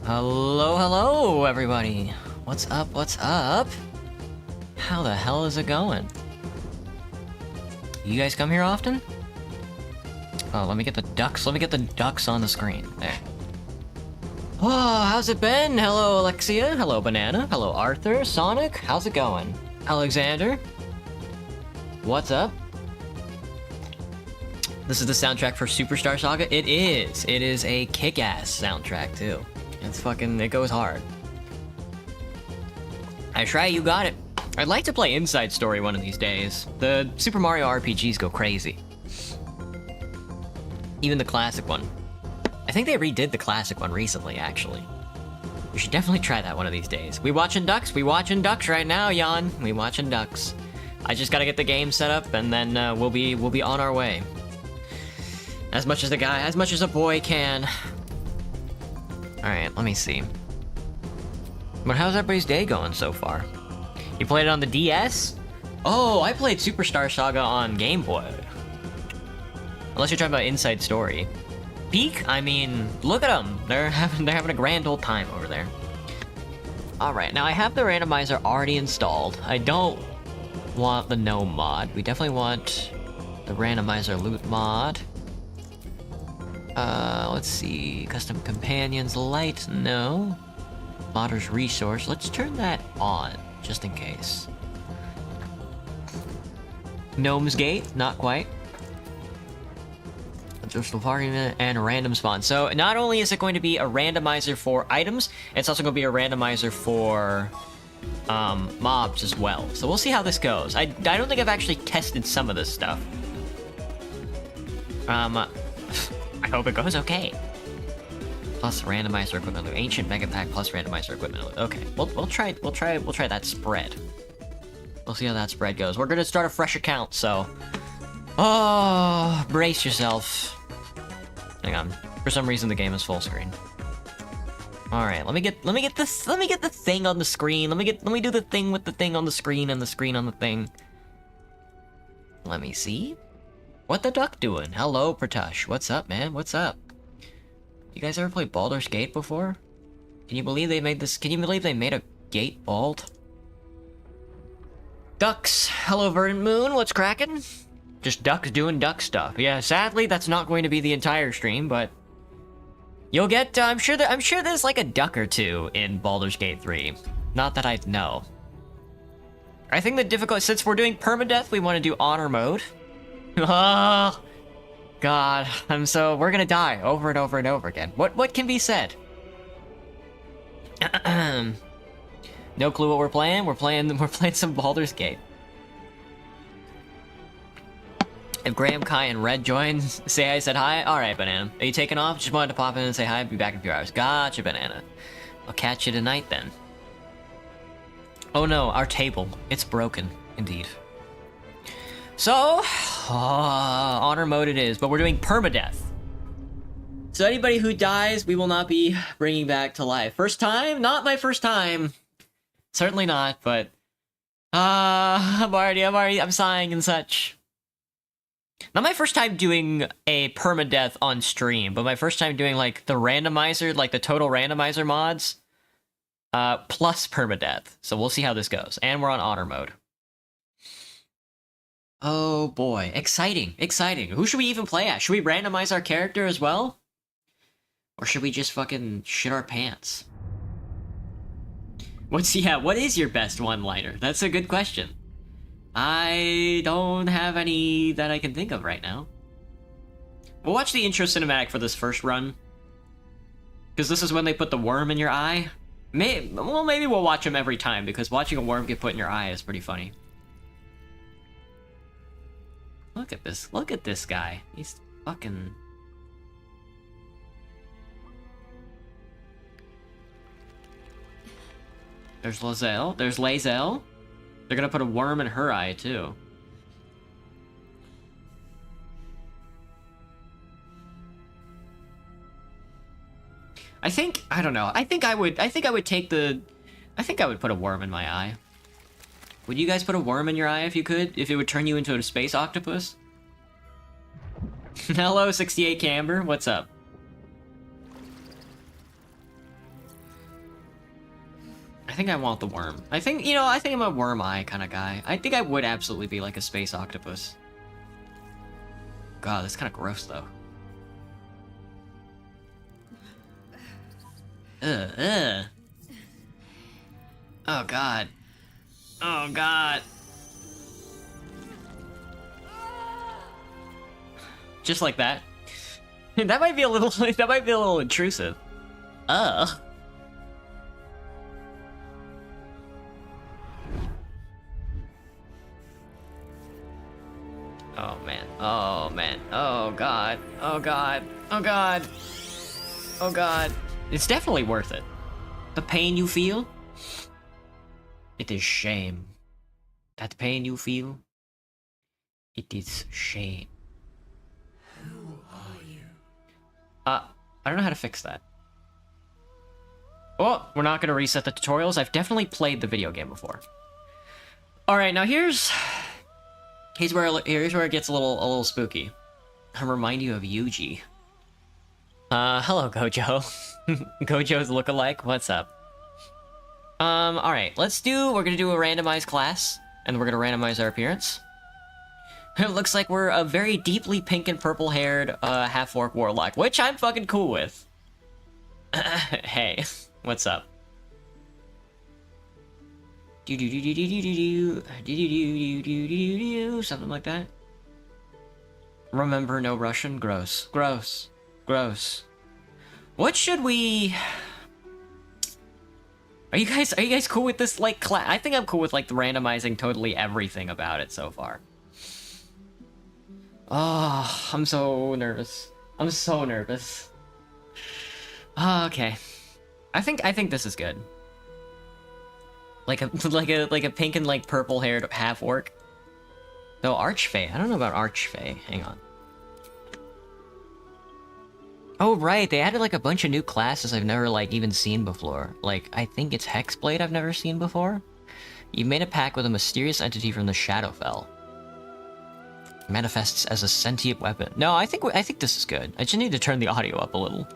Hello, hello, everybody. What's up, what's up? How the hell is it going? You guys come here often? Oh, let me get the ducks on the screen. There. Oh, how's it been? Hello, Alexia. Hello, Banana. Hello, Arthur. Sonic. How's it going? Alexander. What's up? This is the soundtrack for Superstar Saga? It is. It is a kick-ass soundtrack, too. It's fucking... it goes hard. I try, you got it. I'd like to play Inside Story one of these days. The Super Mario RPGs go crazy. Even the classic one. I think they redid the classic one recently, actually. We should definitely try that one of these days. We watching ducks? We watching ducks right now, Jan. We watching ducks. I just gotta get the game set up, and then we'll be on our way. As much as a boy can. Alright, let me see. But how's everybody's day going so far? You played it on the DS? Oh, I played Superstar Saga on Game Boy. Unless you're talking about Inside Story. Peak? I mean, look at them. They're having a grand old time over there. Alright, now I have the randomizer already installed. I don't want the gnome mod. We definitely want the randomizer loot mod. Let's see. Custom companions light, no. Modders resource. Let's turn that on, just in case. Gnome's Gate, not quite. Just and random spawn. So not only is it going to be a randomizer for items, it's also going to be a randomizer for mobs as well. So we'll see how this goes. I don't think I've actually tested some of this stuff. I hope it goes okay. Plus randomizer equipment loot. Ancient mega pack plus randomizer equipment loot. Okay, we'll try that spread. We'll see how that spread goes. We're gonna start a fresh account, so brace yourself. Hang on. For some reason the game is full screen. Alright, let me get the thing on the screen. Let me do the thing with the thing on the screen and the screen on the thing. Let me see. What the duck doing? Hello, Pratush. What's up, man? What's up? You guys ever played Baldur's Gate before? Can you believe they made this? Can you believe they made a gate bald? Ducks. Hello, Verdant Moon. What's cracking? Just ducks doing duck stuff. Yeah, sadly, that's not going to be the entire stream, but you'll get. I'm sure there's like a duck or two in Baldur's Gate 3. Not that I know. I think the difficult, since we're doing permadeath, we want to do honor mode. Oh, God, we're gonna die over and over and over again. What can be said? No clue what we're playing. We're playing some Baldur's Gate. If Graham, Kai, and Red join, say I said hi. Alright, Banana. Are you taking off? Just wanted to pop in and say hi. Be back in a few hours. Gotcha, Banana. I'll catch you tonight then. Oh no, our table. It's broken. Indeed. So, honor mode it is, but we're doing permadeath. So anybody who dies, we will not be bringing back to life. First time? Not my first time. Certainly not, but... I'm sighing and such. Not my first time doing a permadeath on stream, but my first time doing, like, the randomizer, like the total randomizer mods, plus permadeath. So we'll see how this goes. And we're on honor mode. Oh boy, exciting, exciting. Who should we even play as? Should we randomize our character as well? Or should we just fucking shit our pants? What is your best one-liner? That's a good question. I don't have any that I can think of right now. We'll watch the intro cinematic for this first run. Because this is when they put the worm in your eye. Maybe we'll watch them every time, because watching a worm get put in your eye is pretty funny. Look at this guy. He's fucking... There's Lae'zel. There's Lae'zel. They're gonna put a worm in her eye, too. I don't know. I think I would put a worm in my eye. Would you guys put a worm in your eye if you could? If it would turn you into a space octopus? Hello, 68 Camber. What's up? I think I want the worm. I think, you know, I think I'm a worm eye kind of guy. I think I would absolutely be like a space octopus. God, that's kind of gross though. Ugh. Oh god. Oh god. Just like that. That might be a little intrusive. Oh man. Oh man. Oh god. Oh god. Oh god. Oh god. It's definitely worth it. The pain you feel? It is shame. That pain you feel? It is shame. Who are you? I don't know how to fix that. Oh, we're not gonna reset the tutorials. I've definitely played the video game before. Alright, now here's where it gets a little spooky. I remind you of Yuji. Hello Gojo. Gojo's lookalike, what's up? Alright, we're gonna do a randomized class, and we're gonna randomize our appearance. It looks like we're a very deeply pink and purple-haired, half-orc warlock, which I'm fucking cool with. Hey, what's up? Something like that. Remember no Russian? Gross. Gross. Gross. What should we... Are you guys cool with this, like, class? I think I'm cool with, like, randomizing totally everything about it so far. Oh, I'm so nervous. I'm so nervous. Oh, okay. I think this is good. Like a pink and like purple haired half orc. No, Archfey. I don't know about Archfey. Hang on. Oh right, they added like a bunch of new classes I've never like even seen before. Like I think it's Hexblade I've never seen before. You made a pact with a mysterious entity from the Shadowfell. Manifests as a sentient weapon. No, I think this is good. I just need to turn the audio up a little.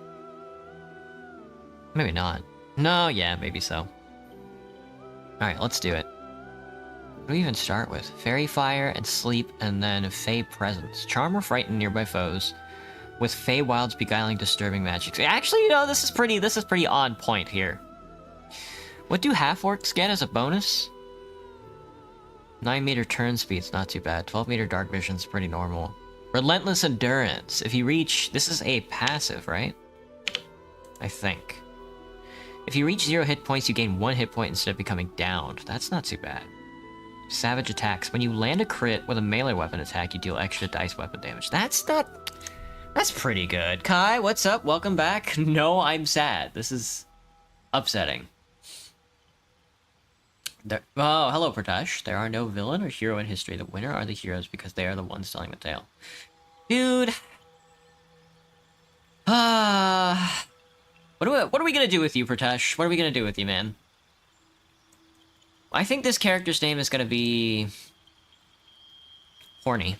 Maybe not. No, yeah, maybe so. Alright, let's do it. What do we even start with? Fairy Fire and Sleep, and then Fey Presence. Charm or frighten nearby foes with Fey Wild's beguiling disturbing magic. Actually, you know, this is pretty on point here. What do half-orcs get as a bonus? 9-meter turn speed's not too bad. 12-meter dark vision's pretty normal. Relentless Endurance. If you reach... This is a passive, right? I think. If you reach 0 hit points, you gain 1 hit point instead of becoming downed. That's not too bad. Savage Attacks. When you land a crit with a melee weapon attack, you deal extra dice weapon damage. That's pretty good. Kai, what's up? Welcome back. No, I'm sad. This is upsetting. Oh, hello, Pratash. There are no villain or hero in history. The winner are the heroes because they are the ones telling the tale. Dude. What are we gonna do with you, Pratash? What are we gonna do with you, man? I think this character's name is gonna be... Horny.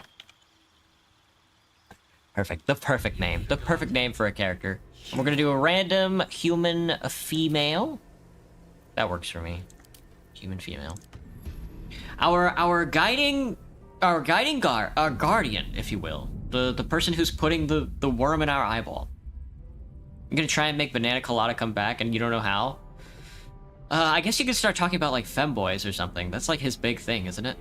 Perfect. The perfect name. The perfect name for a character. And we're gonna do a random human female. That works for me. Human female. Our guardian, if you will. The person who's putting the worm in our eyeball. I'm gonna try and make Banana Colada come back, and you don't know how? I guess you could start talking about, like, femboys or something. That's, like, his big thing, isn't it?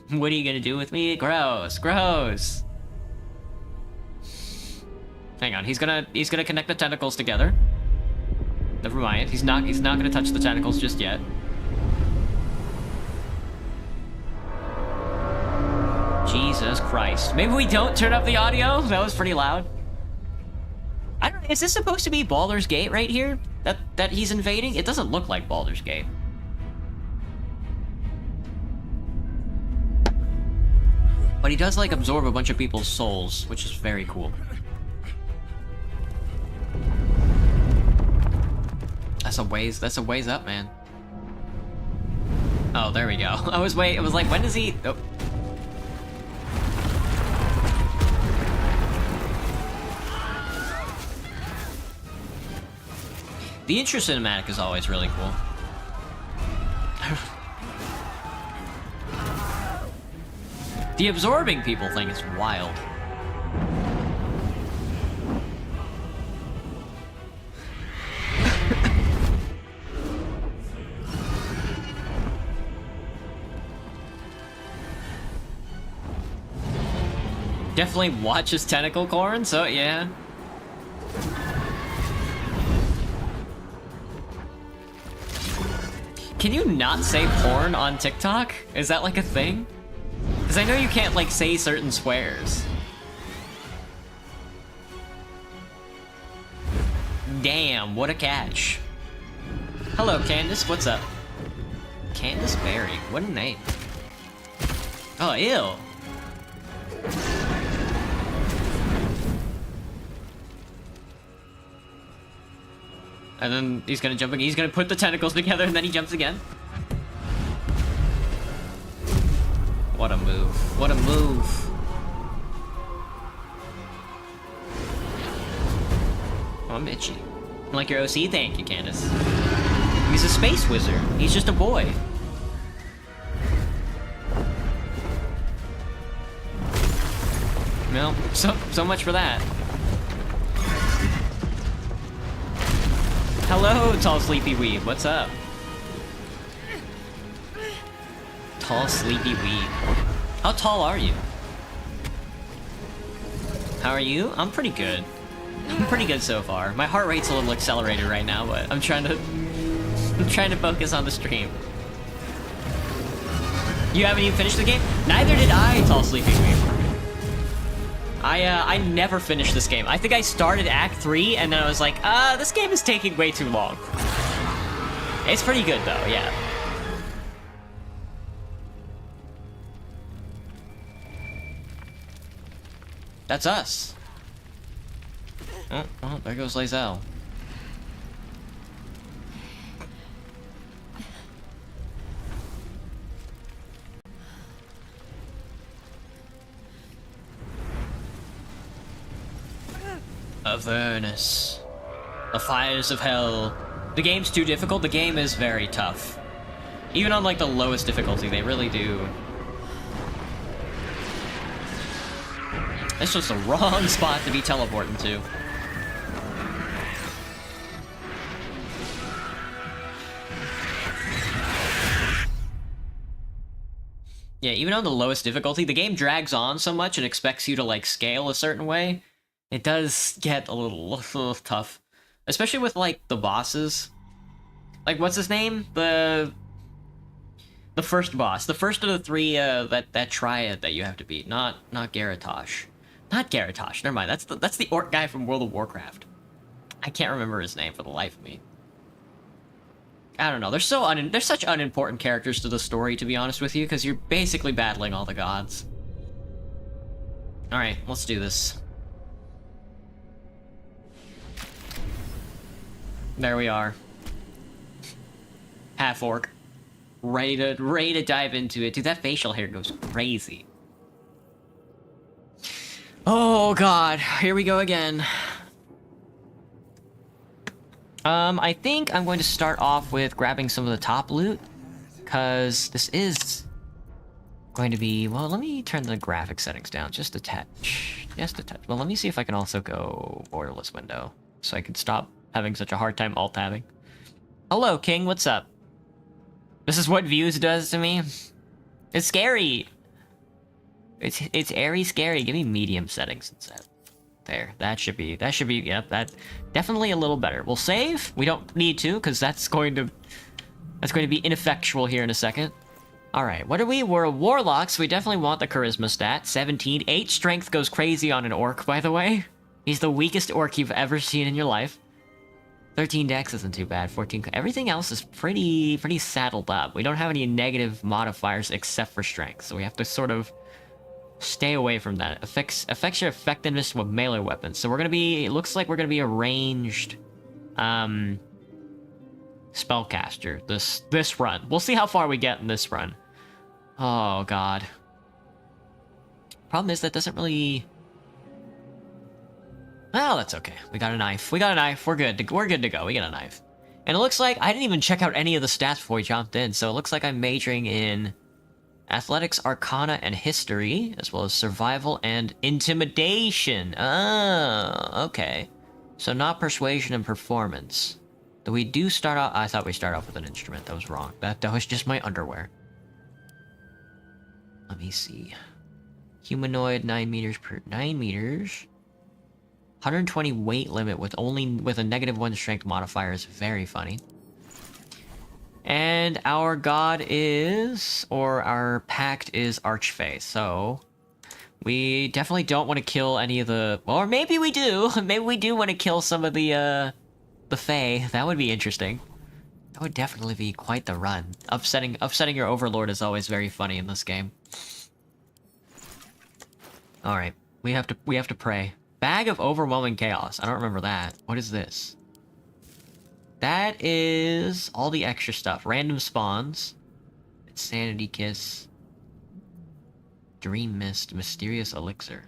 What are you gonna do with me? Gross, gross. Hang on, he's gonna connect the tentacles together. Never mind, he's not gonna touch the tentacles just yet. Jesus Christ. Maybe we don't turn up the audio? That was pretty loud. I don't know, is this supposed to be Baldur's Gate right here? That he's invading? It doesn't look like Baldur's Gate. But he does, like, absorb a bunch of people's souls, which is very cool. That's a ways up, man. Oh, there we go. It was like, when does he... Oh. The intro cinematic is always really cool. The absorbing people thing is wild. Definitely watches Tentacle Corn, so yeah. Can you not say porn on TikTok? Is that like a thing? Because I know you can't like say certain swears. Damn, what a catch. Hello, Candace, what's up? Candace Berry, what a name. Oh, ew. And then he's gonna jump again. He's gonna put the tentacles together and then he jumps again. What a move. What a move. Oh, I'm itchy. Like your OC? Thank you, Candace. He's a space wizard. He's just a boy. Well, so much for that. Hello, tall sleepy weeb. What's up? Tall sleepy weeb. How tall are you? How are you? I'm pretty good. I'm pretty good so far. My heart rate's a little accelerated right now, but I'm trying to focus on the stream. You haven't even finished the game? Neither did I, tall sleepy weeb. I never finished this game. I think I started Act 3, and then I was like, this game is taking way too long. It's pretty good, though, yeah. That's us. Oh, well, there goes Lae'zel. Avernus. The fires of hell. The game's too difficult. The game is very tough. Even on like the lowest difficulty, they really do. It's just the wrong spot to be teleporting to. Yeah, even on the lowest difficulty, the game drags on so much and expects you to like scale a certain way. It does get a little tough. Especially with, like, the bosses. Like, what's his name? The first boss. The first of the three, that triad that you have to beat. Not Garatosh. Not Garatosh, never mind. That's the orc guy from World of Warcraft. I can't remember his name for the life of me. I don't know. They're such unimportant characters to the story, to be honest with you, because you're basically battling all the gods. Alright, let's do this. There we are. Half orc. Ready to dive into it. Dude, that facial hair goes crazy. Oh god, here we go again. I think I'm going to start off with grabbing some of the top loot, because this is going to be, well, let me turn the graphic settings down just a touch. Just a touch. Well, let me see if I can also go borderless window, so I can stop having such a hard time alt-tabbing. Hello, King, what's up? This is what views does to me? It's scary! It's airy scary. Give me medium settings instead. There, that should be, yep, that definitely a little better. We'll save. We don't need to, because that's going to be ineffectual here in a second. Alright, what are we? We're a warlock, so we definitely want the charisma stat. 17. 8 strength goes crazy on an orc, by the way. He's the weakest orc you've ever seen in your life. 13 dex isn't too bad. 14. Everything else is pretty saddled up. We don't have any negative modifiers except for strength, so we have to sort of stay away from that. Affects your effectiveness with melee weapons. So we're gonna be, it looks like we're gonna be a ranged spellcaster this run. We'll see how far we get in this run. Oh god. Problem is that doesn't really. Well, that's okay. We got a knife. We got a knife. We're good to go. We got a knife. And it looks like I didn't even check out any of the stats before we jumped in, so it looks like I'm majoring in athletics, arcana, and history, as well as survival and intimidation. Oh, okay. So not persuasion and performance. Though we do start off... I thought we start off with an instrument. That was wrong. That was just my underwear. Let me see. Humanoid, 9 meters per... 9 meters? 120 weight limit with a -1 strength modifier is very funny. And our god is... or our pact is Archfey, so... we definitely don't want to kill any of the... or maybe we do! Maybe we do want to kill some of the Fae. That would be interesting. That would definitely be quite the run. Upsetting your overlord is always very funny in this game. Alright, we have to pray. Bag of Overwhelming Chaos. I don't remember that. What is this? That is all the extra stuff. Random spawns. Insanity Kiss. Dream Mist. Mysterious Elixir.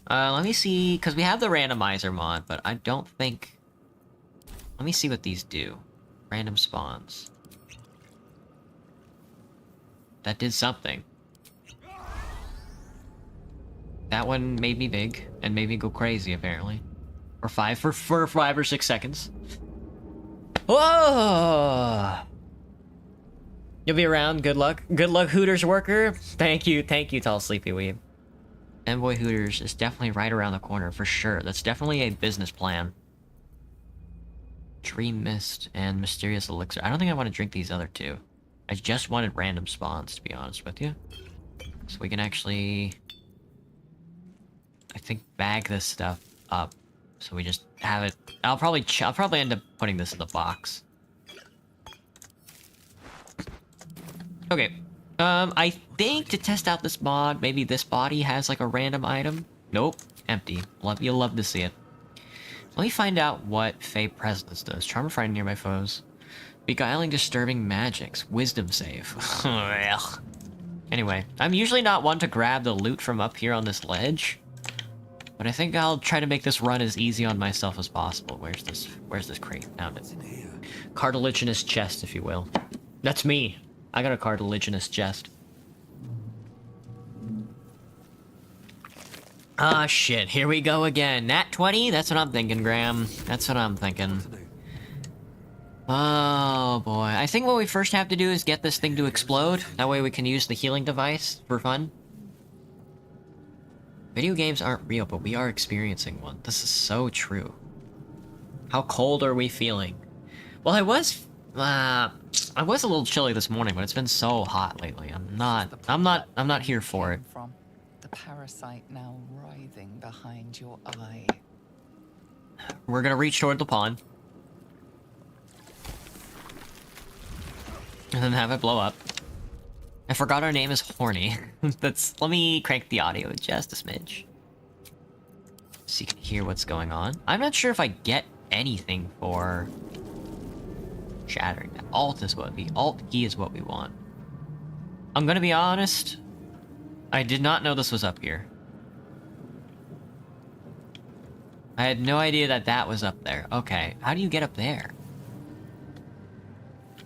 Let me see, because we have the randomizer mod, but I don't think... Let me see what these do. Random spawns. That did something. That one made me big, and made me go crazy, apparently. For 5 or 6 seconds. Whoa! You'll be around, good luck. Good luck, Hooters worker. Thank you, tall sleepy weeb. Envoy Hooters is definitely right around the corner, for sure. That's definitely a business plan. Dream Mist and Mysterious Elixir. I don't think I want to drink these other two. I just wanted random spawns, to be honest with you. So we can actually... I think bag this stuff up. So we just have it... I'll probably end up putting this in the box. Okay. I think to test out this mod, maybe this body has like a random item. Nope. Empty. You'll love to see it. Let me find out what Fey Presence does. Charm or frighten nearby foes. Beguiling disturbing magics. Wisdom save. Anyway, I'm usually not one to grab the loot from up here on this ledge. But I think I'll try to make this run as easy on myself as possible. Where's this crate? Found it. Cartilaginous chest, if you will. That's me. I got a cartilaginous chest. Ah, shit. Here we go again. Nat 20? That's what I'm thinking, Graham. That's what I'm thinking. Oh, boy. I think what we first have to do is get this thing to explode. That way we can use the healing device for fun. Video games aren't real, but we are experiencing one. This is so true. How cold are we feeling? Well, I was a little chilly this morning, but it's been so hot lately. I'm not here for it. From the parasite now writhing behind your eye. We're gonna reach toward the pond. And then have it blow up. I forgot our name is Horny. Let me crank the audio just a smidge. So you can hear what's going on. I'm not sure if I get anything for shattering that. Alt key is what we want. I'm gonna be honest. I did not know this was up here. I had no idea that was up there. Okay, how do you get up there?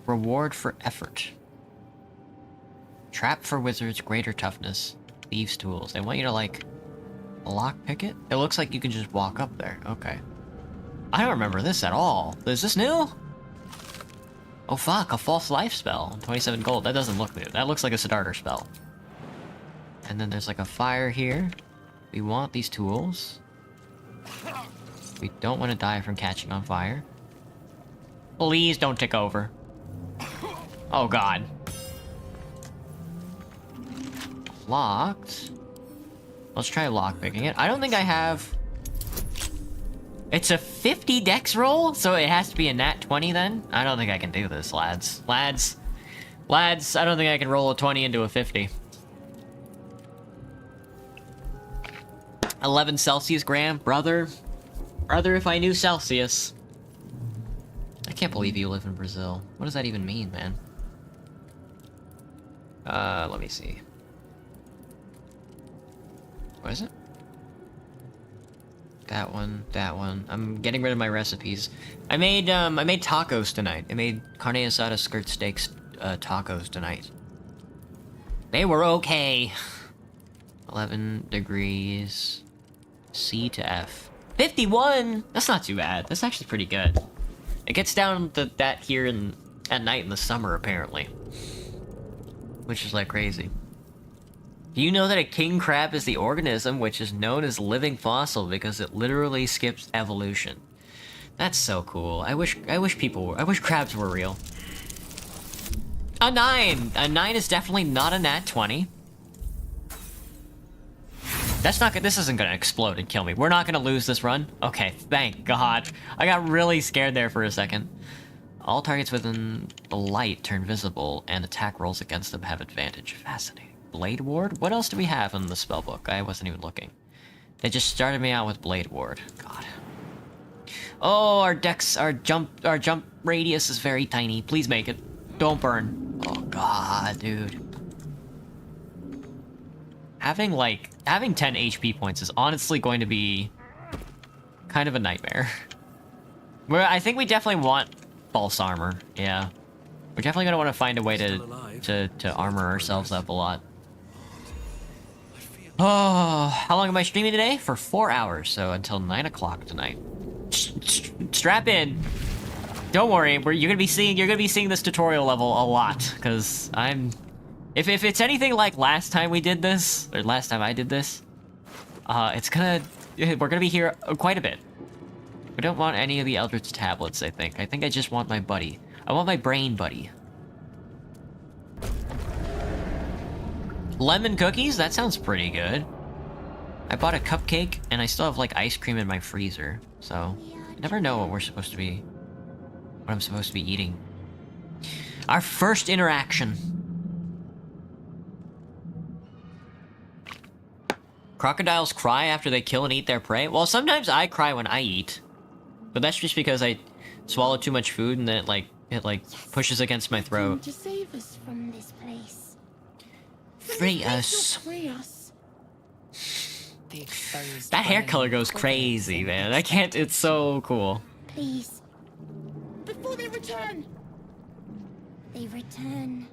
Reward for effort. Trap for wizards, greater toughness, thieves' tools. They want you to, like, lockpick it? It looks like you can just walk up there. Okay. I don't remember this at all. Is this new? Oh fuck, a false life spell. 27 gold. That doesn't look new. That looks like a starter spell. And then there's like a fire here. We want these tools. We don't want to die from catching on fire. Please don't tick over. Oh god. Locked. Let's try lockpicking it. I don't think I have... It's a 50 dex roll? So it has to be a nat 20 then? I don't think I can do this, lads. Lads, I don't think I can roll a 20 into a 50. 11 Celsius, Graham. Brother, if I knew Celsius. I can't believe you live in Brazil. What does that even mean, man? Let me see. What is it? that one, that one. I'm getting rid of my recipes. I made tacos tonight. I made carne asada skirt steaks tacos tonight. They were okay. 11 degrees C to F. 51! That's not too bad. That's actually pretty good. It gets down to that here at night in the summer, apparently. Which is like crazy. Do you know that a king crab is the organism which is known as living fossil because it literally skips evolution? That's so cool. I wish crabs were real. A 9! A 9 is definitely not a nat 20. That's not good. This isn't gonna explode and kill me. We're not gonna lose this run? Okay, thank God. I got really scared there for a second. All targets within the light turn visible, and attack rolls against them have advantage. Fascinating. Blade Ward? What else do we have in the spellbook? I wasn't even looking. They just started me out with Blade Ward. God. Oh, our jump radius is very tiny. Please make it. Don't burn. Oh God, dude. Having 10 HP points is honestly going to be kind of a nightmare. I think we definitely want false armor. Yeah. We're definitely gonna want to find a way to armor ourselves up a lot. Oh, how long am I streaming today? For 4 hours, so until 9 o'clock tonight. Strap in. Don't worry, you're gonna be seeing this tutorial level a lot, because if it's anything like last time we did this, or last time I did this, we're gonna be here quite a bit. We don't want any of the Eldritch tablets, I think. I think I just want my buddy. I want my brain buddy. Lemon cookies? That sounds pretty good. I bought a cupcake, and I still have, like, ice cream in my freezer, so I never know what I'm supposed to be eating. Our first interaction. Crocodiles cry after they kill and eat their prey? Well, sometimes I cry when I eat. But that's just because I swallow too much food and then it pushes against my throat. To save us from this place. Free us. Free us. That hair color goes crazy, man. I can't, it's so cool. Please. Before they return. They return.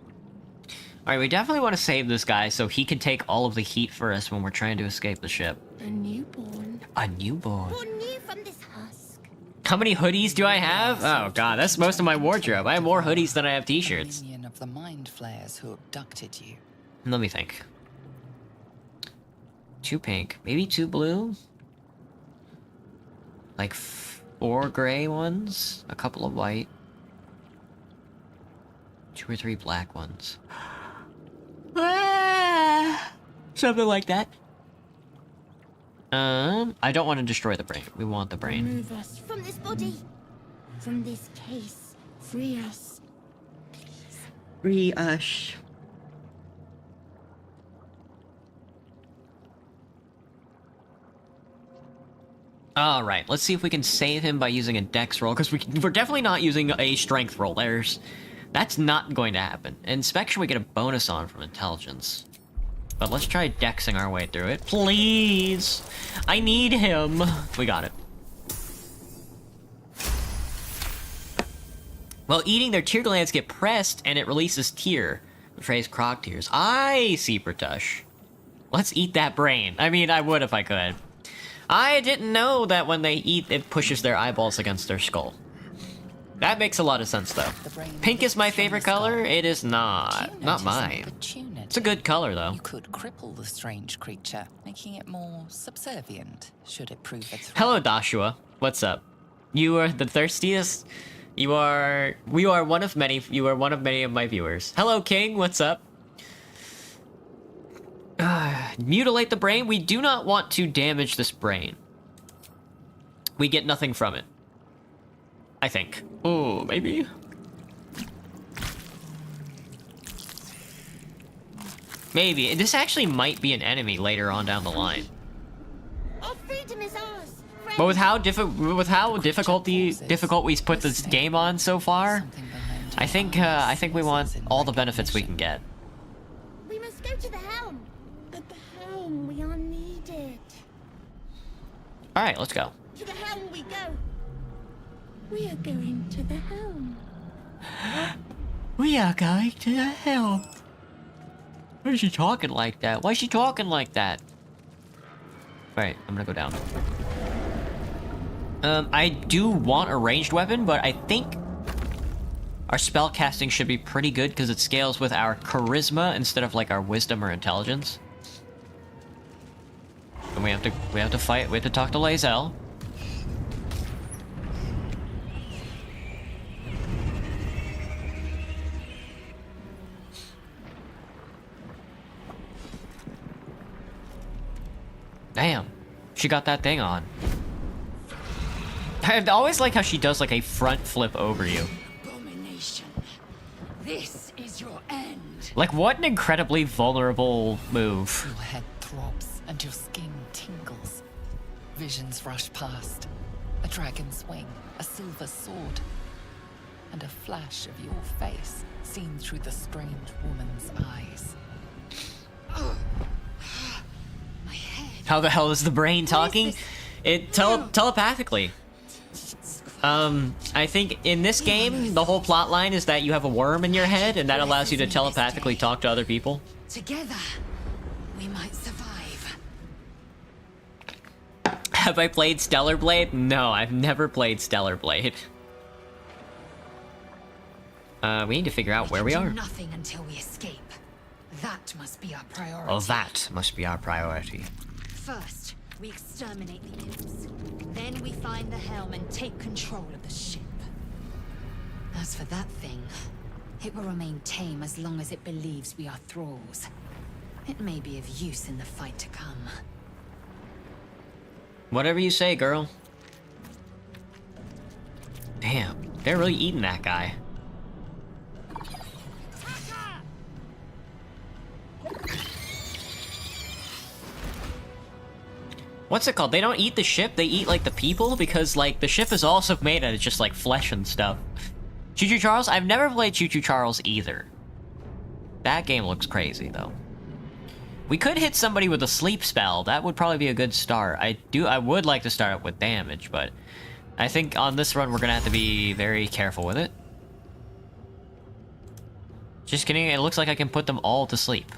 Alright, we definitely want to save this guy so he can take all of the heat for us when we're trying to escape the ship. A newborn. A newborn. Born new from this husk. How many hoodies do I have? Oh god, that's most of my wardrobe. I have more hoodies than I have t-shirts. Minion of the mind flayers who abducted you. Let me think. 2 pink, maybe 2 blue? Like 4 gray ones? A couple of white. 2 or 3 black ones. Something like that. I don't want to destroy the brain. We want the brain. Remove us from this body. From this case. Free us. Please. Free us. Alright, let's see if we can save him by using a dex roll, because we're definitely not using a strength roll. That's not going to happen. Inspection we get a bonus on from intelligence. But let's try dexing our way through it. Please! I need him! We got it. Well, eating their tear glands get pressed, and it releases tear. The phrase croc tears. I see, Bertush. Let's eat that brain. I mean, I would if I could. I didn't know that when they eat, it pushes their eyeballs against their skull. That makes a lot of sense, though. Pink is my favorite color? It is not. Not mine. It's a good color, though. You could cripple the strange creature, making it more subservient, should it prove a threat. Hello, Dashua. What's up? You are the thirstiest? We are one of many of my viewers. Hello, King. What's up? Mutilate the brain? We do not want to damage this brain. We get nothing from it. I think. Oh, maybe? Maybe. This actually might be an enemy later on down the line. Our freedom is ours. But with how difficult we put this game on so far, I think we want all the benefits we can get. We must go to the helm. At the helm, we are needed. Alright, let's go. To the helm we go. We are going to the helm. We are going to the helm. Why is she talking like that? Why is she talking like that? Alright, I'm gonna go down. I do want a ranged weapon, but I think our spell casting should be pretty good because it scales with our charisma instead of like our wisdom or intelligence. And we have to fight. We have to talk to Lae'zel. Damn, she got that thing on. I always like how she does like a front flip over you. Abomination. This is your end. Like, what an incredibly vulnerable move. Your head throbs and your skin tingles. Visions rush past. A dragon's wing, a silver sword, and a flash of your face seen through the strange woman's eyes. My head. How the hell is the brain talking? It telepathically. I think in this game, the whole plot line is that you have a worm in your head, and that allows you to telepathically talk to other people. Together, we might survive. Have I played Stellar Blade? No, I've never played Stellar Blade. We need to figure out where we are. Nothing until we escape. That must be our priority. Oh, that must be our priority. First, we exterminate the imps. Then we find the helm and take control of the ship. As for that thing, it will remain tame as long as it believes we are thralls. It may be of use in the fight to come. Whatever you say, girl. Damn, they're really eating that guy. What's it called? They don't eat the ship, they eat, like, the people? Because, like, the ship is also made out of just, like, flesh and stuff. Choo Choo Charles? I've never played Choo Choo Charles either. That game looks crazy, though. We could hit somebody with a sleep spell. That would probably be a good start. I would like to start up with damage, but I think on this run we're gonna have to be very careful with it. Just kidding, it looks like I can put them all to sleep.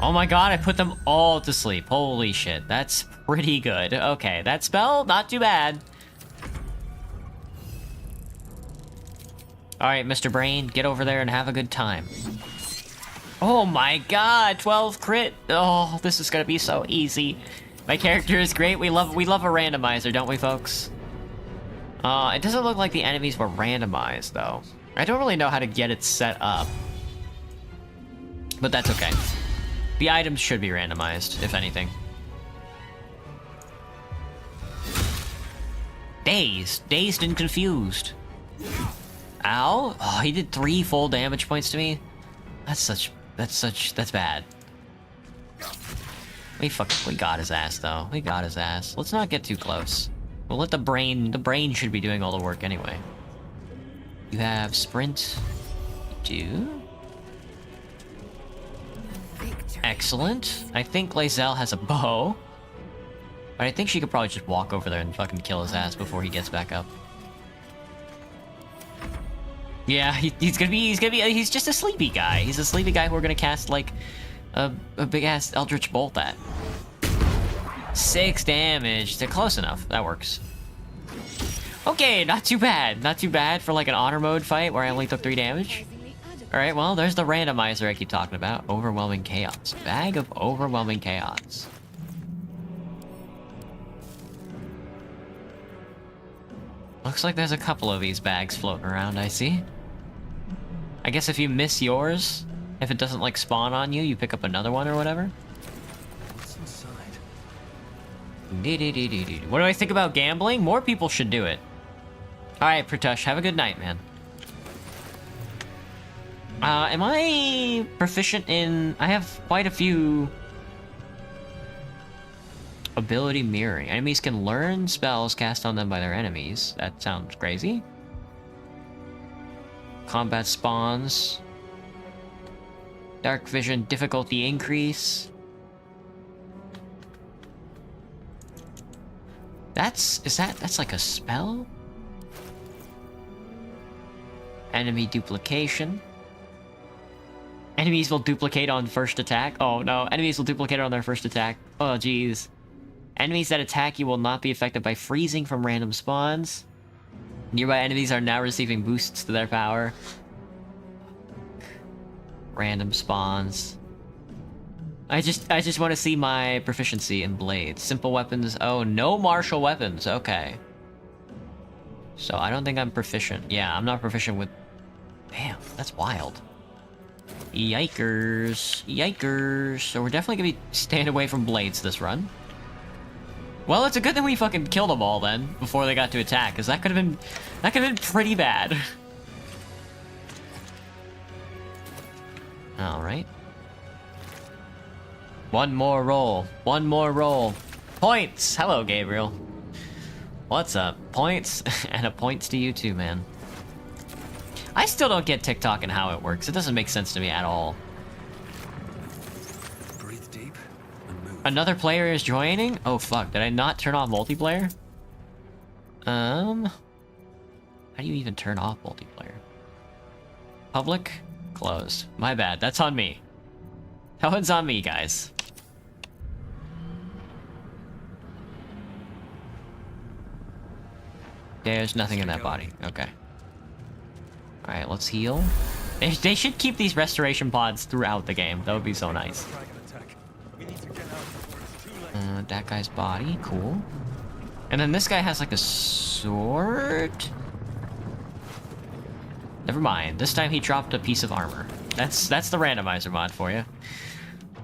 Oh my god, I put them all to sleep. Holy shit, that's pretty good. Okay, that spell, not too bad. Alright, Mr. Brain, get over there and have a good time. Oh my god, 12 crit. Oh, this is gonna be so easy. My character is great. We love a randomizer, don't we, folks? It doesn't look like the enemies were randomized, though. I don't really know how to get it set up. But that's okay. The items should be randomized, if anything. Dazed and confused. Ow! Oh, he did 3 full damage points to me. That's bad. We got his ass, though. We got his ass. Let's not get too close. We'll let the brain should be doing all the work anyway. You have sprint. You do. Excellent. I think Lae'zel has a bow. But I think she could probably just walk over there and fucking kill his ass before he gets back up. Yeah, he's just a sleepy guy. He's a sleepy guy who we're gonna cast, like, a big-ass Eldritch Bolt at. 6 damage. They're close enough. That works. Okay, not too bad. Not too bad for, like, an honor mode fight where I only took 3 damage. Alright, well, there's the randomizer I keep talking about. Overwhelming Chaos. Bag of Overwhelming Chaos. Looks like there's a couple of these bags floating around, I see. I guess if you miss yours, if it doesn't, like, spawn on you, you pick up another one or whatever. What's inside? What do I think about gambling? More people should do it. Alright, Pratush, have a good night, man. Am I proficient in... I have quite a few... Ability mirroring. Enemies can learn spells cast on them by their enemies. That sounds crazy. Combat spawns. Dark vision difficulty increase. That's like a spell? Enemy duplication. Enemies will duplicate on first attack. Oh no, enemies will duplicate on their first attack. Oh jeez. Enemies that attack you will not be affected by freezing from random spawns. Nearby enemies are now receiving boosts to their power. Random spawns. I just want to see my proficiency in blades. Simple weapons. Oh, no martial weapons. Okay. So I don't think I'm proficient. Yeah, I'm not proficient with... Damn, that's wild. Yikers. Yikers. So we're definitely gonna be staying away from blades this run. Well, it's a good thing we fucking killed them all then, before they got to attack, because that could have been pretty bad. Alright. One more roll. One more roll. Points! Hello, Gabriel. What's up? Points? And a points to you too, man. I still don't get TikTok and how it works. It doesn't make sense to me at all. Breathe deep and move. Another player is joining? Oh fuck, did I not turn off multiplayer? How do you even turn off multiplayer? Public? Closed. My bad, that's on me. That one's on me, guys. There's nothing in that body. Okay. Alright, let's heal. They should keep these restoration pods throughout the game. That would be so nice. That guy's body. Cool. And then this guy has like a sword? Never mind. This time he dropped a piece of armor. That's the randomizer mod for you.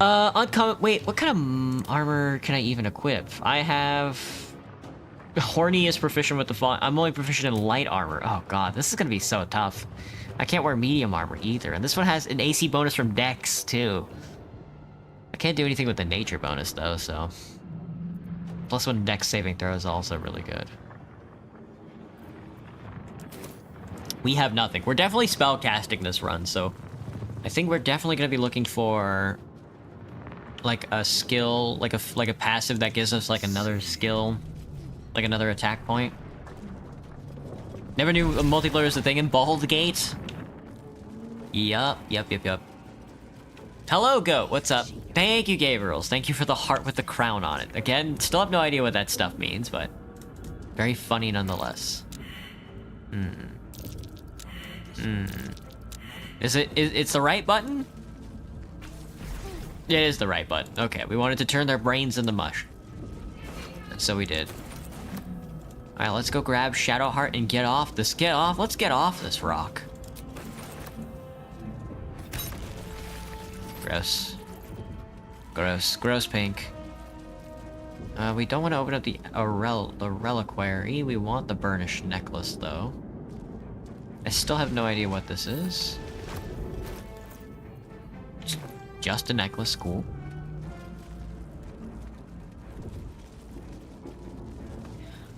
Uncommon. Wait, what kind of armor can I even equip? I have... Horny is proficient with the font. I'm only proficient in light armor. Oh god, this is gonna be so tough. I can't wear medium armor either. And this one has an AC bonus from Dex too. I can't do anything with the nature bonus though, so... Plus one Dex saving throw is also really good. We have nothing. We're definitely spell casting this run, so... I think we're definitely gonna be looking for... like a skill, like a passive that gives us like another skill. Like another attack point. Never knew multiplayer was a thing in Baldur's Gate. Yup. Hello, Goat. What's up? Thank you, Gabriels. Thank you for the heart with the crown on it. Again, still have no idea what that stuff means, but very funny nonetheless. It's the right button? Yeah, it is the right button. Okay, we wanted to turn their brains into mush. And so we did. Alright, let's go grab Shadowheart and get off this. Let's get off this rock. Gross. Gross pink. We don't want to open up the reliquary. We want the burnished necklace, though. I still have no idea what this is. Just a necklace, cool.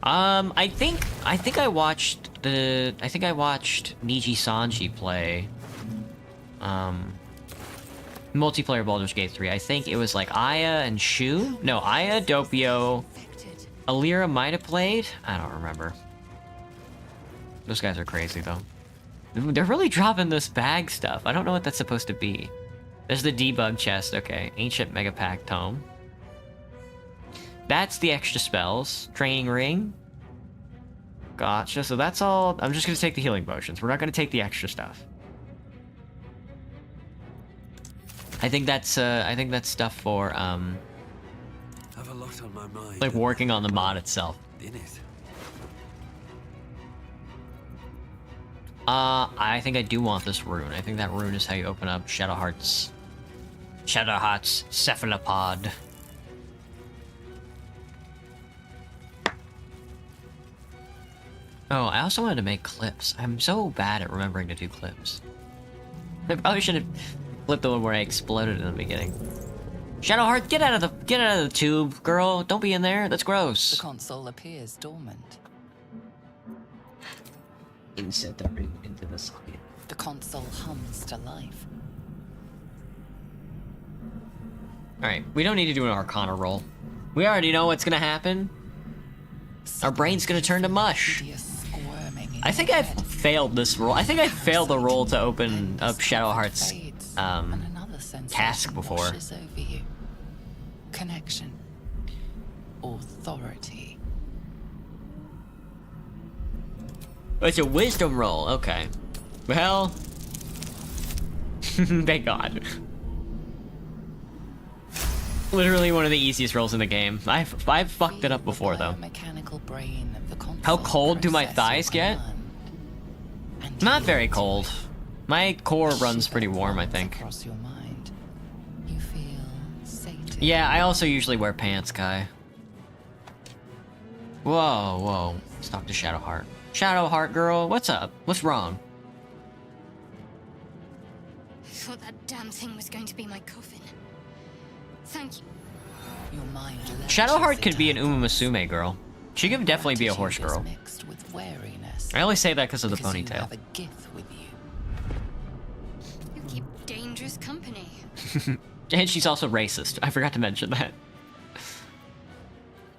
I think I watched Niji Sanji play multiplayer Baldur's Gate 3. I think it was like Aya and Shu? No, Aya, Doppio, Alira might have played? I don't remember. Those guys are crazy though. They're really dropping this bag stuff. I don't know what that's supposed to be. There's the debug chest, okay. Ancient Megapack Tome. That's the extra spells. Training ring. Gotcha, so that's all. I'm just gonna take the healing potions. We're not gonna take the extra stuff. I think that's stuff for Have a lot on my mind. like working on the mod itself. In it. I think I do want this rune. I think that rune is how you open up Shadowheart's cephalopod. Oh, I also wanted to make clips. I'm so bad at remembering to do clips. I probably should have clipped the one where I exploded in the beginning. Shadowheart, get out of the tube, girl. Don't be in there. That's gross. The console appears dormant. Insert the ring into the socket. The console hums to life. Alright, we don't need to do an Arcana roll. We already know what's gonna happen. Our brain's gonna turn to mush. I think I've failed this roll. I think I failed the roll to open up Shadowheart's task before. Connection. Authority. Oh, it's a wisdom roll. Okay. Well, thank God. Literally one of the easiest rolls in the game. I've fucked it up before though. How cold do my thighs get? Not very cold. My core runs pretty warm, I think. Yeah, I also usually wear pants, Kai. Whoa, whoa. Let's talk to Shadowheart. Shadowheart girl, what's up? What's wrong? I thought that damn thing was going to be my coffin. Thank you. Your mind Shadowheart could be an Umamasume girl. She could definitely be a horse girl. I only say that because of the ponytail. You keep dangerous company. And she's also racist. I forgot to mention that.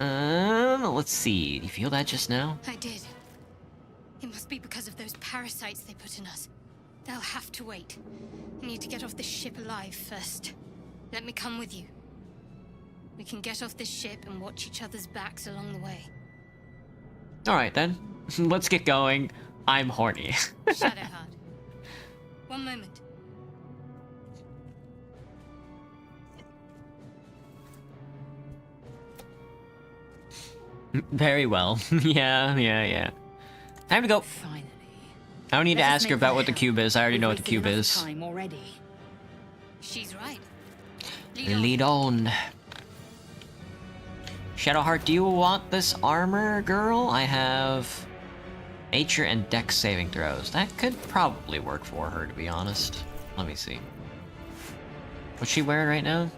Let's see. You feel that just now? I did. It must be because of those parasites they put in us. They'll have to wait. I need to get off this ship alive first. Let me come with you. We can get off this ship and watch each other's backs along the way. Alright then. Let's get going. I'm horny. Shadowheart. One moment. Very well. Yeah. Time to go. Finally. I don't need to Let us ask her make about the what the hell. cube is. I already know what the We've cube wasted is. enough time already. She's right. Lead on. Shadowheart, do you want this armor, girl? I have nature and dex saving throws. That could probably work for her, to be honest. Let me see. What's she wearing right now?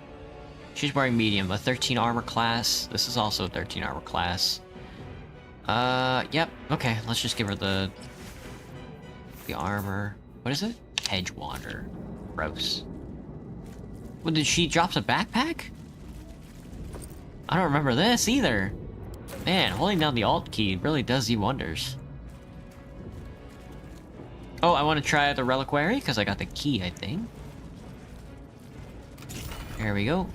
She's wearing medium, a 13 armor class. This is also a 13 armor class. Yep. Okay, let's just give her the armor. What is it? Hedge Wander. Gross. What, did she drop a backpack? I don't remember this either. Man, holding down the Alt key really does you wonders. Oh, I want to try the Reliquary because I got the key, I think. There we go.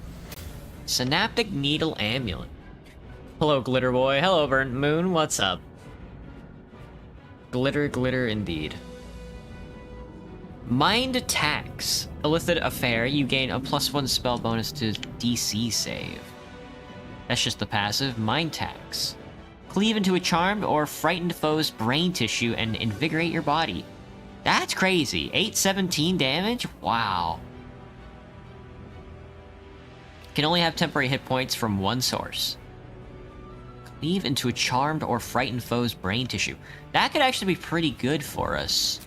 Synaptic Needle Amulet. Hello, Glitter Boy. Hello, Burnt Moon. What's up? Glitter, glitter indeed. Mind Attacks. Illicit Affair. You gain a +1 spell bonus to DC save. That's just the passive. Mind Tax. Cleave into a charmed or frightened foe's brain tissue and invigorate your body. That's crazy. 817 damage? Wow. Can only have temporary hit points from one source. Cleave into a charmed or frightened foe's brain tissue. That could actually be pretty good for us.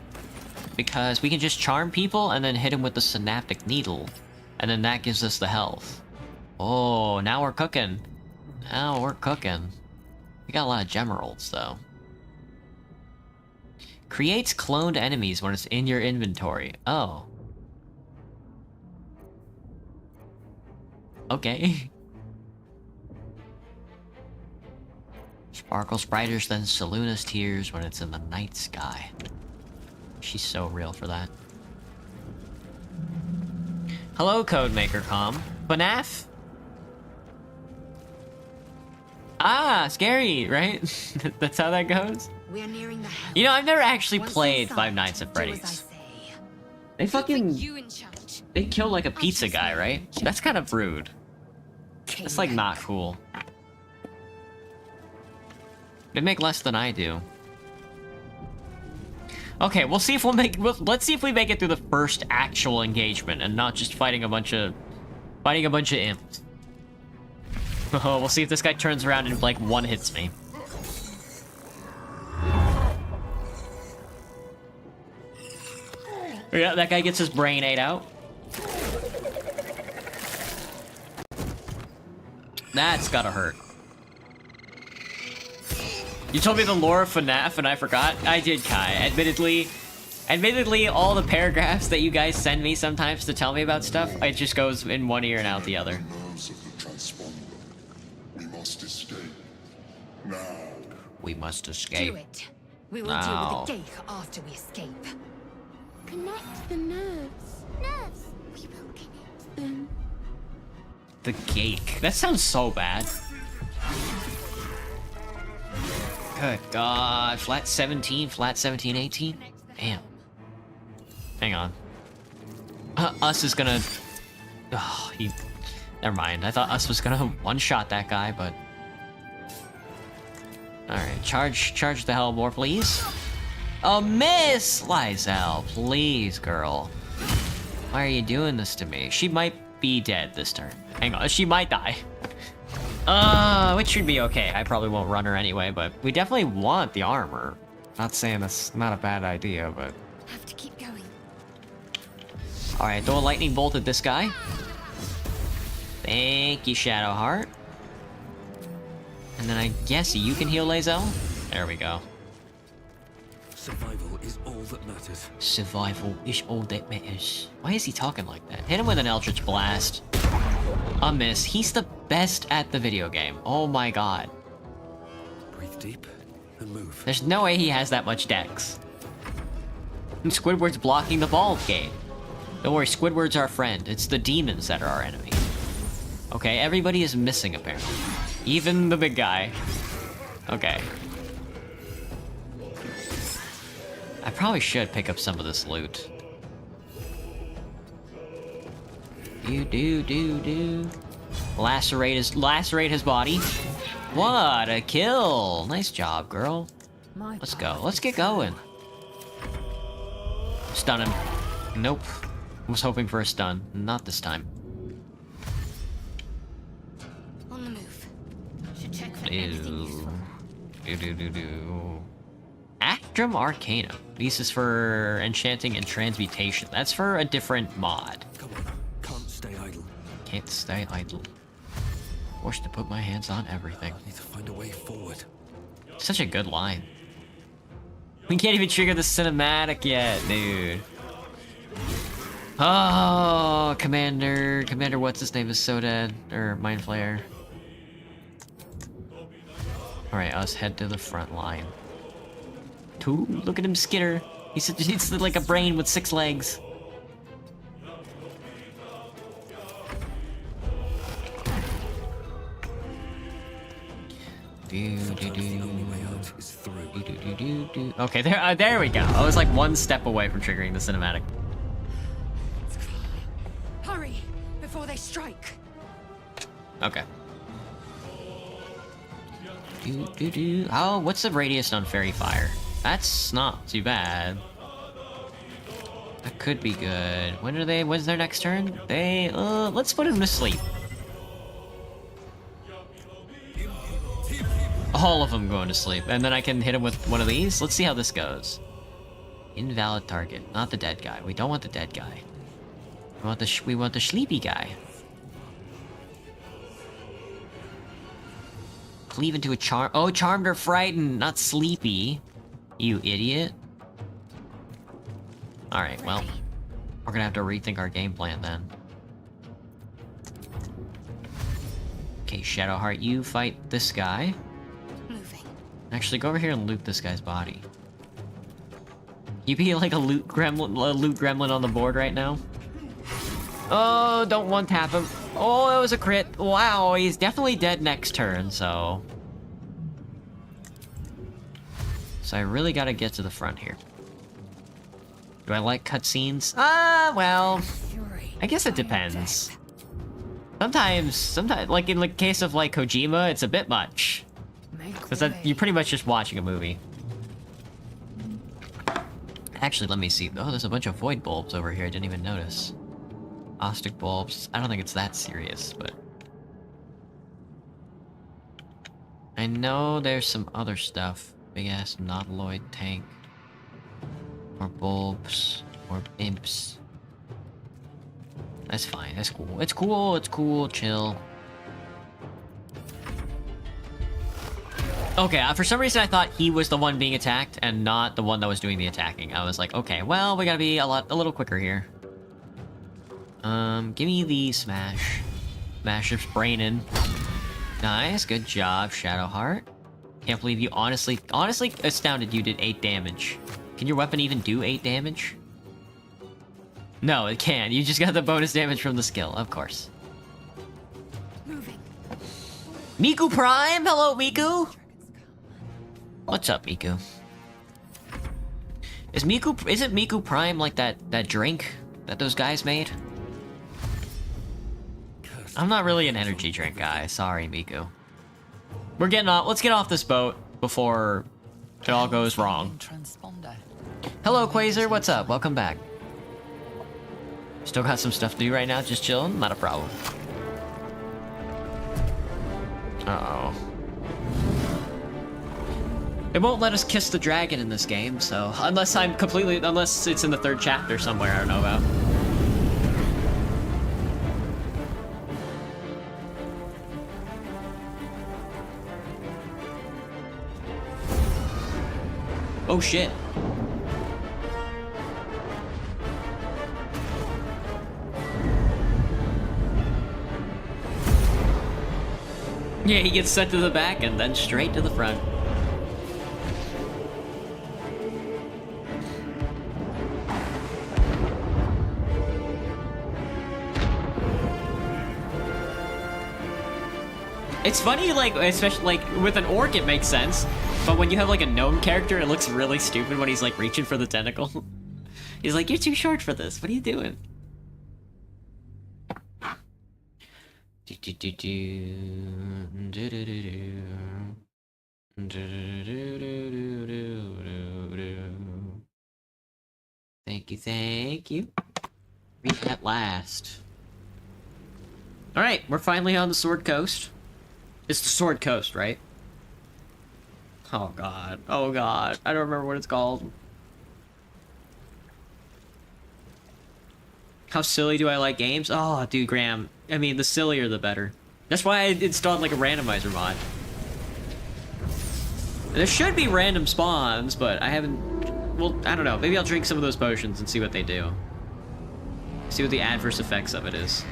Because we can just charm people and then hit them with the synaptic needle. And then that gives us the health. Oh, now we're cooking. Now we're cooking. We got a lot of gemeralds, though. Creates cloned enemies when it's in your inventory. Oh. Okay. Sparkles brighter than Seluna's tears when it's in the night sky. She's so real for that. Hello, Codemaker.com. Banaf? Ah, scary, right? That's how that goes? We're nearing the hell. You know, I've never actually Once played inside, Five Nights at do as Freddy's. I say. They fucking... You in charge. They kill like a pizza guy, right? That's kind of rude. That's like not cool. They make less than I do. Okay, we'll see if we'll make. Let's see if we make it through the first actual engagement and not just fighting a bunch of imps. Oh, we'll see if this guy turns around and like one hits me. Yeah, that guy gets his brain ate out. That's gotta hurt. You told me the lore of FNAF and I forgot? I did, Kai. Admittedly, Admittedly, all the paragraphs that you guys send me sometimes to tell me about stuff, it just goes in one ear and out the other. Nerves of the transponder. We must escape. Now. We must escape. Do it. We will Now. deal with the Geich after we escape. Connect the nerves. Nerves. We will connect them. The Geich. That sounds so bad. Good God. Flat 17, flat 17, 18? Damn. Hang on. Us is gonna... Oh, he... Never mind. I thought Us was gonna one-shot that guy, but... Alright, charge the hell more, please. A miss! Lysel, please, girl. Why are you doing this to me? She might be dead this turn. Hang on, she might die. Which should be okay. I probably won't run her anyway, but we definitely want the armor. Not saying that's not a bad idea, but... Have to keep going. Alright, throw a lightning bolt at this guy. Thank you, Shadowheart. And then I guess you can heal Lae'zel? There we go. Survival is all that matters. Survival is all that matters. Why is he talking like that? Hit him with an Eldritch Blast. A miss. He's the best at the video game. Oh my god. Breathe deep and move. There's no way he has that much dex. And Squidward's blocking the ball gate. Don't worry, Squidward's our friend. It's the demons that are our enemy. Okay, everybody is missing apparently. Even the big guy. Okay. I probably should pick up some of this loot. Do. Lacerate his body. What a kill! Nice job, girl. Let's go. Let's get going. Stun him. Nope. I was hoping for a stun. Not this time. On the move. Should check for anything useful. Do. Actrum Arcanum. This is for enchanting and transmutation. That's for a different mod. Come on. Can't stay idle. Can't stay idle. Forced to put my hands on everything. I need to find a way forward. Such a good line. We can't even trigger the cinematic yet, dude. Oh, Commander what's his name is so dead. Or Mind Flayer. Alright, us head to the front line. Look at him skitter. He's like a brain with 6 legs. The only way out is through. Okay, there we go. I was like one step away from triggering the cinematic. Hurry before they strike. Okay. Oh, what's the radius on Fairy Fire? That's not too bad. That could be good. When's their next turn? Let's put him to sleep. All of them going to sleep. And then I can hit him with one of these. Let's see how this goes. Invalid target. Not the dead guy. We don't want the dead guy. We want the sleepy guy. Cleave into a charm. Oh, charmed or frightened, not sleepy. You idiot. Alright, well. We're gonna have to rethink our game plan then. Okay, Shadowheart, you fight this guy. Moving. Actually, go over here and loot this guy's body. You be like a loot gremlin on the board right now? Oh, don't one tap him. Oh, that was a crit. Wow, he's definitely dead next turn, so... So I really gotta get to the front here. Do I like cutscenes? Well... I guess it depends. Sometimes, like in the case of like Kojima, it's a bit much. Because you're pretty much just watching a movie. Actually, let me see. Oh, there's a bunch of void bulbs over here I didn't even notice. Caustic bulbs. I don't think it's that serious, but... I know there's some other stuff. Big-ass Nautiloid tank. More bulbs. More imps. That's fine. That's cool. It's cool. It's cool. Chill. Okay, for some reason I thought he was the one being attacked and not the one that was doing the attacking. I was like, okay, well, we gotta be a little quicker here. Give me the smash. Smasher's braining. Nice, good job, Shadowheart. Can't believe you honestly astounded you did 8 damage. Can your weapon even do 8 damage? No, it can. You just got the bonus damage from the skill, of course. Moving. Miku Prime! Hello, Miku! What's up, Miku? Isn't Miku Prime like that drink that those guys made? I'm not really an energy drink guy. Sorry, Miku. We're getting off. Let's get off this boat before it all goes wrong. Hello, Quasar. What's up? Welcome back. Still got some stuff to do right now. Just chilling. Not a problem. Uh-oh. It won't let us kiss the dragon in this game, so unless it's in the 3rd chapter somewhere I don't know about. Oh shit. Yeah, he gets sent to the back and then straight to the front. It's funny, like, especially, like, with an orc it makes sense, but when you have, like, a gnome character, it looks really stupid when he's, like, reaching for the tentacle. He's like, you're too short for this, what are you doing? Thank you. Reach at last. Alright, we're finally on the Sword Coast. It's the Sword Coast, right? Oh god. Oh god. I don't remember what it's called. How silly do I like games? Oh, dude, Graham. I mean, the sillier the better. That's why I installed, like, a randomizer mod. There should be random spawns, but I haven't... Well, I don't know. Maybe I'll drink some of those potions and see what they do. See what the adverse effects of it is.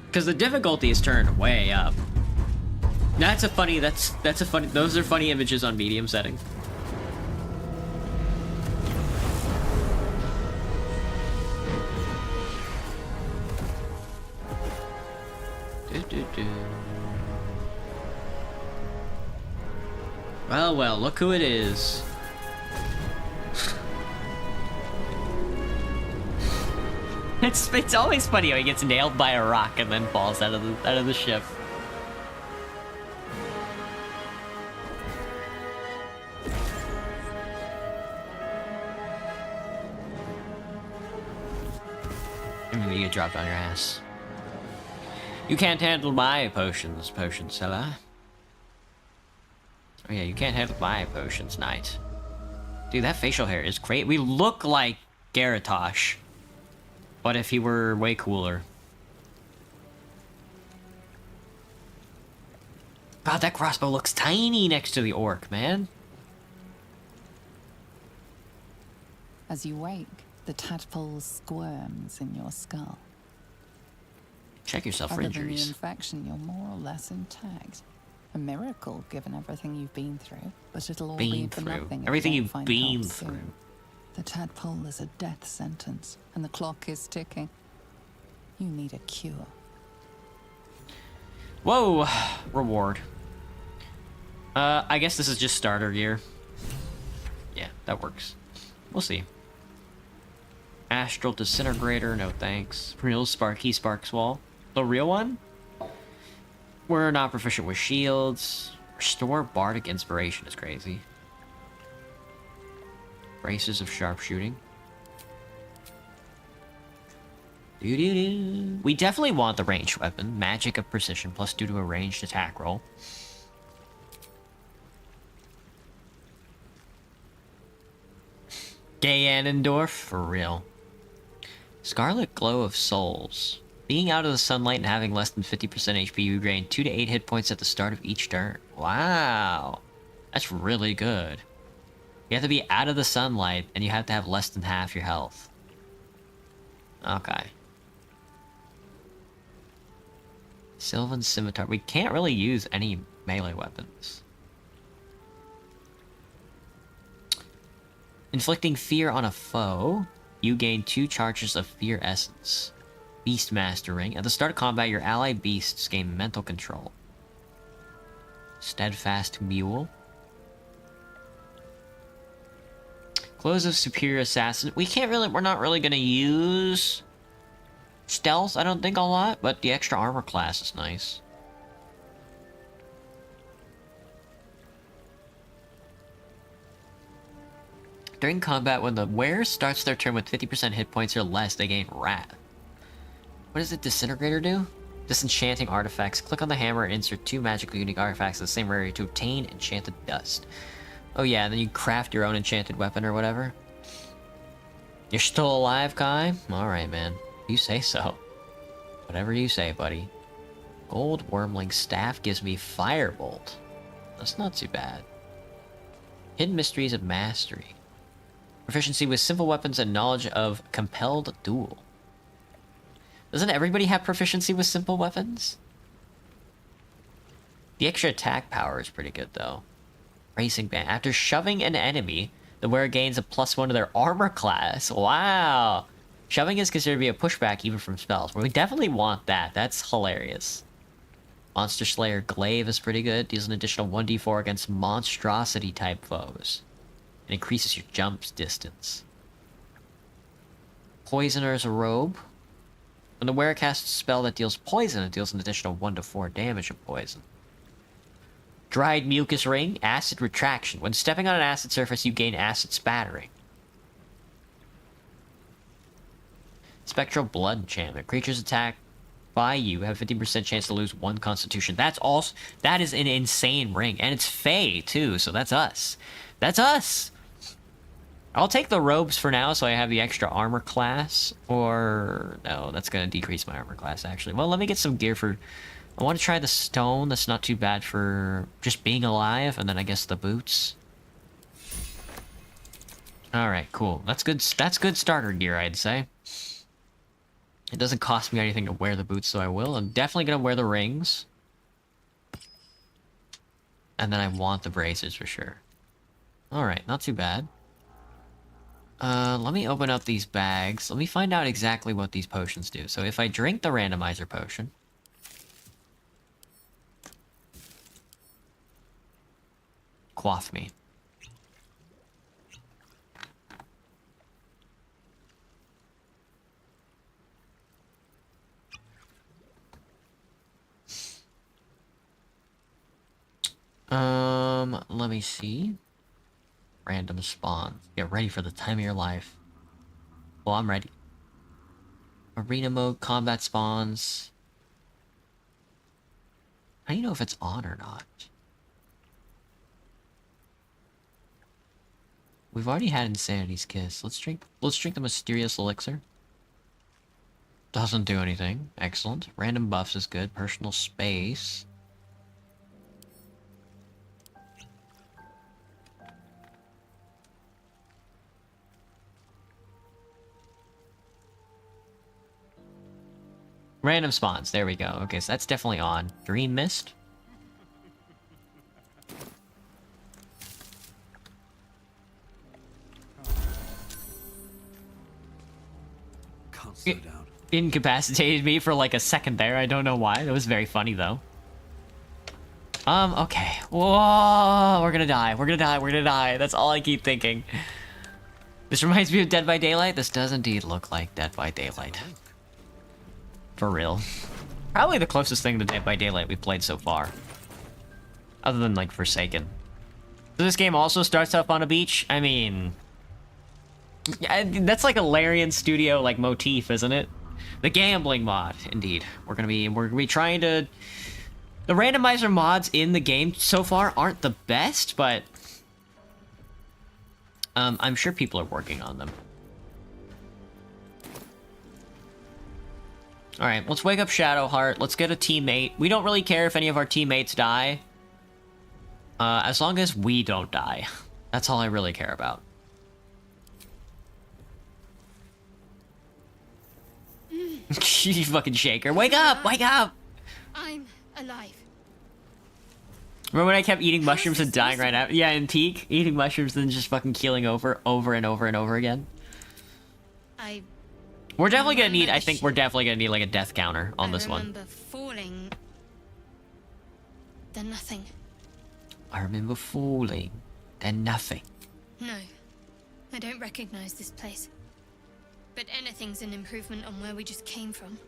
Because the difficulty is turned way up. That's a funny, those are funny images on medium setting. Well, well, look who it is. It's always funny how he gets nailed by a rock and then falls out of the ship. Maybe you get dropped on your ass. You can't handle my potion seller. Oh yeah, you can't handle my potions, knight. Dude, that facial hair is great. We look like Garatosh. But if he were way cooler. God, that crossbow looks tiny next to the orc, man. As you wake, the tadpole squirms in your skull. Check yourself for Other than the injuries. infection, you're more or less intact. A miracle, given everything you've been through. But it'll all Been be for through. nothing if Everything you don't you've find been help through. soon. The tadpole is a death sentence, and the clock is ticking. You need a cure. Whoa! Reward. I guess this is just starter gear. Yeah, that works. We'll see. Astral Disintegrator, no thanks. Real Sparky Sparks Wall. The real one? We're not proficient with shields. Restore Bardic Inspiration is crazy. Braces of Sharpshooting. Doo-doo-doo. We definitely want the ranged weapon. Magic of Precision plus 2 to a ranged attack roll. Ganondorf, for real. Scarlet Glow of Souls. Being out of the sunlight and having less than 50% HP, you gain 2 to 8 hit points at the start of each turn. Wow. That's really good. You have to be out of the sunlight, and you have to have less than half your health. Okay. Sylvan Scimitar. We can't really use any melee weapons. Inflicting fear on a foe. You gain 2 charges of Fear Essence. Beast Mastering. At the start of combat, your ally beasts gain mental control. Steadfast Mule. Clothes of Superior Assassin. We're not really gonna use stealth, I don't think, a lot, but the extra armor class is nice. During combat, when the wearer starts their turn with 50% hit points or less, they gain Wrath. What does the Disintegrator do? Disenchanting artifacts. Click on the hammer and insert 2 magically unique artifacts of the same rarity to obtain enchanted dust. Oh yeah, and then you craft your own enchanted weapon or whatever. You're still alive, Kai? Alright, man. You say so. Whatever you say, buddy. Gold Wormling Staff gives me Firebolt. That's not too bad. Hidden Mysteries of Mastery. Proficiency with simple weapons and knowledge of Compelled Duel. Doesn't everybody have proficiency with simple weapons? The extra attack power is pretty good, though. Racing Band. After shoving an enemy, the wearer gains a +1 to their armor class. Wow! Shoving is considered to be a pushback even from spells. Well, we definitely want that. That's hilarious. Monster Slayer Glaive is pretty good. Deals an additional 1d4 against monstrosity-type foes. It increases your jump distance. Poisoner's Robe. When the wearer casts a spell that deals poison, it deals an additional 1 to 4 damage of poison. Dried Mucus Ring, Acid Retraction. When stepping on an acid surface, you gain acid spattering. Spectral Blood Enchantment. Creatures attacked by you have 50% chance to lose 1 constitution. That is an insane ring. And it's Fey, too, so that's us. That's us! I'll take the robes for now, so I have the extra armor class. Or... no, that's gonna decrease my armor class, actually. Well, let me get some gear for... I want to try the stone. That's not too bad for just being alive. And then I guess the boots. Alright, cool. That's good starter gear, I'd say. It doesn't cost me anything to wear the boots, so I will. I'm definitely gonna wear the rings. And then I want the braces for sure. Alright, not too bad. Let me open up these bags. Let me find out exactly what these potions do. So if I drink the randomizer potion... Quaff me. Let me see. Random spawn. Get ready for the time of your life. Well, I'm ready. Arena mode, combat spawns. How do you know if it's on or not? We've already had Insanity's Kiss. Let's drink the Mysterious Elixir. Doesn't do anything. Excellent. Random buffs is good. Personal space. Random spawns. There we go. Okay, so that's definitely on. Dream Mist. Can't slow down. Incapacitated me for like a second there. I don't know why. That was very funny though. Okay. Whoa, we're gonna die. We're gonna die. We're gonna die. That's all I keep thinking. This reminds me of Dead by Daylight. This does indeed look like Dead by Daylight. For real. Probably the closest thing to Dead by Daylight we've played so far. Other than, like, Forsaken. So this game also starts up on a beach? I mean... that's like a Larian Studio, like, motif, isn't it? The gambling mod, indeed. We're gonna be trying to... The randomizer mods in the game so far aren't the best, but... I'm sure people are working on them. Alright, let's wake up Shadowheart. Let's get a teammate. We don't really care if any of our teammates die. As long as we don't die. That's all I really care about. You fucking shaker. Wake up! Wake up! I'm alive. Remember when I kept eating mushrooms and dying right after? Yeah, in Peak, eating mushrooms and just fucking keeling over and over again. We're definitely gonna need, I think we're definitely gonna need like a death counter on this one. I remember falling. Then nothing. I remember falling, then nothing. No, I don't recognize this place. But anything's an improvement on where we just came from.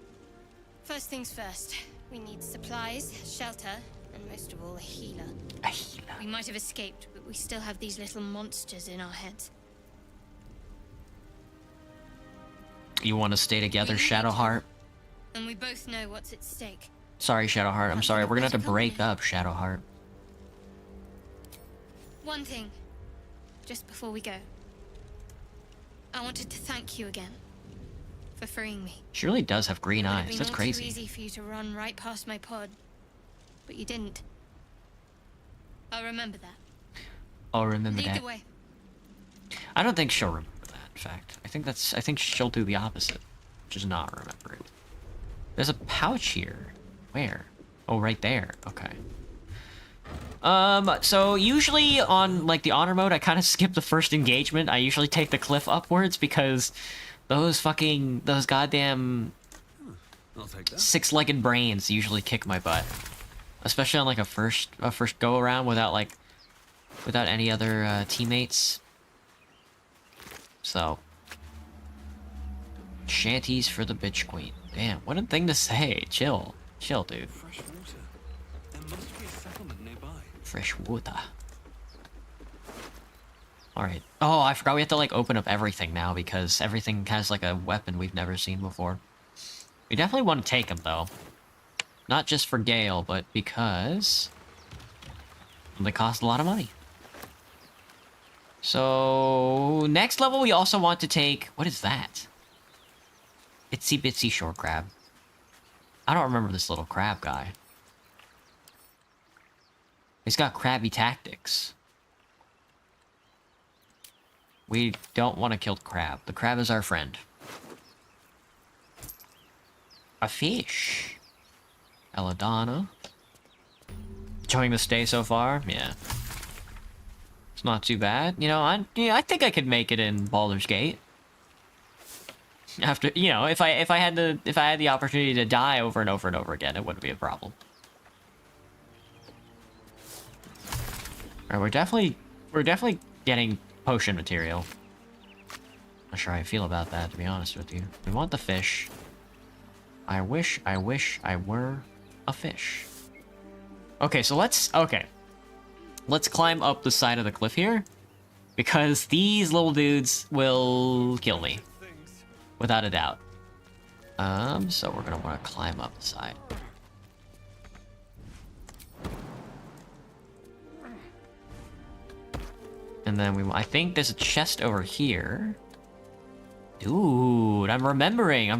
First things first, we need supplies, shelter, and most of all, a healer. A healer. We might have escaped, but we still have these little monsters in our heads. You want to stay together, We need Shadowheart? And we both know what's at stake. Sorry, Shadowheart. I'm sorry. We're gonna have to break up, Shadowheart. One thing, just before we go. I wanted to thank you again for freeing me. She really does have green It would have eyes. been That's all crazy. Too easy for you to run right past my pod, but you didn't. I'll remember that. I'll remember Lead that. the way. I don't think she'll remember that. In fact, I think she'll do the opposite, which is not remember it. There's a pouch here. Where? Oh, right there. Okay. So usually on, like, the honor mode, I kind of skip the first engagement. I usually take the cliff upwards because those goddamn I'll take that. six-legged brains usually kick my butt. Especially on, like, a first go-around without any other, teammates. So. Shanties for the bitch queen. Damn, what a thing to say. Chill. Chill, dude. Fresh water. There must be a settlement nearby. Fresh water. Alright. Oh, I forgot we have to, like, open up everything now because everything has, like, a weapon we've never seen before. We definitely want to take them, though. Not just for Gale, but because they cost a lot of money. So, next level we also want to take... What is that? Itsy Bitsy Short Crab. I don't remember this little crab guy. He's got crabby tactics. We don't want to kill the crab. The crab is our friend. A fish. Eladana. Enjoying the stay so far? Yeah. It's not too bad. You know, I think I could make it in Baldur's Gate. After, you know, if I had the opportunity to die over and over and over again, it wouldn't be a problem. Alright, we're definitely getting potion material. Not sure how I feel about that, to be honest with you. We want the fish. I wish I were a fish. Okay, so let's climb up the side of the cliff here, because these little dudes will kill me. Without a doubt. So we're gonna want to climb up the side. And then I think there's a chest over here. Dude, I'm remembering.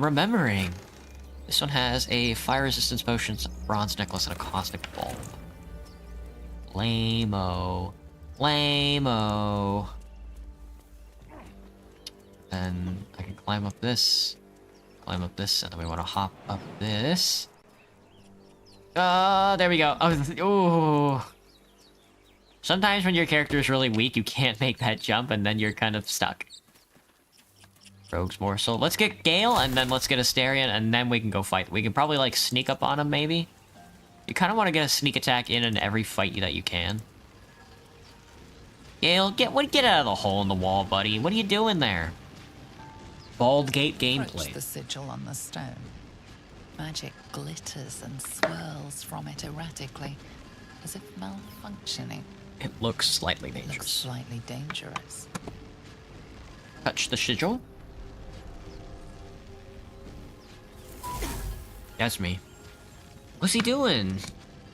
This one has a fire resistance potion, bronze necklace, and a caustic bulb. Lame-o. Lame-o. Then I can climb up this, and then we want to hop up this. There we go. Oh, sometimes when your character is really weak, you can't make that jump, and then you're kind of stuck. Rogue's morsel. Let's get Gale, and then let's get Asterion, and then we can go fight. We can probably, like, sneak up on him, maybe. You kind of want to get a sneak attack in every fight that you can. Gale, get out of the hole in the wall, buddy. What are you doing there? Bald Gate gameplay. Approach the sigil on the stone. Magic glitters and swirls from it erratically, as if malfunctioning. It looks slightly It looks dangerous. slightly dangerous. Touch the sigil. That's me. What's he doing?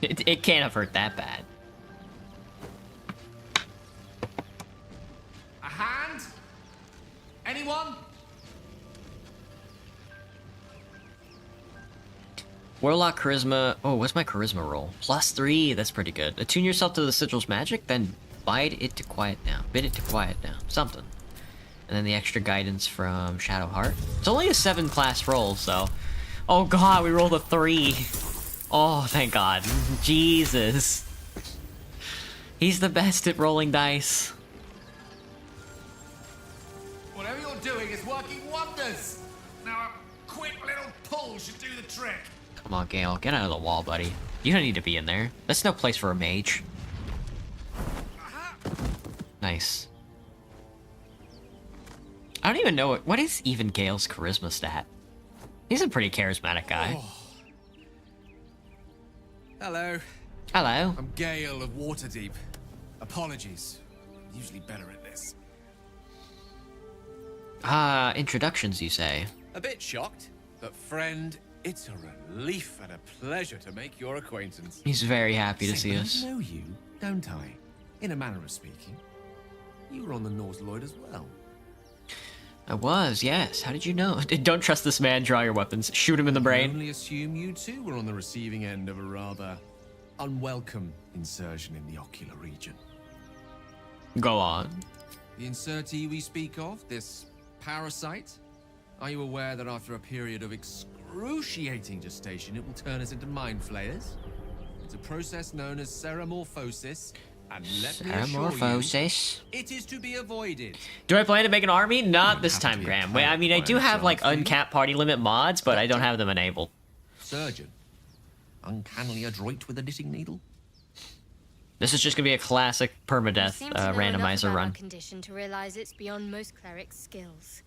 It can't have hurt that bad. A hand? Anyone? Warlock charisma. Oh, what's my charisma roll? +3. That's pretty good. Attune yourself to the sigil's magic, then bid it to quiet down. Bid it to quiet down. Something. And then the extra guidance from Shadow Heart. It's only a 7 class roll, so. Oh god, we rolled a 3. Oh, thank god. Jesus. He's the best at rolling dice. Whatever you're doing is working wonders. Now a quick little pull should do the trick. Come on, Gale. Get out of the wall, buddy. You don't need to be in there. That's no place for a mage. Nice. I don't even know what is even Gale's charisma stat. He's a pretty charismatic guy. Oh. Hello. Hello. I'm Gale of Waterdeep. Apologies. I'm usually better at this. Introductions, you say? A bit shocked, but friend, it's a relief and a pleasure to make your acquaintance. He's very happy to see I us. know you, don't I? In a manner of speaking. You were on the North Lloyd as well. I was, yes. How did you know? Don't trust this man. Draw your weapons. Shoot him in the I brain. only assume you too were on the receiving end of a rather unwelcome insertion in the ocular region. Go on. The insertee we speak of, this parasite, are you aware that after a period of excruciating gestation, it will turn us into mind flayers? It's a process known as ceramorphosis, and let me assure you, it is to be avoided. Do I plan to make an army? Not this have to time, be a Graham. Wait, I mean, I do pilot have, like, charge, do you? uncapped party limit mods, but I don't have them enabled. Surgeon, uncannily adroit with a knitting needle. This is just gonna be a classic permadeath Seem to know enough randomizer about our run. condition to realize it's beyond most clerics' skills.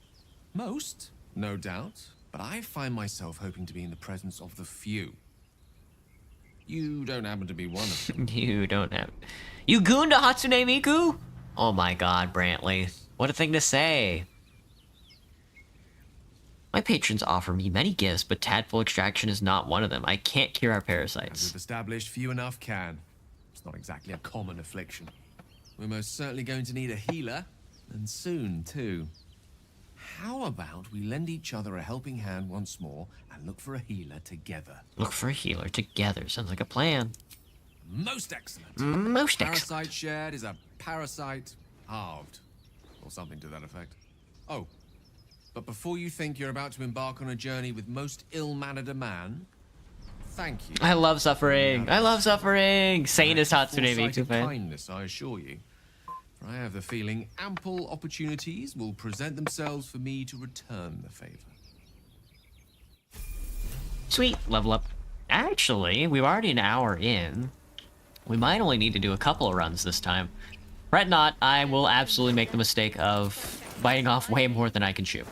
Most, no doubt, but I find myself hoping to be in the presence of the few. You don't happen to be one of them. You don't have... You goon to Hatsune Miku? Oh my god, Brantley. What a thing to say. My patrons offer me many gifts, but tadpole extraction is not one of them. I can't cure our As parasites. we've established, few enough can. It's not exactly a common affliction. We're most certainly going to need a healer, and soon, too. How about we lend each other a helping hand once more and look for a healer together? Look for a healer together. Sounds like a plan. Most excellent. Most excellent. Parasite shared is a parasite halved, or something to that effect. Oh, but before you think you're about to embark on a journey with most ill-mannered a man, thank you. I love suffering. I love suffering. Sane as Hatsune Foresight Miku, and fan. kindness, I assure you. For I have the feeling ample opportunities will present themselves for me to return the favor. Sweet. Level up. Actually, we're already an hour in. We might only need to do a couple of runs this time. Fret not, I will absolutely make the mistake of biting off way more than I can chew.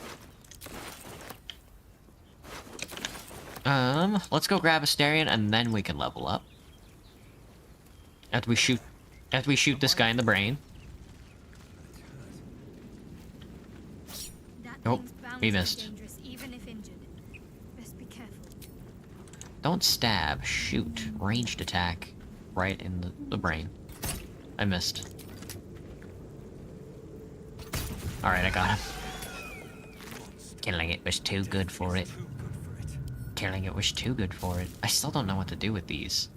Let's go grab Asterion and then we can level up. After we shoot this guy in the brain. That Nope, thing's bound we to be missed. dangerous, even if injured. Best be careful. Don't stab, shoot. Ranged attack. Right in the brain. I missed. Alright, I got him. Killing it was too good for it. Killing it was too good for it. I still don't know what to do with these.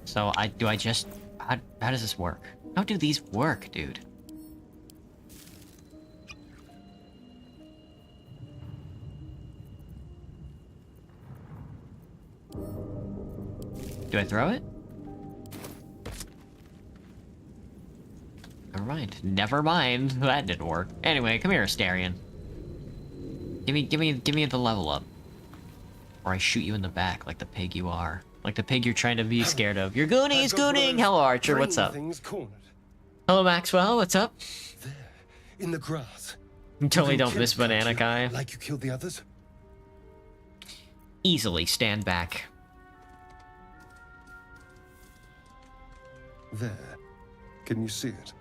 So, how does this work? How do these work, dude? Do I throw it? Never mind. Never mind. That didn't work. Anyway, come here, Asterion. Give me the level up. Or I shoot you in the back like the pig you are. Like the pig you're trying to be scared of. You're gooning, he's gooning! Hello, Archer, what's up? Things cornered. Hello, Maxwell, what's up? There, in the grass. You totally You can don't kill miss it, Banana can't you? Guy. Like you killed the others? Easily stand back. There. Can you see it?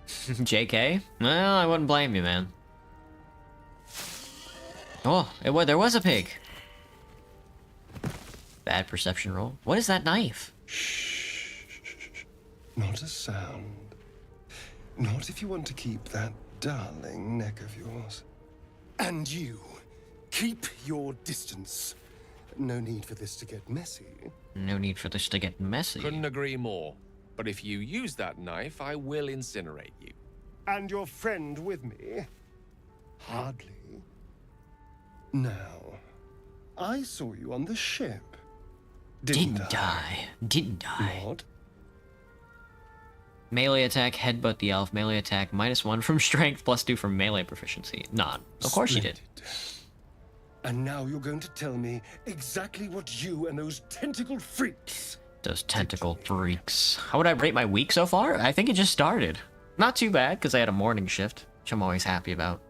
JK? Well, I wouldn't blame you, man. Oh, there was a pig. Bad perception roll. What is that knife? Shh. Not a sound. Not if you want to keep that darling neck of yours. And you, Keep your distance. No need for this to get messy. No need for this to get messy. Couldn't agree more. But if you use that knife, I will incinerate you. And your friend with me? Hardly. Now, I saw you on the ship. Didn't I? Didn't I? What? Melee attack, headbutt the elf. Melee attack, -1 from strength, +2 from melee proficiency. None. Of course you did. Splendid. And now you're going to tell me exactly what you and those tentacled freaks... Those tentacle freaks. How would I rate my week so far? I think it just started. Not too bad, because I had a morning shift, which I'm always happy about.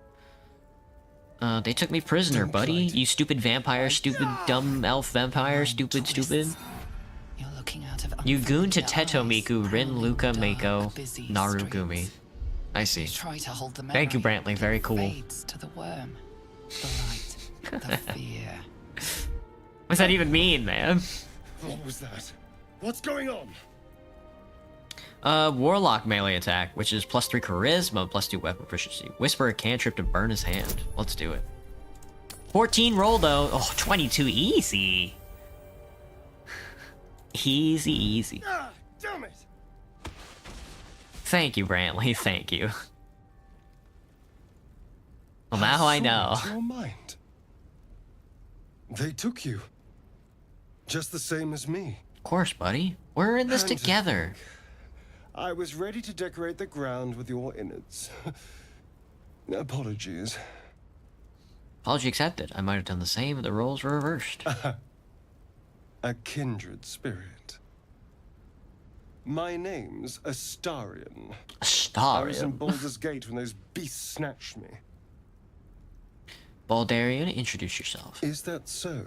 They took me prisoner, buddy. You stupid vampire, stupid dumb elf vampire, stupid. You're looking out of You goon to unfamiliar Teto eyes, Miku, Rin, prowling Luka, dark, Mako, busy Narugumi. streets. I see. You try to hold the Thank you, memory, Brantley. Very it cool. fades to the worm, the light, the fear. What's that even mean, man? What was that? What's going on? Warlock melee attack, which is +3 charisma, +2 weapon proficiency. Whisper a cantrip to burn his hand. Let's do it. 14 roll though. Oh, 22 easy. Easy. Ah, damn it! Thank you, Brantley. Thank you. Well, now I know. Saw into your mind. They took you. Just the same as me. Of course, buddy. We're in this And- together. I was ready to decorate the ground with your innards. Apologies. Apology accepted. I might have done the same if the roles were reversed. A kindred spirit. My name's Astarion. I was in Astarion. Baldur's Gate when those beasts snatched me. Baldarian, introduce yourself. Is that so?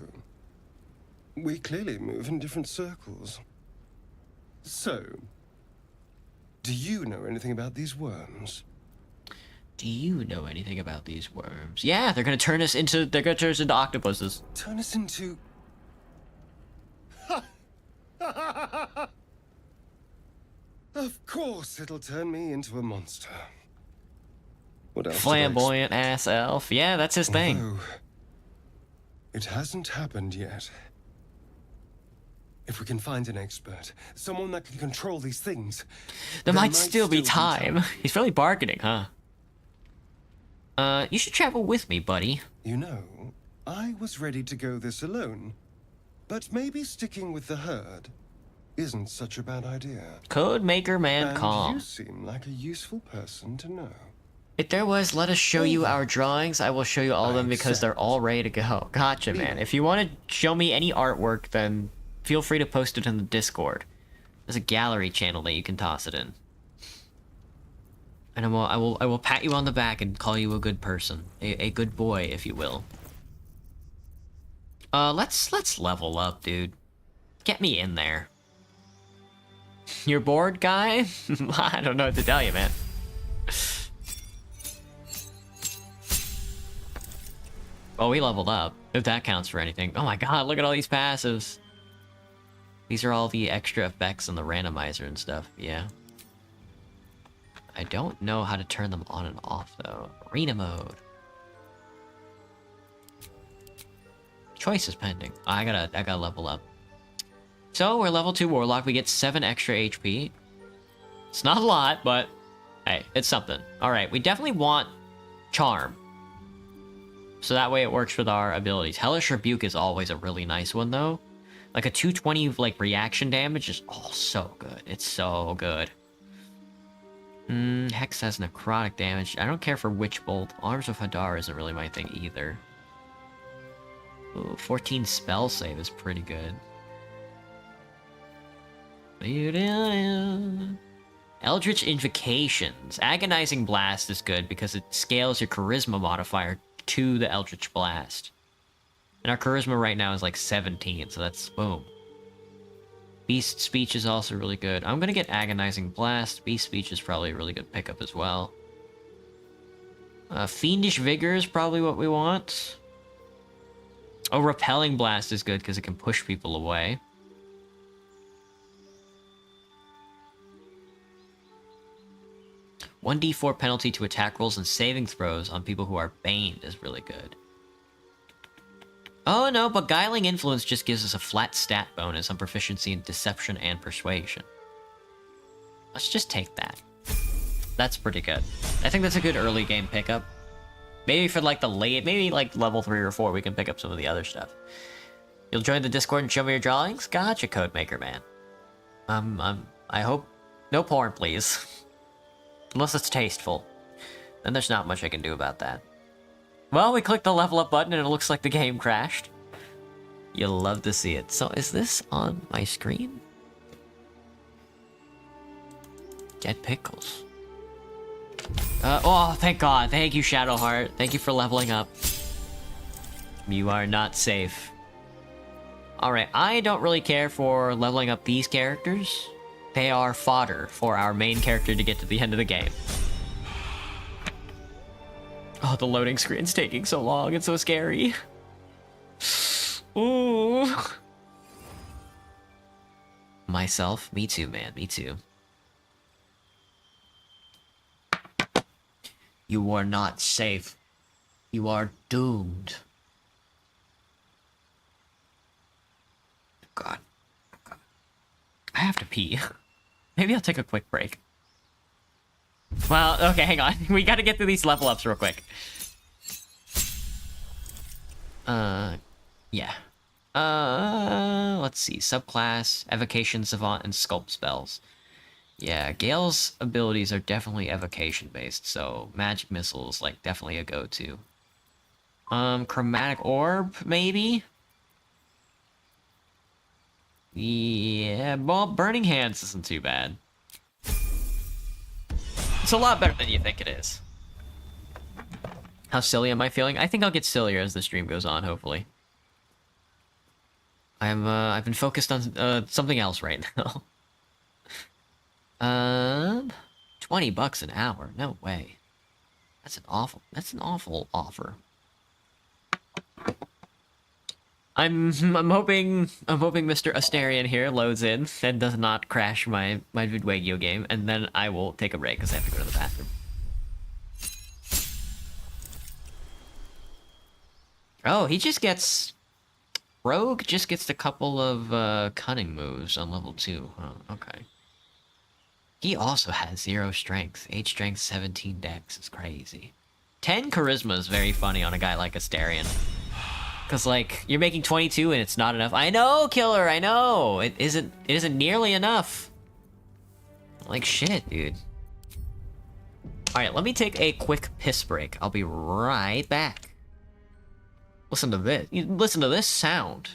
We clearly move in different circles. So, do you know anything about these worms? Do you know anything about these worms? Yeah, they're gonna turn us into octopuses. Turn us into... Of course it'll turn me into a monster. What else did I Flamboyant ass elf. Yeah, that's his thing. Although, it hasn't happened yet. If we can find an expert, someone that can control these things, There might still be time. He's really bargaining, huh? You should travel with me, buddy. You know, I was ready to go this alone, but maybe sticking with the herd isn't such a bad idea. Code Maker Man And Calm. you seem like a useful person to know. If there was, let us show you our drawings. I will show you all of them because they're all ready to go. Gotcha, man. If you want to show me any artwork, then feel free to post it in the Discord. There's a gallery channel that you can toss it in. And I will pat you on the back and call you a good person. A good boy, if you will. Let's level up, dude. Get me in there. You're bored, guy? I don't know what to tell you, man. Oh, we leveled up, if that counts for anything. Oh my god, look at all these passives. These are all the extra effects on the randomizer and stuff, yeah. I don't know how to turn them on and off, though. Arena mode. Choice is pending. I gotta level up. So, we're level 2 Warlock. We get 7 extra HP. It's not a lot, but hey, it's something. Alright, we definitely want Charm. So that way it works with our abilities. Hellish Rebuke is always a really nice one, though. Like a 220, like, reaction damage is so good. It's so good. Hex has necrotic damage. I don't care for Witch Bolt. Arms of Hadar isn't really my thing either. Ooh, 14 spell save is pretty good. Eldritch Invocations. Agonizing Blast is good because it scales your charisma modifier to the Eldritch Blast. And our charisma right now is like 17, so that's boom. Beast Speech is also really good. I'm gonna get Agonizing Blast. Beast Speech is probably a really good pickup as well. Fiendish Vigor is probably what we want. Oh, Repelling Blast is good because it can push people away. (1d4) penalty to attack rolls and saving throws on people who are baned is really good. Oh no, Beguiling Influence just gives us a flat stat bonus on proficiency in Deception and Persuasion. Let's just take that. That's pretty good. I think that's a good early game pickup. Maybe for like the late, maybe like level 3 or 4, we can pick up some of the other stuff. You'll join the Discord and show me your drawings? Gotcha, Codemaker man. I hope... No porn, please. Unless it's tasteful. Then there's not much I can do about that. Well, we clicked the level up button and it looks like the game crashed. You'll love to see it. So is this on my screen? Get pickles. Oh, thank God. Thank you, Shadowheart. Thank you for leveling up. You are not safe. Alright, I don't really care for leveling up these characters. They are fodder for our main character to get to the end of the game. Oh, the loading screen's taking so long. It's so scary. Ooh. Myself? Me too, man. Me too. You are not safe. You are doomed. God. God. I have to pee. Maybe I'll take a quick break. Well, okay, hang on. We gotta get through these level ups real quick. Yeah. Let's see. Subclass, Evocation, Savant, and Sculpt spells. Yeah, Gale's abilities are definitely evocation-based, so Magic Missiles, like, definitely a go-to. Chromatic Orb, maybe? Yeah, well, Burning Hands isn't too bad. It's a lot better than you think it is. How silly am I feeling? I think I'll get sillier as the stream goes on, hopefully. I've been focused on, something else right now. $20 an hour? No way. That's an awful offer. I'm hoping Mr. Asterion here loads in and does not crash my video game, and then I will take a break because I have to go to the bathroom. Oh, he just gets... Rogue just gets a couple of cunning moves on level 2. Oh, okay. He also has 0 strength. 8 strength, 17 dex. It's crazy. 10 charisma is very funny on a guy like Asterion. Because, like, you're making 22 and it's not enough. I know, Killer, I know! It isn't nearly enough. Like, shit, dude. Alright, let me take a quick piss break. I'll be right back. Listen to this. Listen to this sound.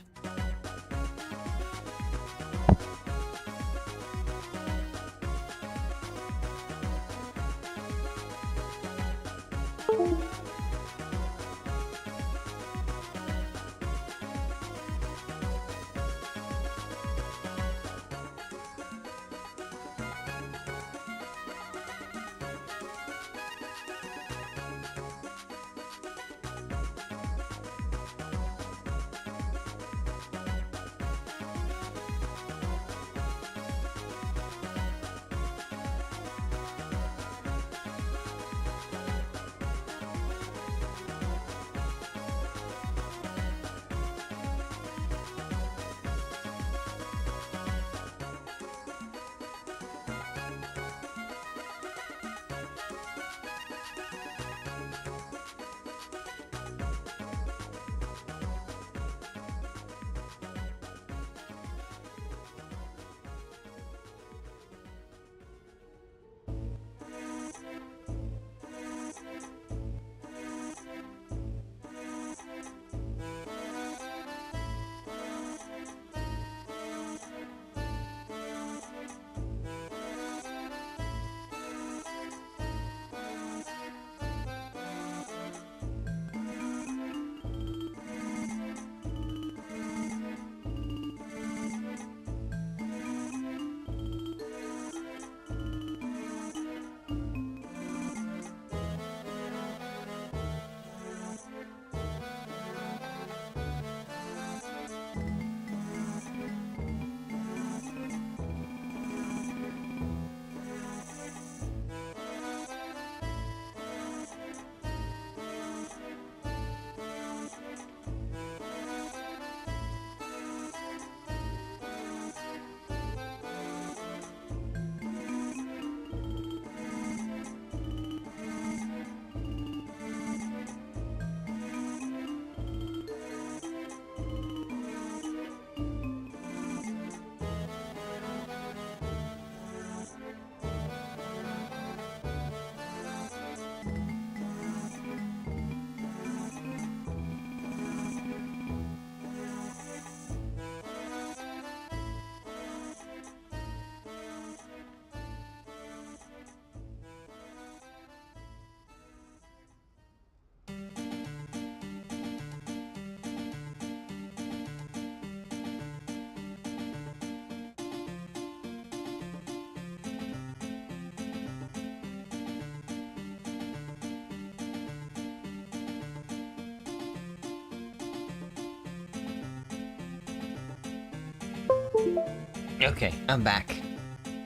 Okay, I'm back.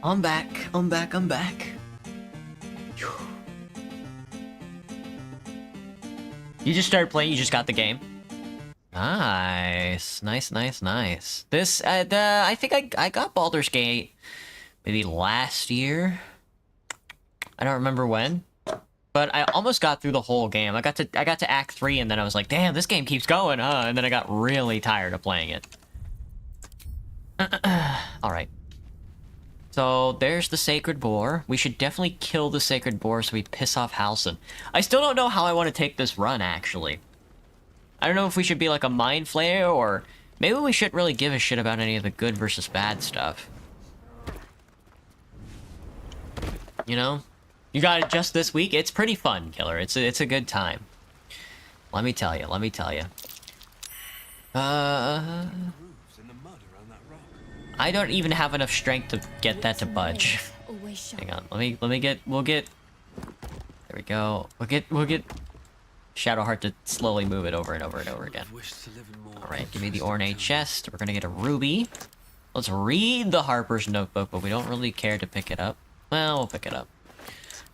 I'm back. I'm back. I'm back. Phew. You just started playing. You just got the game. Nice, nice, nice, nice. This, I think I got Baldur's Gate maybe last year. I don't remember when, but I almost got through the whole game. I got to Act 3, and then I was like, damn, this game keeps going, huh? And then I got really tired of playing it. All right. So there's the Sacred Boar. We should definitely kill the Sacred Boar so we piss off Halsin. I still don't know how I want to take this run, actually. I don't know if we should be like a Mind Flayer, or maybe we shouldn't really give a shit about any of the good versus bad stuff. You know? You got it just this week? It's pretty fun, Killer. It's a good time. Let me tell you, let me tell you. I don't even have enough strength to get that to budge. Hang on, we'll get there we go. We'll get Shadowheart to slowly move it over and over and over again. Alright, give me the ornate chest. We're gonna get a ruby. Let's read the Harper's notebook, but we don't really care to pick it up. Well, we'll pick it up.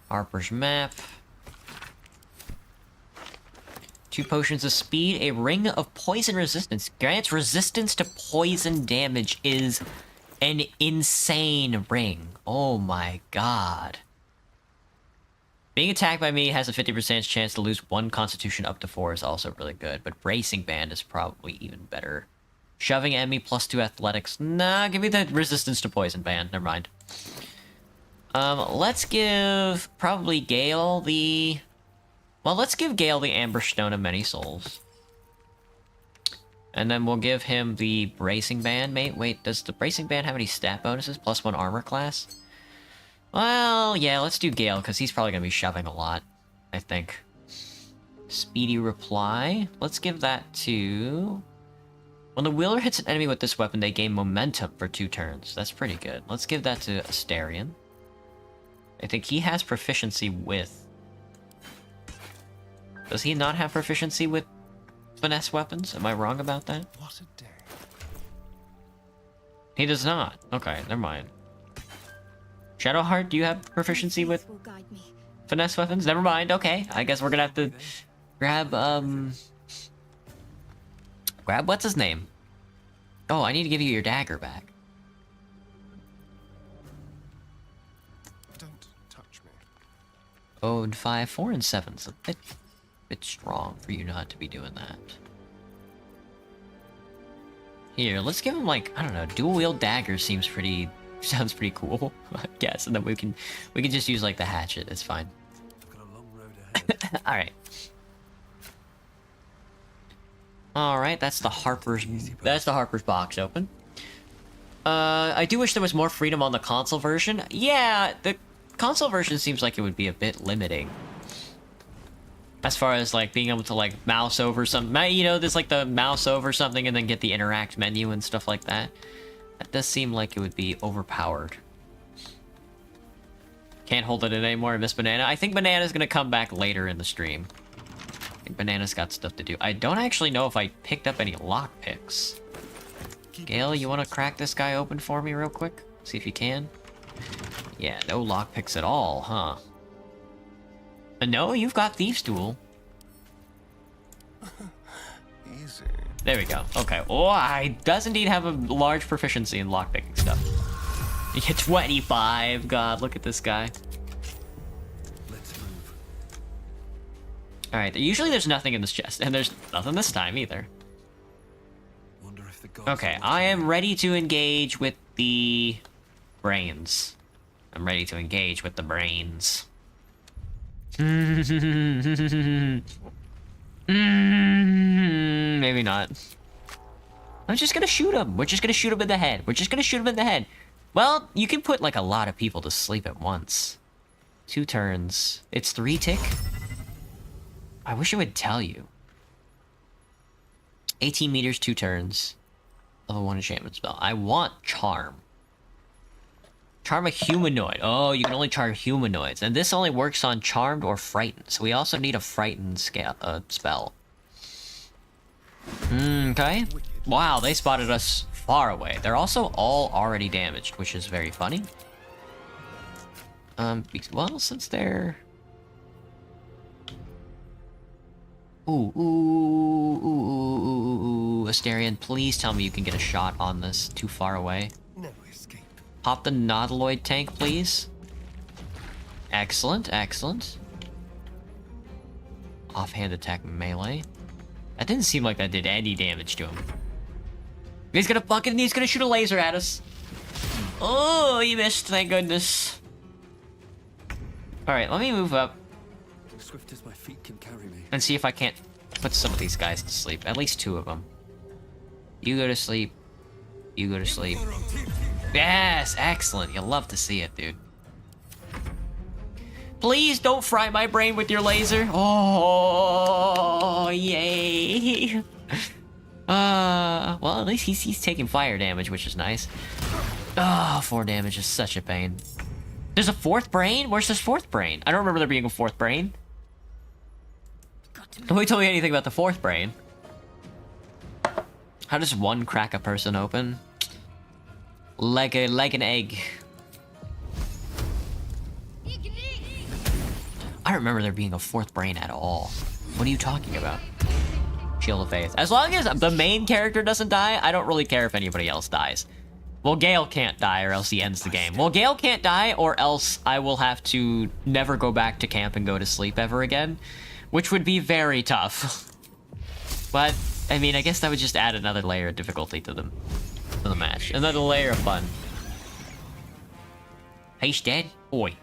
Harper's map. 2 potions of speed. A ring of poison resistance. Grants resistance to poison damage is an insane ring. Oh my god. Being attacked by me has a 50% chance to lose 1 constitution up to 4 is also really good, but bracing band is probably even better. Shoving enemy +2 athletics. Nah, give me the resistance to poison band. Never mind. Let's give probably Gale the... Well, let's give Gale the Amber Stone of Many Souls. And then we'll give him the Bracing Band, mate. Wait, does the Bracing Band have any stat bonuses? +1 armor class? Well, yeah, let's do Gale, because he's probably going to be shoving a lot, I think. Speedy Reply. Let's give that to... When the wielder hits an enemy with this weapon, they gain momentum for 2 turns. That's pretty good. Let's give that to Astarion. I think he has proficiency with... Does he not have proficiency with finesse weapons? Am I wrong about that? What a day. He does not. Okay, never mind. Shadowheart, do you have proficiency with finesse weapons? Never mind, okay. I guess we're gonna have to grab, grab what's his name? Oh, I need to give you your dagger back. Don't touch me. Oh, and 5, 4, and 7's a bit strong for you not to be doing that. Here, let's give him, like, I don't know, dual wield dagger sounds pretty cool, I guess, and then we can just use like the hatchet. It's fine. All right, that's the Harper's box open. I do wish there was more freedom on the console version. Yeah, the console version seems like it would be a bit limiting. As far as like being able to like mouse over something, you know, there's like the mouse over something and then get the interact menu and stuff like that. That does seem like it would be overpowered. Can't hold it in anymore, Miss Banana. I think Banana's gonna come back later in the stream. I think Banana's got stuff to do. I don't actually know if I picked up any lockpicks. Gale, you wanna crack this guy open for me real quick? See if you can. Yeah, no lockpicks at all, huh? No, you've got Thieves' Tool. Easy. There we go. Okay. Oh, I does indeed have a large proficiency in lockpicking stuff. You get 25. God, look at this guy. Let's move. Alright, usually there's nothing in this chest, and there's nothing this time either. Wonder if the gods Okay, are I am ready to engage with the brains. I'm ready to engage with the brains. Maybe not. I'm just gonna shoot him. We're just gonna shoot him in the head. We're just gonna shoot him in the head. Well, you can put like a lot of people to sleep at once. 2 turns. It's 3 tick. I wish it would tell you. 18 meters, 2 turns. Level 1 enchantment spell. I want charm. Charm a humanoid. Oh, you can only charm humanoids. And this only works on charmed or frightened. So we also need a frightened spell. Okay. Wow, they spotted us far away. They're also all already damaged, which is very funny. Well, since they're... Ooh, Asterion, please tell me you can get a shot on this too far away. No escape. Pop the Nautiloid tank, please. Excellent, excellent. Offhand attack melee. That didn't seem like that did any damage to him. He's gonna shoot a laser at us. Oh, he missed, thank goodness. Alright, let me move up Swift as my feet can carry me. and see if I can't put some of these guys to sleep. At least 2 of them. You go to sleep. You go to sleep. Yes, excellent. You'll love to see it, dude. Please don't fry my brain with your laser. Oh, yay. Well, at least he's taking fire damage, which is nice. Oh, 4 damage is such a pain. There's a 4th brain? Where's this 4th brain? I don't remember there being a 4th brain. Nobody told me anything about the 4th brain. How does 1 crack a person open? Like an egg. I don't remember there being a 4th brain at all. What are you talking about? Shield of Faith. As long as the main character doesn't die, I don't really care if anybody else dies. Well, Gale can't die or else he ends the game. Well, Gale can't die or else I will have to never go back to camp and go to sleep ever again, which would be very tough. But, I mean, I guess that would just add another layer of difficulty to the match. Another layer of fun. He's dead. Oi,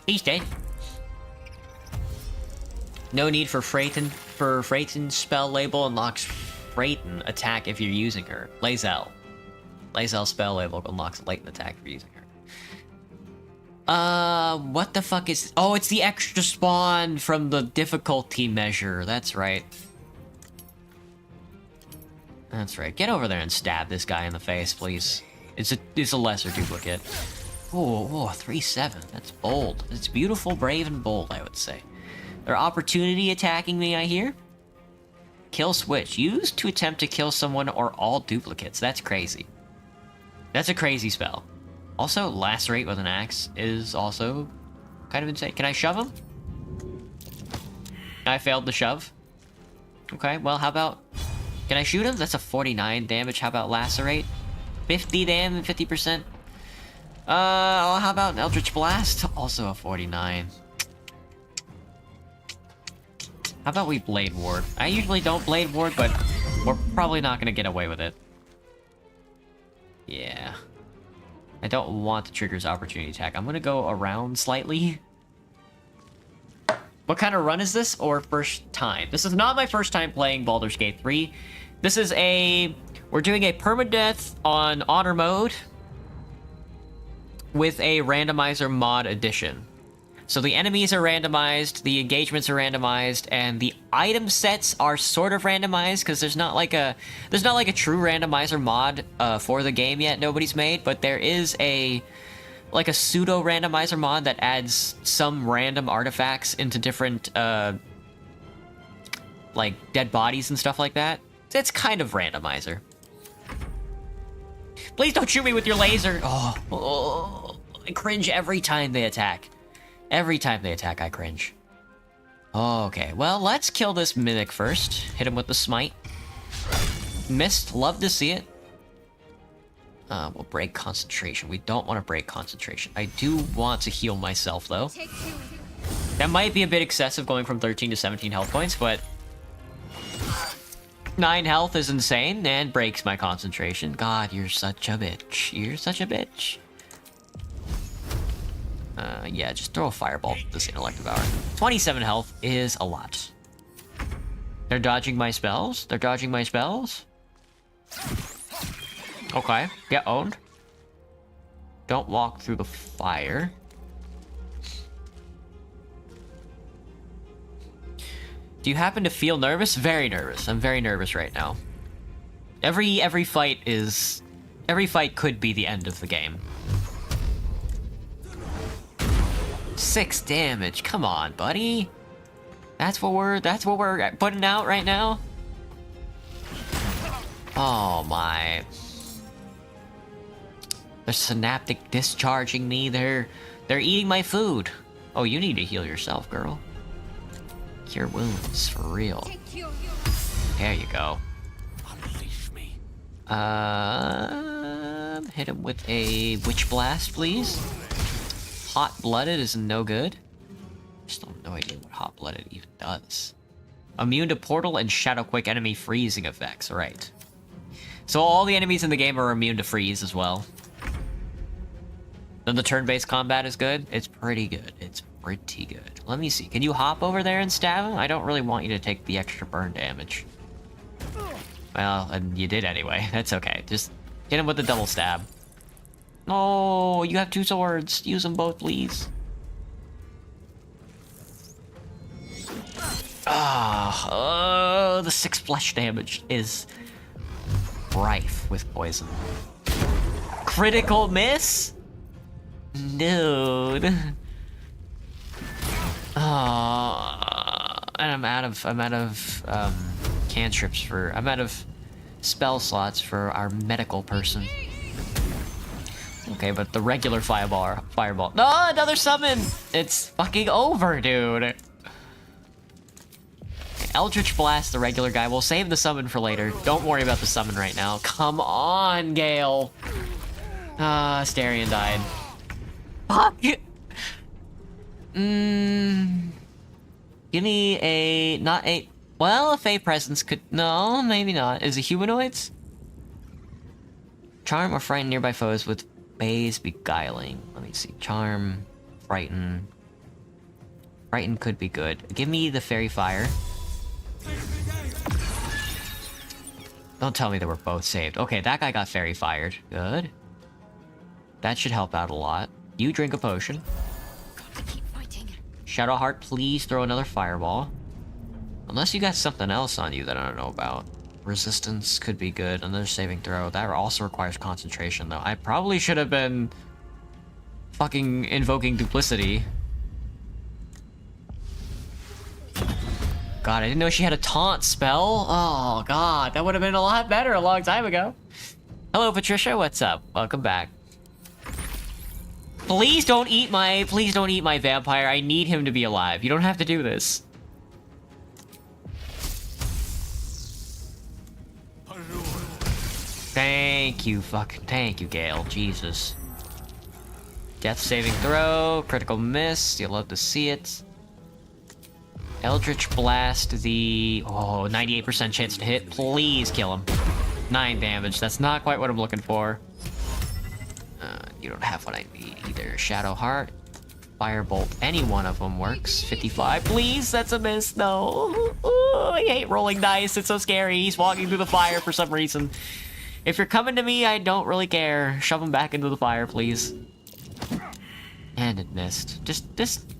he's dead. No need for Freyton's spell label unlocks Freyton attack if you're using her. Lae'zel. Lae'zel's spell label unlocks latent attack if you're using her. What the fuck is... Oh, it's the extra spawn from the difficulty measure. That's right. That's right. Get over there and stab this guy in the face, please. It's a lesser duplicate. Oh, 3-7. That's bold. It's beautiful, brave, and bold, I would say. They're opportunity attacking me, I hear. Kill switch. Used to attempt to kill someone or all duplicates. That's crazy. That's a crazy spell. Also, lacerate with an axe is also kind of insane. Can I shove him? I failed the shove. Okay, well, how about... Can I shoot him? That's a 49 damage. How about lacerate? 50 damage, 50%. How about an Eldritch Blast? Also a 49. How about we Blade Ward? I usually don't Blade Ward, but we're probably not gonna get away with it. Yeah. I don't want to trigger his opportunity attack. I'm gonna go around slightly. What kind of run is this, or first time? This is not my first time playing Baldur's Gate 3. This is we're doing a permadeath on honor mode with a randomizer mod addition. So the enemies are randomized, the engagements are randomized, and the item sets are sort of randomized because there's not like a true randomizer mod for the game yet. Nobody's made, but there is a pseudo randomizer mod that adds some random artifacts into different like dead bodies and stuff like that. It's kind of randomizer. Please don't shoot me with your laser. Oh, I cringe every time they attack. Every time they attack, I cringe. Okay, well, let's kill this mimic first. Hit him with the smite. Missed. Love to see it. We'll break concentration. We don't want to break concentration. I do want to heal myself, though. That might be a bit excessive going from 13 to 17 health points, but 9 health is insane and breaks my concentration. God, you're such a bitch. You're such a bitch. Yeah, just throw a fireball at this intellect devourer. 27 health is a lot. They're dodging my spells. They're dodging my spells. Okay, get owned. Don't walk through the fire. Do you happen to feel nervous? Very nervous. I'm very nervous right now. Every fight could be the end of the game. 6 damage. Come on, buddy. That's what we're putting out right now. Oh my. They're synaptic discharging me. They're eating my food. Oh, you need to heal yourself, girl. Cure wounds, for real. There you go. Unleash me. Hit him with a witch blast, please. Hot-blooded is no good. Still have no idea what hot-blooded even does. Immune to portal and shadowquake enemy freezing effects, right. So all the enemies in the game are immune to freeze as well. Then the turn-based combat is good? It's pretty good. It's pretty good. Let me see. Can you hop over there and stab him? I don't really want you to take the extra burn damage. Well, and you did anyway. That's okay. Just hit him with the double stab. Oh, you have 2 swords. Use them both, please. Oh, the 6 flesh damage is rife with poison. Critical miss? Dude. And I'm out of cantrips for, I'm out of spell slots for our medical person. Okay, but the regular fireball. No, another summon! It's fucking over, dude. Eldritch Blast, the regular guy. We'll save the summon for later. Don't worry about the summon right now. Come on, Gale. Astarion died. Fuck! Give me a... Not a... Well, a Fey Presence could... No, maybe not. Is it humanoids? Charm or frighten nearby foes with Bay's Beguiling. Let me see. Charm, frighten. Frighten could be good. Give me the Fairy Fire. Don't tell me they were both saved. Okay, that guy got Fairy Fired. Good. That should help out a lot. You drink a potion. Shadowheart, please throw another fireball. Unless you got something else on you that I don't know about. Resistance could be good. Another saving throw. That also requires concentration, though. I probably should have been fucking invoking duplicity. God, I didn't know she had a taunt spell. Oh, God, that would have been a lot better a long time ago. Hello, Patricia. What's up? Welcome back. Please don't eat my vampire. I need him to be alive. You don't have to do this. Thank you, Gale. Jesus. Death saving throw, critical miss. You'll love to see it. Eldritch Blast, the... Oh, 98% chance to hit. Please kill him. 9 damage. That's not quite what I'm looking for. You don't have what I need either. Shadowheart, Firebolt, any one of them works. 55. Please, that's a miss. No. Ooh, I hate rolling dice. It's so scary. He's walking through the fire for some reason. If you're coming to me, I don't really care. Shove him back into the fire, please. And it missed. Just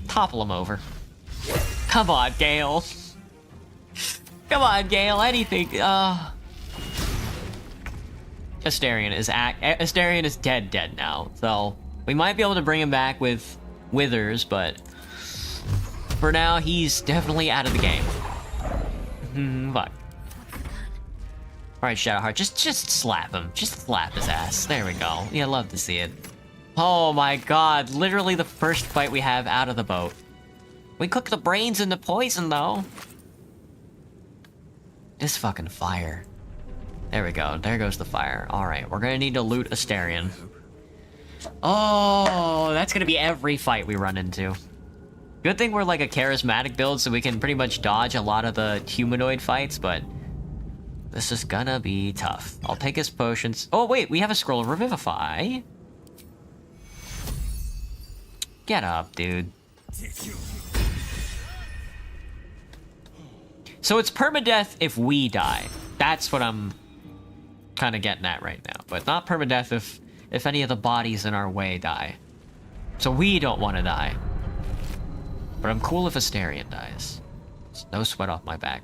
topple him over. Come on, Gale. Come on, Gale. Anything. Astarion is dead now. So we might be able to bring him back with Withers, but for now he's definitely out of the game. Fuck. All right, Shadowheart, just slap him. Just slap his ass. There we go. Yeah, love to see it. Oh my God! Literally the first fight we have out of the boat. We cook the brains into poison, though. This fucking fire. There we go. There goes the fire. Alright, we're gonna need to loot Astarion. Oh, that's gonna be every fight we run into. Good thing we're like a charismatic build, so we can pretty much dodge a lot of the humanoid fights, but... this is gonna be tough. I'll take his potions. Oh, wait, we have a scroll of Revivify. Get up, dude. So it's permadeath if we die. That's what I'm kind of getting at right now. But not permadeath if any of the bodies in our way die. So we don't want to die. But I'm cool if Astarion dies. It's no sweat off my back.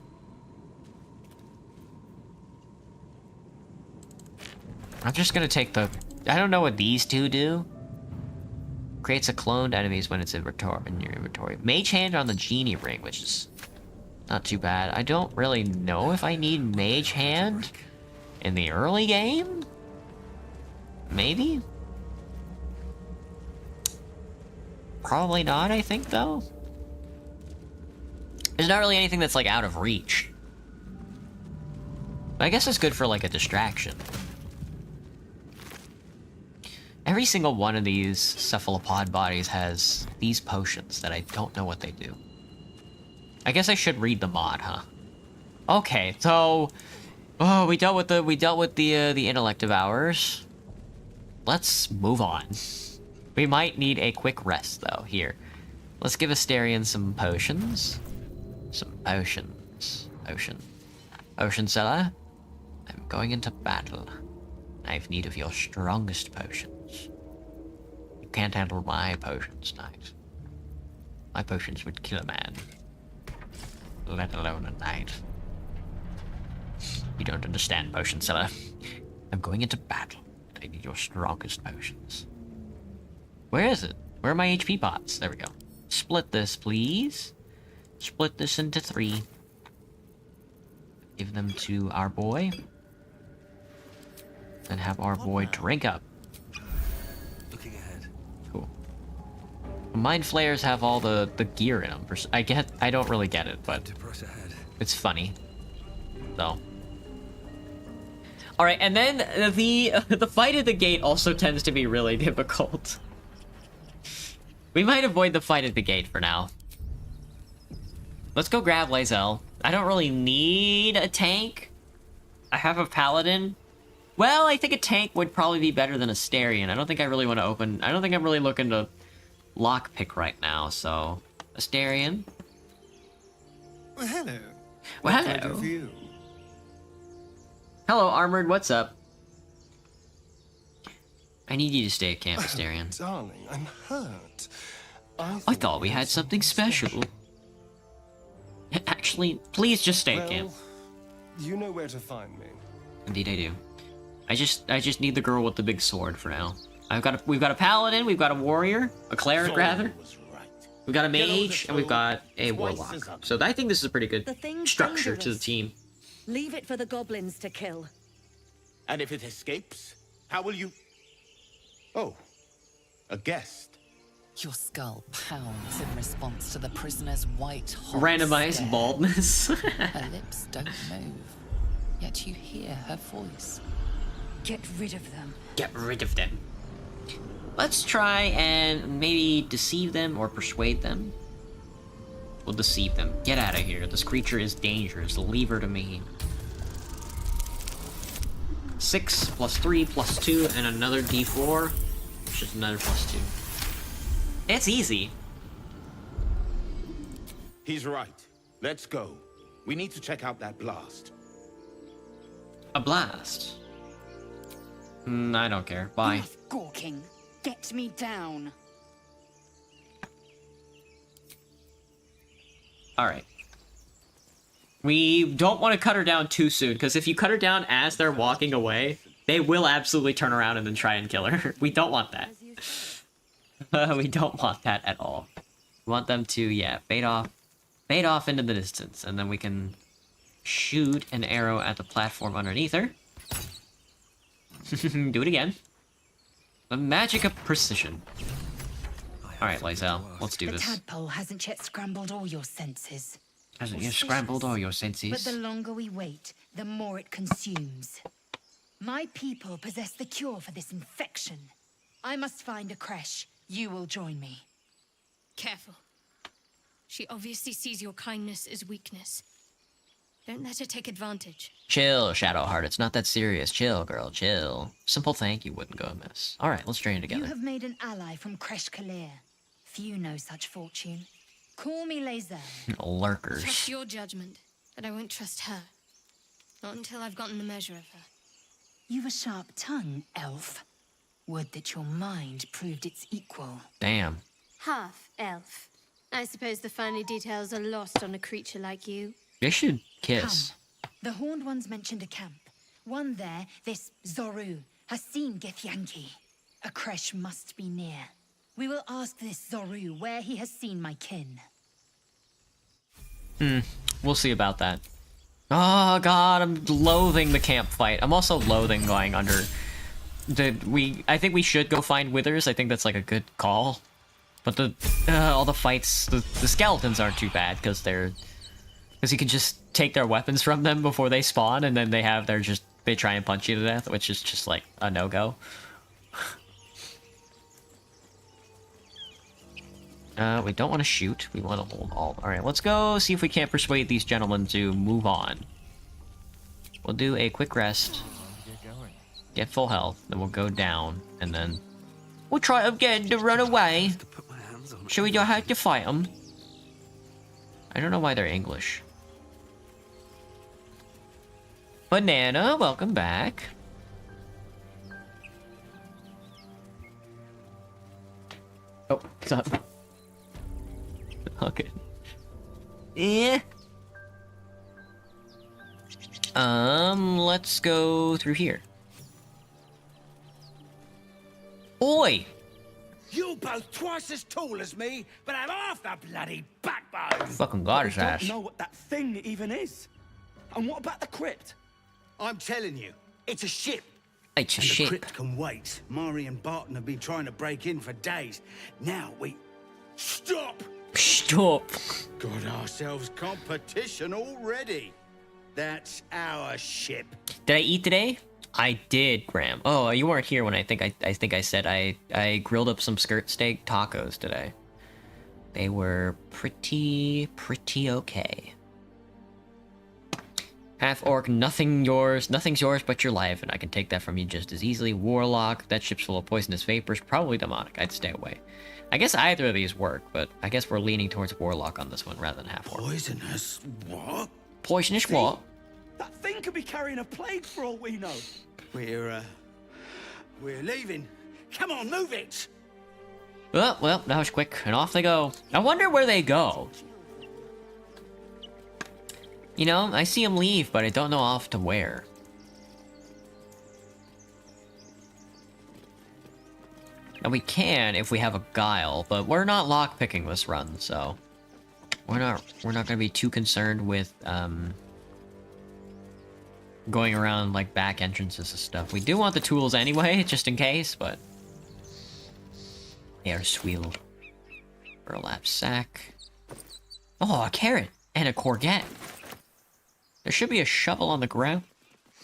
I'm just gonna take the... I don't know what these two do. Creates a cloned enemies when it's in your inventory. Mage Hand on the Genie Ring, which is not too bad. I don't really know if I need Mage Hand in the early game. Maybe? Probably not, I think, though. There's not really anything that's, like, out of reach. But I guess it's good for, like, a distraction. Every single one of these cephalopod bodies has these potions that I don't know what they do. I guess I should read the mod, huh? Okay, so... Oh, we dealt with the intellect devourers. Let's move on. We might need a quick rest, though. Here. Let's give Asterion some potions. Some potions. Potion seller. I'm going into battle. I have need of your strongest potions. You can't handle my potions, knight. My potions would kill a man. Let alone a knight. You don't understand, potion seller. I'm going into battle. I need your strongest potions. Where is it? Where are my HP pots? There we go. Split this, please. Split this into 3. Give them to our boy. And have our boy drink up. Looking ahead. Cool. Mind flayers have all the gear in them. I don't really get it, but To press ahead. it's funny. So. All right, and then the fight at the gate also tends to be really difficult. We might avoid the fight at the gate for now. Let's go grab Lae'zel. I don't really need a tank. I have a paladin. Well, I think a tank would probably be better than a Asterion. I don't think I really want to open... I don't think I'm really looking to lockpick right now, so... Asterion. Well, hello. Well, What can I do hello. for you? Hello, Armored, what's up? I need you to stay at camp, Oh, Asterion. darling, I'm hurt. I thought we had something special. Actually, please just stay at camp. Well, you know where to find me. Indeed I do. I just need the girl with the big sword for now. We've got a paladin, we've got a warrior, a cleric rather. We've got a mage, and we've got a warlock. So I think this is a pretty good The thing's structure to the dangerous. team. Leave it for the goblins to kill. And if it escapes, how will you... Oh, a guest. Your skull pounds in response to the prisoner's white, hot Randomized stare. baldness. Her lips don't move, yet you hear her voice. Get rid of them. Get rid of them. Let's try and maybe deceive them or persuade them. We'll deceive them. Get out of here. This creature is dangerous. Leave her to me. 6 plus 3 plus 2 and another d4, which is another plus 2. It's easy. He's right. Let's go. We need to check out that blast. A blast. I don't care. Bye. Enough gawking. Get me down. Alright. We don't want to cut her down too soon, because if you cut her down as they're walking away, they will absolutely turn around and then try and kill her. We don't want that. We don't want that at all. We want them to, yeah, fade off into the distance, and then we can shoot an arrow at the platform underneath her. Do it again. The magic of precision. Alright, Lae'zel, let's do The this. tadpole hasn't yet scrambled all your senses. Hasn't you scrambled all your senses? But the longer we wait, the more it consumes. My people possess the cure for this infection. I must find a creche. You will join me. Careful. She obviously sees your kindness as weakness. Don't let her take advantage. Chill, Shadowheart. It's not that serious. Chill, girl. Chill. Simple thank you wouldn't go amiss. Alright, let's train You together. have made an ally from Creche Kalir. Few know such fortune. Call me Lae'zel. Trust Lurkers. your judgment, but I won't trust her. Not until I've gotten the measure of her. You've a sharp tongue, elf. Would that your mind proved its equal. Damn. Half elf. I suppose the finer details are lost on a creature like you. They should kiss. Come. The Horned Ones mentioned a camp. One there, this Zoru, has seen Githyanki. A creche must be near. We will ask this Zoru where he has seen my kin. We'll see about that. Oh god, I'm loathing the camp fight. I'm also loathing going under I think we should go find withers. I think that's like a good call. But all the fights, the skeletons aren't too bad because you can just take their weapons from them before they spawn, and then they try and punch you to death, which is just like a no-go. We don't want to shoot. We want to hold all. All right, let's go see if we can't persuade these gentlemen to move on. We'll do a quick rest. Get full health, then we'll go down, and then we'll try again to run away. Shall we know how to fight them? I don't know why they're English. Banana, welcome back. Oh, what's up? Okay. Yeah. Let's go through here. Oi! You both twice as tall as me, but have half the bloody backbone. Fucking got his ass. I don't know what that thing even is. And what about the crypt? I'm telling you, it's a ship. It's a and ship. The crypt can wait. Mari and Barton have been trying to break in for days. Now we... Stop! Stop! Got ourselves competition already. That's our ship. Did I eat today? I did, Graham. Oh, you weren't here when I think I said I grilled up some skirt steak tacos today. They were pretty okay. Half orc, nothing's yours but your life, and I can take that from you just as easily. Warlock, that ship's full of poisonous vapors, probably demonic. I'd stay away. I guess either of these work, but I guess we're leaning towards Warlock on this one rather than half orc. Poisonous what? Poisonous what? That thing could be carrying a plague for all we know. We're leaving. Come on, move it! Oh, well, that was quick, and off they go. I wonder where they go. You know, I see them leave, but I don't know off to where. Now we can if we have a guile, but we're not lockpicking this run, so we're not gonna be too concerned with going around like back entrances and stuff. We do want the tools anyway, just in case, but air swivel, burlap sack. Oh, a carrot and a courgette. There should be a shovel on the ground.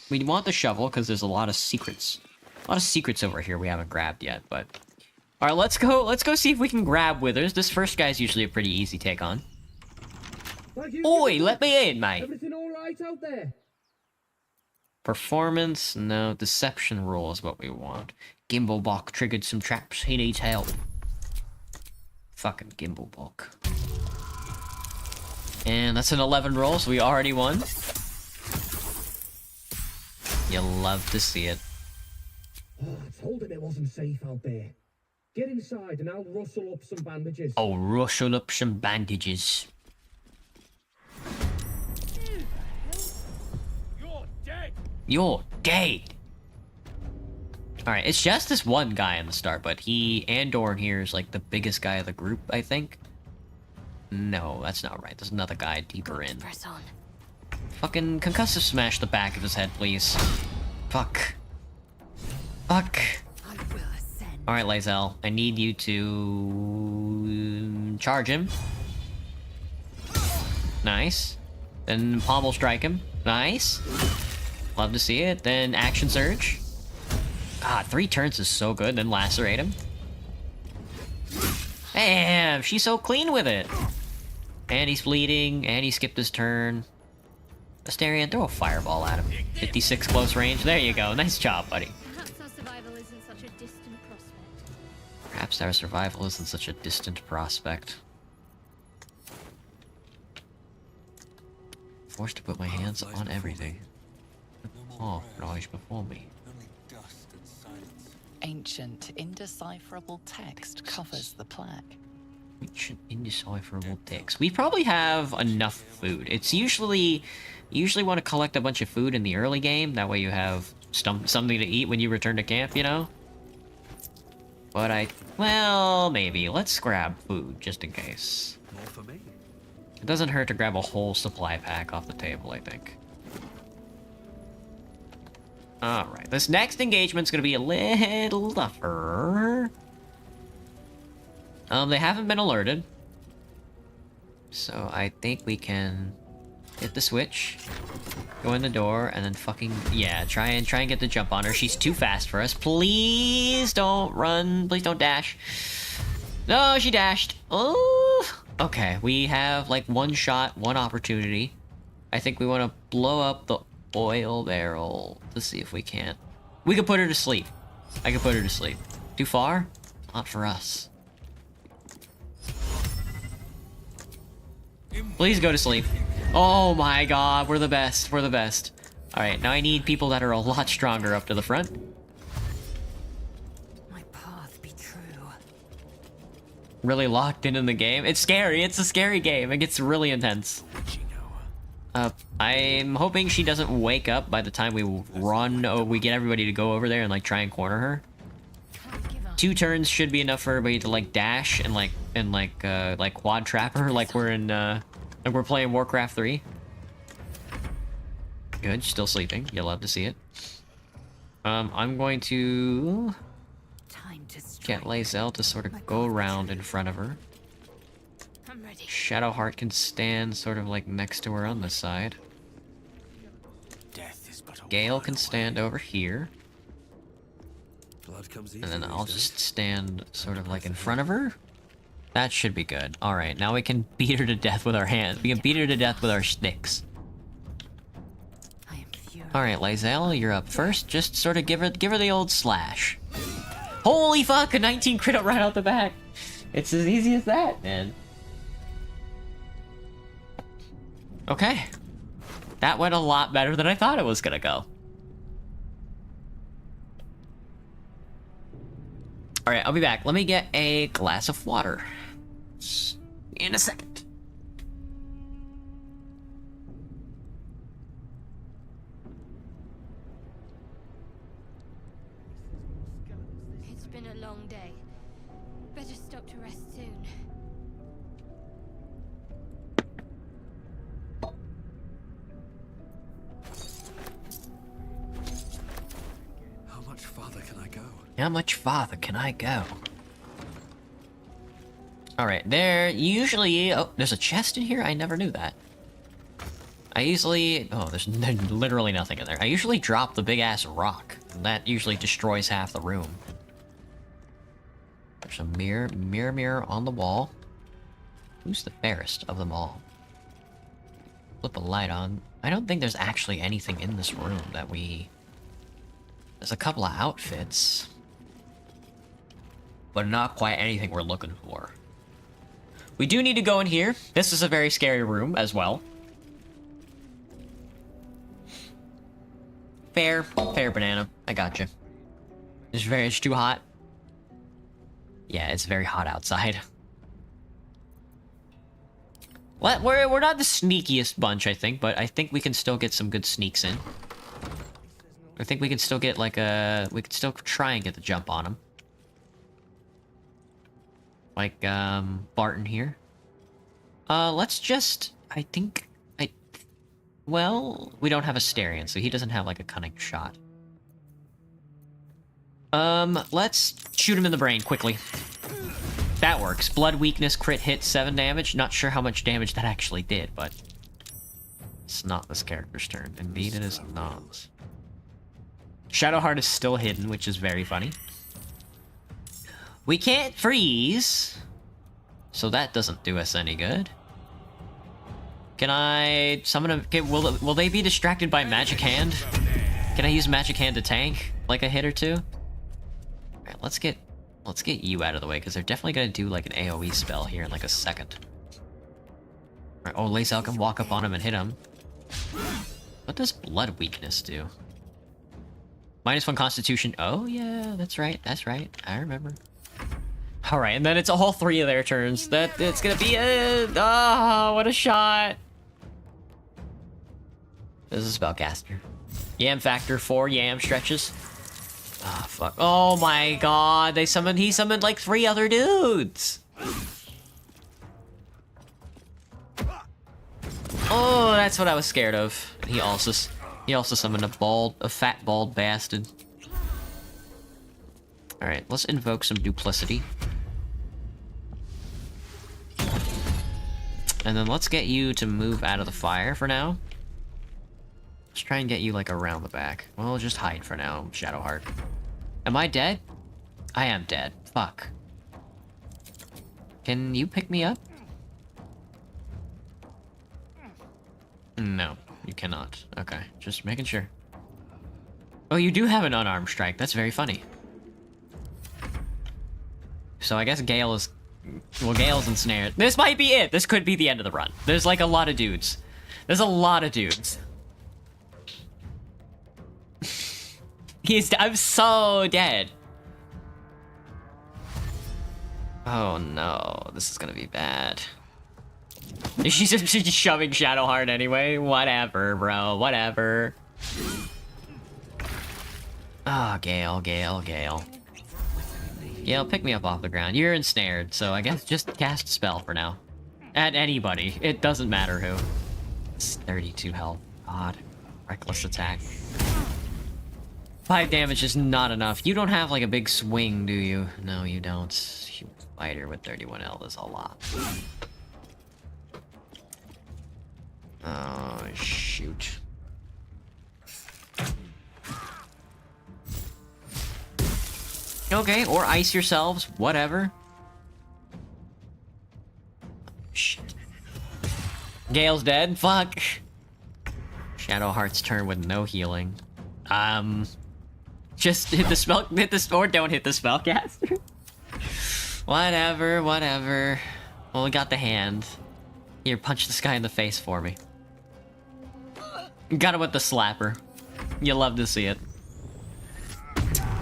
We want the shovel because there's a lot of secrets. A lot of secrets over here we haven't grabbed yet, but... Alright, let's go see if we can grab withers. This first guy's usually a pretty easy take on. Oi, let me in, mate! Everything alright out there? Performance? No, deception roll is what we want. Gimblebok triggered some traps. He needs help. Fucking Gimblebok. And that's an 11 roll, so we already won. You'll love to see it. Oh, I told him it wasn't safe out there. Get inside and I'll rustle up some bandages. I'll rustle up some bandages. You're dead! You're dead! Alright, it's just this one guy in the start, but Andorn here is like the biggest guy of the group, I think. No, that's not right. There's another guy deeper in. Press on. Fucking concussive smash the back of his head, please. Fuck. Fuck. Alright, Lae'zel. I need you to... charge him. Nice. Then pommel strike him. Nice. Love to see it. Then action surge. God, 3 turns is so good. Then lacerate him. Damn, she's so clean with it. And he's bleeding, and he skipped his turn. Asterion, throw a fireball at him. 56 close range. There you go. Nice job, buddy. Perhaps our survival isn't such a distant prospect. Perhaps our survival isn't such a distant prospect. Forced to put my hands on everything. Oh, lies before me. Ancient, indecipherable text covers the plaque. Ancient, indecipherable text. We probably have enough food. It's usually... You usually want to collect a bunch of food in the early game. That way you have something to eat when you return to camp, you know? But well, maybe. Let's grab food, just in case. More for me. It doesn't hurt to grab a whole supply pack off the table, I think. Alright, this next engagement's gonna be a little tougher. They haven't been alerted. So I think we can hit the switch, go in the door, and then fucking, yeah, try and get the jump on her. She's too fast for us. Please don't run. Please don't dash. No, she dashed. Oh, okay. We have like one shot, one opportunity. I think we want to blow up the oil barrel to see if we can. We could put her to sleep. I could put her to sleep. Too far? Not for us. Please go to sleep. Oh my god, we're the best. We're the best. Alright, now I need people that are a lot stronger up to the front. My path be true. Really locked in the game. It's scary. It's a scary game. It gets really intense. I'm hoping she doesn't wake up by the time we run. Oh, we get everybody to go over there and like try and corner her. 2 turns should be enough for everybody to like dash and like quad trap her like we're in like we're playing Warcraft 3. Good, still sleeping. You'll love to see it. I'm going to get Lae'zel to sort of go around in front of her. I'm ready. Shadowheart can stand sort of like next to her on this side. Death is but a Gale can stand over here. Blood comes And then easy I'll these just days. stand sort of like in front of her. That should be good. Alright, now we can beat her to death with our hands. We can beat her to death with our sticks. Alright, Lae'zel, you're up first. Just sort of give her the old slash. Holy fuck, a 19 crit right out the back. It's as easy as that, man. Okay. That went a lot better than I thought it was gonna go. Alright, I'll be back. Let me get a glass of water. In a second. It's been a long day. Better stop to rest soon. How much farther can I go? How much farther can I go? Alright, there usually... Oh, there's a chest in here? I never knew that. I usually... Oh, there's literally nothing in there. I usually drop the big-ass rock. That usually destroys half the room. There's a mirror on the wall. Who's the fairest of them all? Flip a light on. I don't think there's actually anything in this room that we... There's a couple of outfits. But not quite anything we're looking for. We do need to go in here. This is a very scary room as well. Fair banana. I gotcha. It's too hot. Yeah, it's very hot outside. We're not the sneakiest bunch, I think, but I think we can still get some good sneaks in. I think we can still get like we could still try and get the jump on him. Like, Barton here. Let's just, well, we don't have a Starion, so he doesn't have like a cunning shot. Let's shoot him in the brain quickly. That works. Blood weakness, crit hit, 7 damage. Not sure how much damage that actually did, but it's not this character's turn. Indeed, it is not. Shadowheart is still hidden, which is very funny. We can't freeze, so that doesn't do us any good. Can I summon a... Will they be distracted by Magic Hand? Can I use Magic Hand to tank like a hit or two? Alright, let's get you out of the way, because they're definitely gonna do like an AoE spell here in like a second. Alright, oh, Lae'zel can walk up on him and hit him. What does blood weakness do? -1 constitution. Oh yeah, that's right. I remember. Alright, and then it's all 3 of their turns. It's gonna be a... Oh, what a shot. This is a spellcaster. Yam factor 4 yam stretches. Ah, fuck. Oh my god, he summoned like 3 other dudes. Oh, that's what I was scared of. He He also summoned a fat bald bastard. Alright, let's invoke some duplicity. And then let's get you to move out of the fire for now. Let's try and get you, like, around the back. Well, just hide for now, Shadowheart. Am I dead? I am dead. Fuck. Can you pick me up? No, you cannot. Okay, just making sure. Oh, you do have an unarmed strike. That's very funny. So I guess Gale is... Well, Gale's ensnared. This might be it. This could be the end of the run. There's like a lot of dudes. There's a lot of dudes. I'm so dead. Oh no, this is gonna be bad. She's just shoving Shadowheart anyway. Whatever, bro. Whatever. Ah, oh, Gale. Gale, pick me up off the ground. You're ensnared, so I guess just cast a spell for now. At anybody. It doesn't matter who. It's 32 health. God. Reckless attack. 5 damage is not enough. You don't have, like, a big swing, do you? No, you don't. Fighter with 31 health is a lot. Oh, shoot. Okay, or ice yourselves, whatever. Shit. Gale's dead, fuck. Shadowheart's turn with no healing. Just hit the spell, or don't hit the spellcaster. Whatever. Well, we got the hand. Here, punch this guy in the face for me. Got him with the slapper. You love to see it.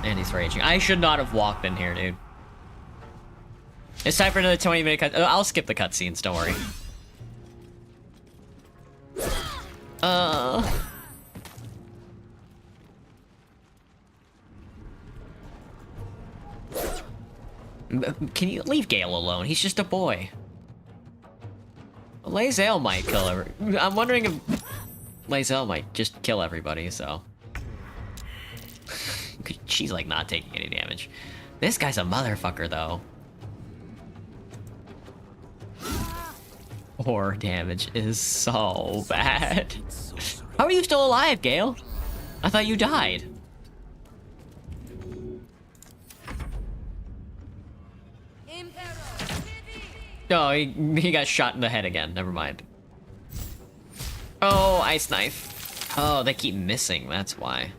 And he's raging. I should not have walked in here, dude. It's time for another 20-minute cut. I'll skip the cutscenes, don't worry. Can you leave Gale alone? He's just a boy. Lae'zel might kill her. I'm wondering if Lae'zel might just kill everybody, so... She's, like, not taking any damage. This guy's a motherfucker, though. 4 damage is so bad. How are you still alive, Gale? I thought you died. No, he got shot in the head again. Never mind. Oh, ice knife. Oh, they keep missing. That's why.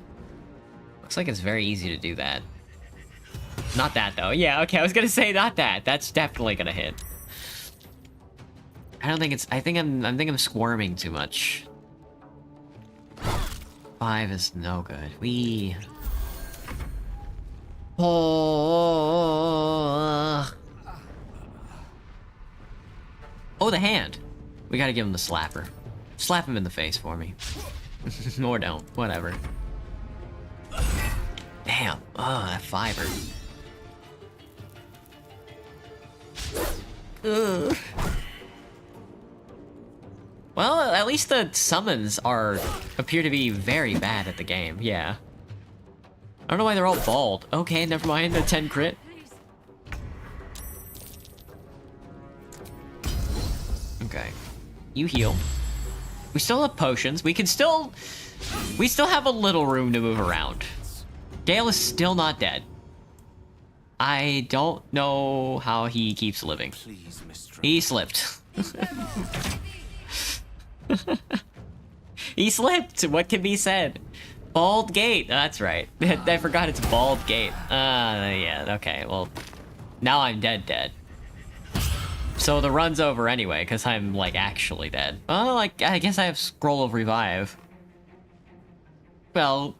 Looks like it's very easy to do that. Not that, though. Yeah, okay, I was gonna say not that. That's definitely gonna hit. I don't think it's... I think I'm squirming too much. 5 is no good. Oh, the hand. We gotta give him the slapper. Slap him in the face for me. Or don't. Whatever. Damn. Oh, that fiber. Ugh. Well, at least the summons appear to be very bad at the game. Yeah. I don't know why they're all bald. Okay, never mind. The 10 crit. Okay. You heal. We still have potions. We still have a little room to move around. Gale is still not dead. I don't know how he keeps living. He slipped. He slipped. What can be said? Bald Gate. That's right. I forgot it's Bald Gate. Yeah, okay. Well, now I'm dead. So the run's over anyway, because I'm, like, actually dead. Oh, like, I guess I have Scroll of Revive. Well...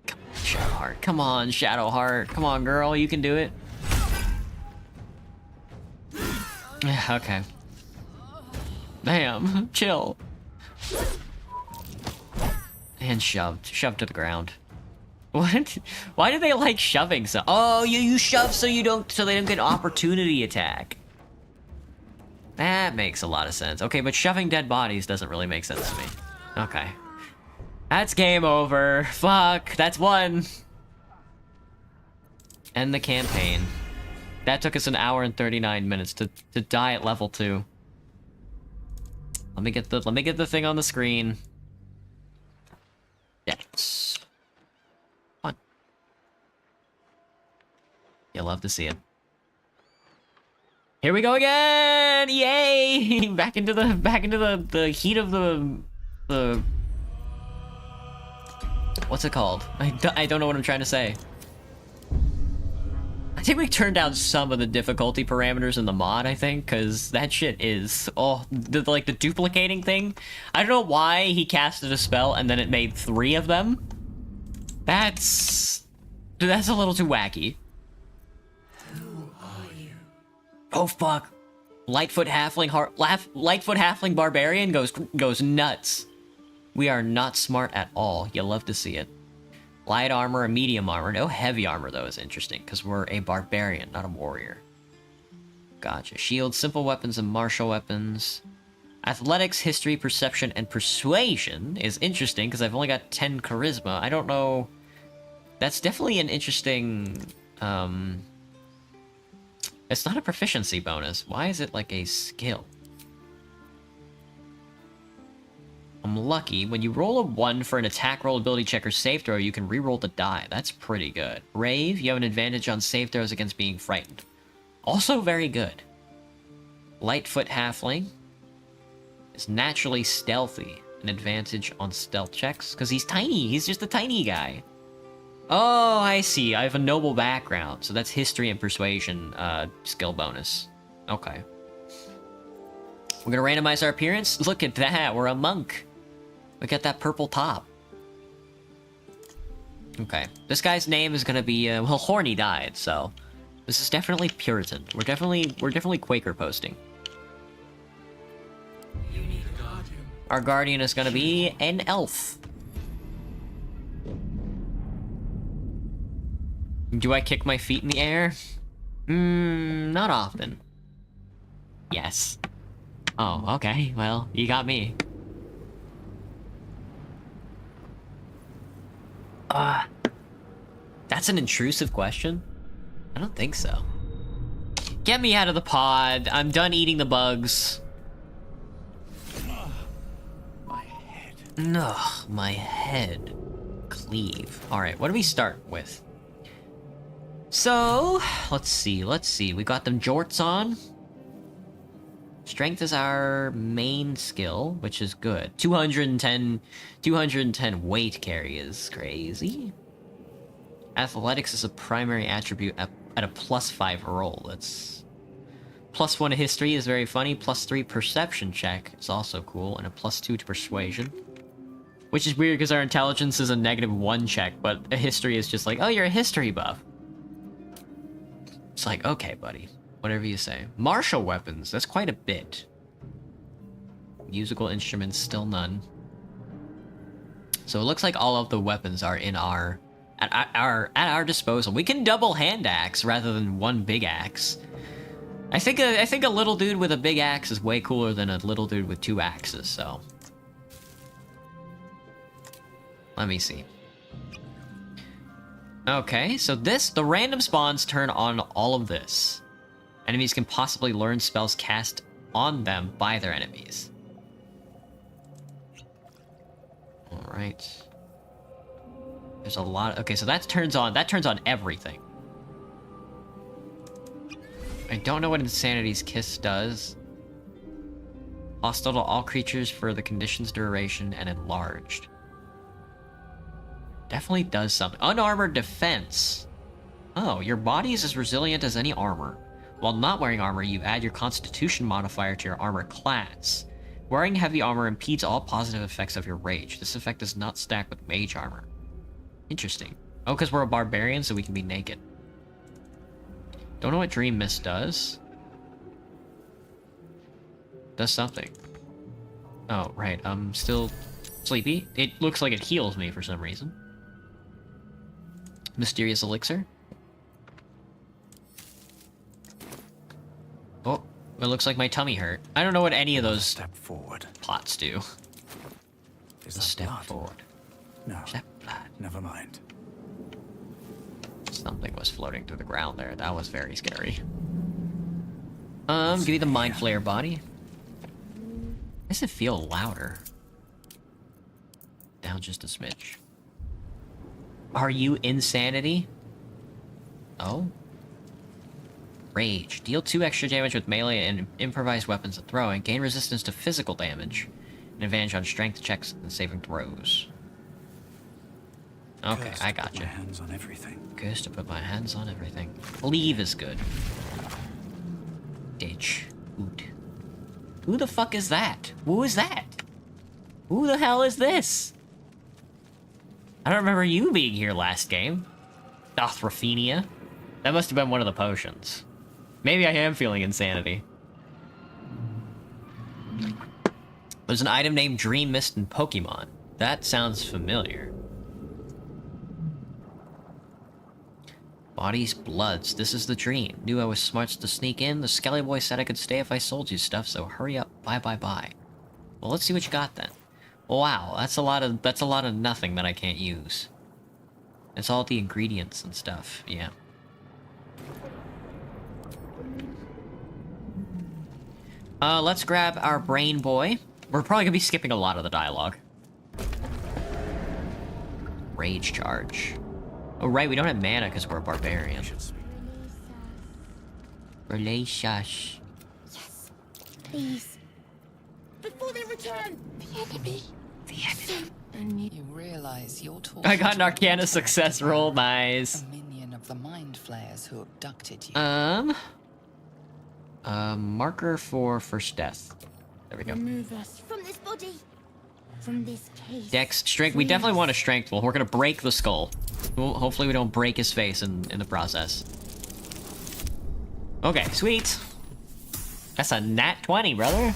Come on, Shadowheart. Come on, Shadowheart. Come on, girl. You can do it. Yeah, okay. Damn. Chill. And shoved. Shoved to the ground. What? Why do they like shoving so? Oh, you shove so they don't get an opportunity attack. That makes a lot of sense. Okay, but shoving dead bodies doesn't really make sense to me. Okay. That's game over. Fuck, that's one. End the campaign. That took us an hour and 39 minutes to die at level 2. Let me get the thing on the screen. Yes. Fun. You'll love to see it. Here we go again! Yay! back into the heat of the what's it called? I don't know what I'm trying to say. I think we turned down some of the difficulty parameters in the mod, I think, because that shit is... Oh, the duplicating thing? I don't know why he casted a spell and then it made 3 of them. That's a little too wacky. Who are you? Oh, fuck. Lightfoot Halfling Barbarian goes nuts. We are not smart at all. You'll love to see it. Light armor and medium armor. No heavy armor, though, is interesting, because we're a barbarian, not a warrior. Gotcha. Shield, simple weapons, and martial weapons. Athletics, history, perception, and persuasion is interesting, because I've only got 10 charisma. I don't know... That's definitely an interesting... It's not a proficiency bonus. Why is it like a skill? I'm lucky. When you roll a 1 for an attack roll, ability check, or save throw, you can reroll the die. That's pretty good. Brave, you have an advantage on save throws against being frightened. Also very good. Lightfoot Halfling is naturally stealthy. An advantage on stealth checks, because he's tiny. He's just a tiny guy. Oh, I see. I have a noble background, so that's history and persuasion skill bonus. Okay. We're gonna randomize our appearance. Look at that. We're a monk. We got that purple top. Okay. This guy's name is gonna be, well, Horny died, so... This is definitely Puritan. We're definitely Quaker posting. You need a guardian. Our guardian is gonna be an elf. Do I kick my feet in the air? Not often. Yes. Oh, okay. Well, you got me. That's an intrusive question? I don't think so. Get me out of the pod. I'm done eating the bugs. My head. Ugh, my head. Cleave. Alright, what do we start with? So, let's see. We got them jorts on. Strength is our main skill, which is good. 210 weight carry is crazy. Athletics is a primary attribute at a +5 roll. That's... +1 history is very funny. +3 perception check is also cool. And a +2 to persuasion. Which is weird because our intelligence is a -1 check, but a history is just like, oh, you're a history buff. It's like, okay, buddy. Whatever you say. Martial weapons, that's quite a bit. Musical instruments, still none. So it looks like all of the weapons are in at our disposal. We can double hand axe rather than one big axe. I think a little dude with a big axe is way cooler than a little dude with 2 axes, so. Let me see. Okay, so the random spawns turn on all of this. Enemies can possibly learn spells cast on them by their enemies. Alright. There's a lot... Okay, so that turns on everything. I don't know what Insanity's Kiss does. Hostile to all creatures for the condition's duration and enlarged. Definitely does something. Unarmored defense. Oh, your body is as resilient as any armor. While not wearing armor, you add your constitution modifier to your armor class. Wearing heavy armor impedes all positive effects of your rage. This effect does not stack with mage armor. Interesting. Oh, because we're a barbarian, so we can be naked. Don't know what Dream Mist does. Does something. Oh, right. I'm still sleepy. It looks like it heals me for some reason. Mysterious Elixir. Oh, it looks like my tummy hurt. I don't know what any of those Step forward. pots do. Is A that step blood? forward. No. Never mind. Something was floating through the ground there. That was very scary. Give me the Mind Flayer body. Why does it feel louder? Down just a smidge. Are you insanity? Oh? Rage. Deal 2 extra damage with melee and improvised weapons and throwing. Gain resistance to physical damage. An advantage on strength checks and saving throws. Okay, I got you. Hands on everything. Cursed to put my hands on everything. Leave is good. Ditch. Oot. Who the fuck is that? Who is that? Who the hell is this? I don't remember you being here last game. Dothraphenia. That must have been one of the potions. Maybe I am feeling insanity. There's an item named Dream Mist in Pokemon. That sounds familiar. Bodies, bloods. This is the dream. Knew I was smart to sneak in. The Skelly Boy said I could stay if I sold you stuff, so hurry up. Bye, bye, bye. Well, let's see what you got then. Wow, that's a lot of nothing that I can't use. It's all the ingredients and stuff. Yeah. Let's grab our Brain Boy. We're probably gonna be skipping a lot of the dialogue. Rage charge. Oh, right, we don't have mana because we're a barbarian. Release us. Yes, please. Before they return, the enemy. The enemy. You realize you're talking. I got an Arcana success roll, nice. A minion of the Mind Flayers who abducted you. Marker for first death. There we go. Remove us from this body. From this case. Dex, strength. We definitely want a strength roll. We're gonna break the skull. Well, hopefully we don't break his face in the process. Okay, sweet. That's a nat 20, brother.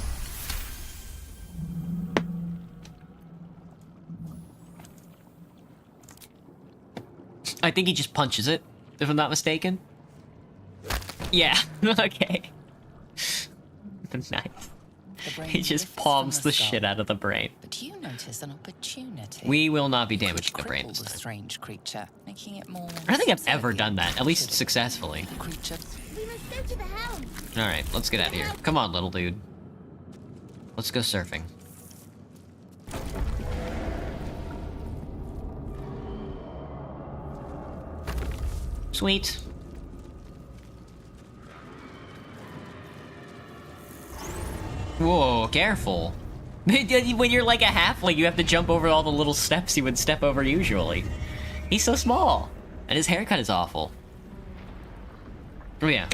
I think he just punches it, if I'm not mistaken. Yeah, okay. Nice. He just palms the shit out of the brain. But you notice an opportunity. We will not be damaging the brain this The time. strange creature, making it more. I don't think I've ever done that, at least successfully. The creature. We must go to the helm. Alright, let's get out of here. Come on, little dude. Let's go surfing. Sweet. Whoa, careful. When you're like a halfling, you have to jump over all the little steps you would step over usually. He's so small. And his haircut is awful. Oh yeah.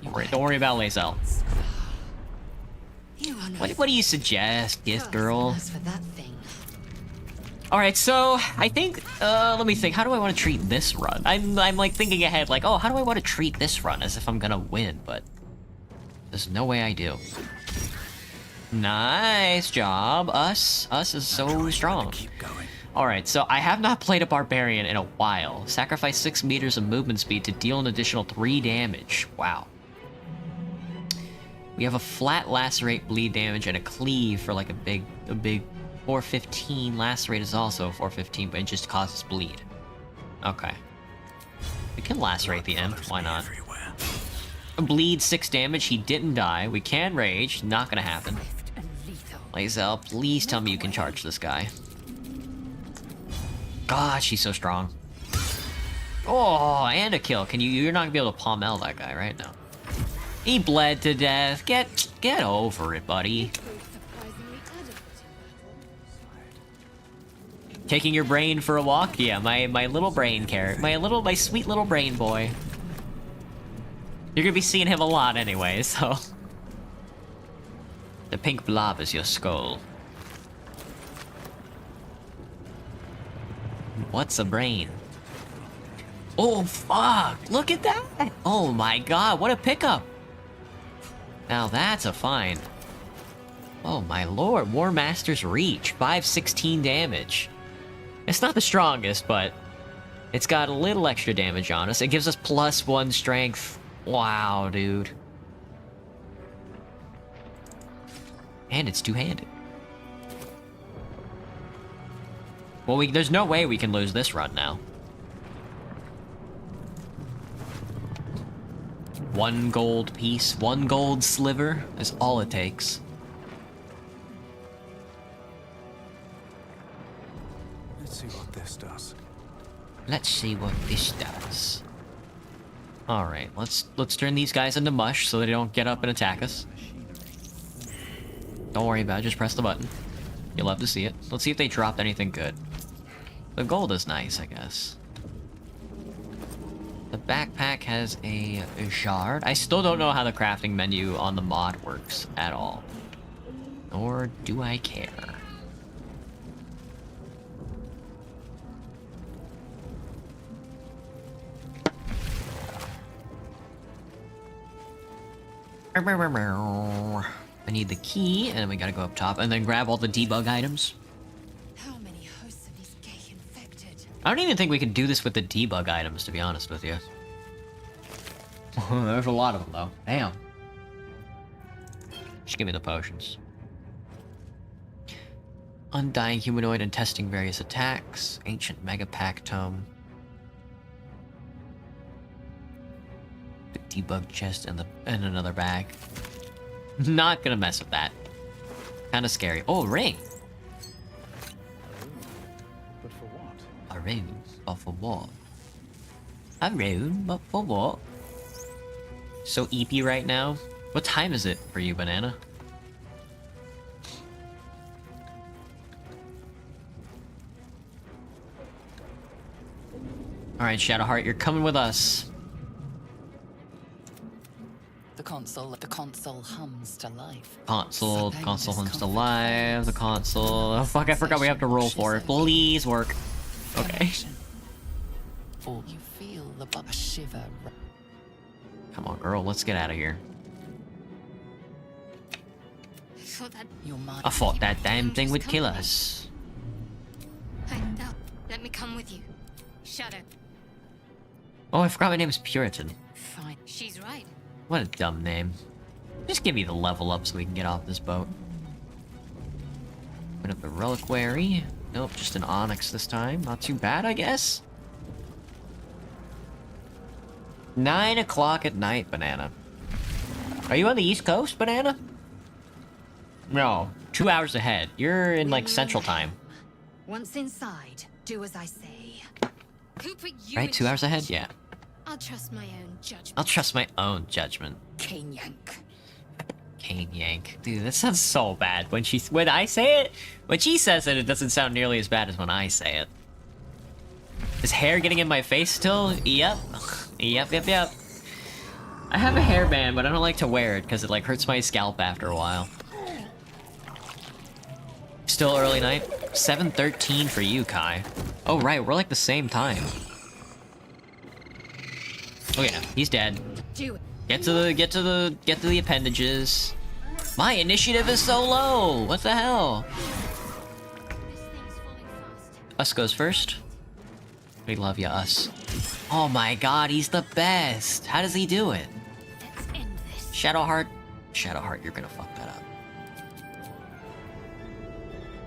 Don't worry about Lae'zel. What do you suggest, gift girl? For that thing. Alright, so I think let me think, how do I want to treat this run? I'm like thinking ahead, like, oh, how do I want to treat this run as if I'm gonna win, but there's no way I do. Nice job. Us is so strong. Alright, so I have not played a barbarian in a while. Sacrifice 6 meters of movement speed to deal an additional 3 damage. Wow. We have a flat lacerate bleed damage and a cleave for like a big 415. Lacerate is also 415, but it just causes bleed. Okay. We can lacerate the end, why not? Bleed 6 damage, he didn't die. We can rage, not gonna happen. Lae'zel, please tell me you can charge this guy. God, she's so strong. Oh, and a kill. You're not gonna be able to Pommel that guy right now. He bled to death. Get over it, buddy. Taking your brain for a walk? Yeah, my little brain carrot. My sweet little brain boy. You're gonna be seeing him a lot anyway, so. The pink blob is your skull. What's a brain? Oh, fuck! Look at that! Oh my god, what a pickup! Now that's a find. Oh my lord, War Master's Reach, 516 damage. It's not the strongest, but it's got a little extra damage on us. It gives us +1 strength. Wow, dude. And it's two-handed. Well, there's no way we can lose this run now. 1 gold piece, 1 gold sliver is all it takes. Let's see what this does. Let's see what this does. Alright, let's turn these guys into mush so they don't get up and attack us. Don't worry about it, just press the button. You'll love to see it. Let's see if they dropped anything good. The gold is nice, I guess. The backpack has a shard. I still don't know how the crafting menu on the mod works at all. Nor do I care. I need the key, and then we gotta go up top, and then grab all the debug items. How many hosts of these gay infected? I don't even think we can do this with the debug items, to be honest with you. There's a lot of them, though. Damn. Just give me the potions. Undying humanoid and testing various attacks. Ancient mega pack tome. The debug chest and another bag. Not gonna mess with that. Kinda scary. Oh, ring! But for what? A ring, but for what? A ring, but for what? So EP right now. What time is it for you, Banana? Alright, Shadowheart, you're coming with us. The console hums to life. Console hums to life, the console... Oh fuck, I forgot we have to roll for it. Please work. Okay. Or you feel the shiver. Come on, girl, let's get out of here. I thought that damn thing would kill us. Hey, let me come with you. Shadow. Oh, I forgot my name is Puritan. Fine. She's right. What a dumb name. Just give me the level up so we can get off this boat. Open up the reliquary. Nope, just an onyx this time. Not too bad, I guess. 9 o'clock at night, Banana. Are you on the East Coast, Banana? No, 2 hours ahead. You're in, like, Central Time. Once inside, do as I say. Who put you Right, in 2 hours ahead? charge? Yeah. I'll trust my own judgment. I'll trust my own judgment. Cane yank. Cane yank. Dude, that sounds so bad. When I say it, when she says it, it doesn't sound nearly as bad as when I say it. Is hair getting in my face still? Yep. Yep. I have a hairband, but I don't like to wear it because it like hurts my scalp after a while. Still early night? 7:13 for you, Kai. Oh right, we're like the same time. Oh yeah, he's dead. Do it. Get to the appendages. My initiative is so low. What the hell? Us goes first. We love ya, us. Oh my god, he's the best. How does he do it? Let's end this. Shadowheart, you're gonna fuck that up.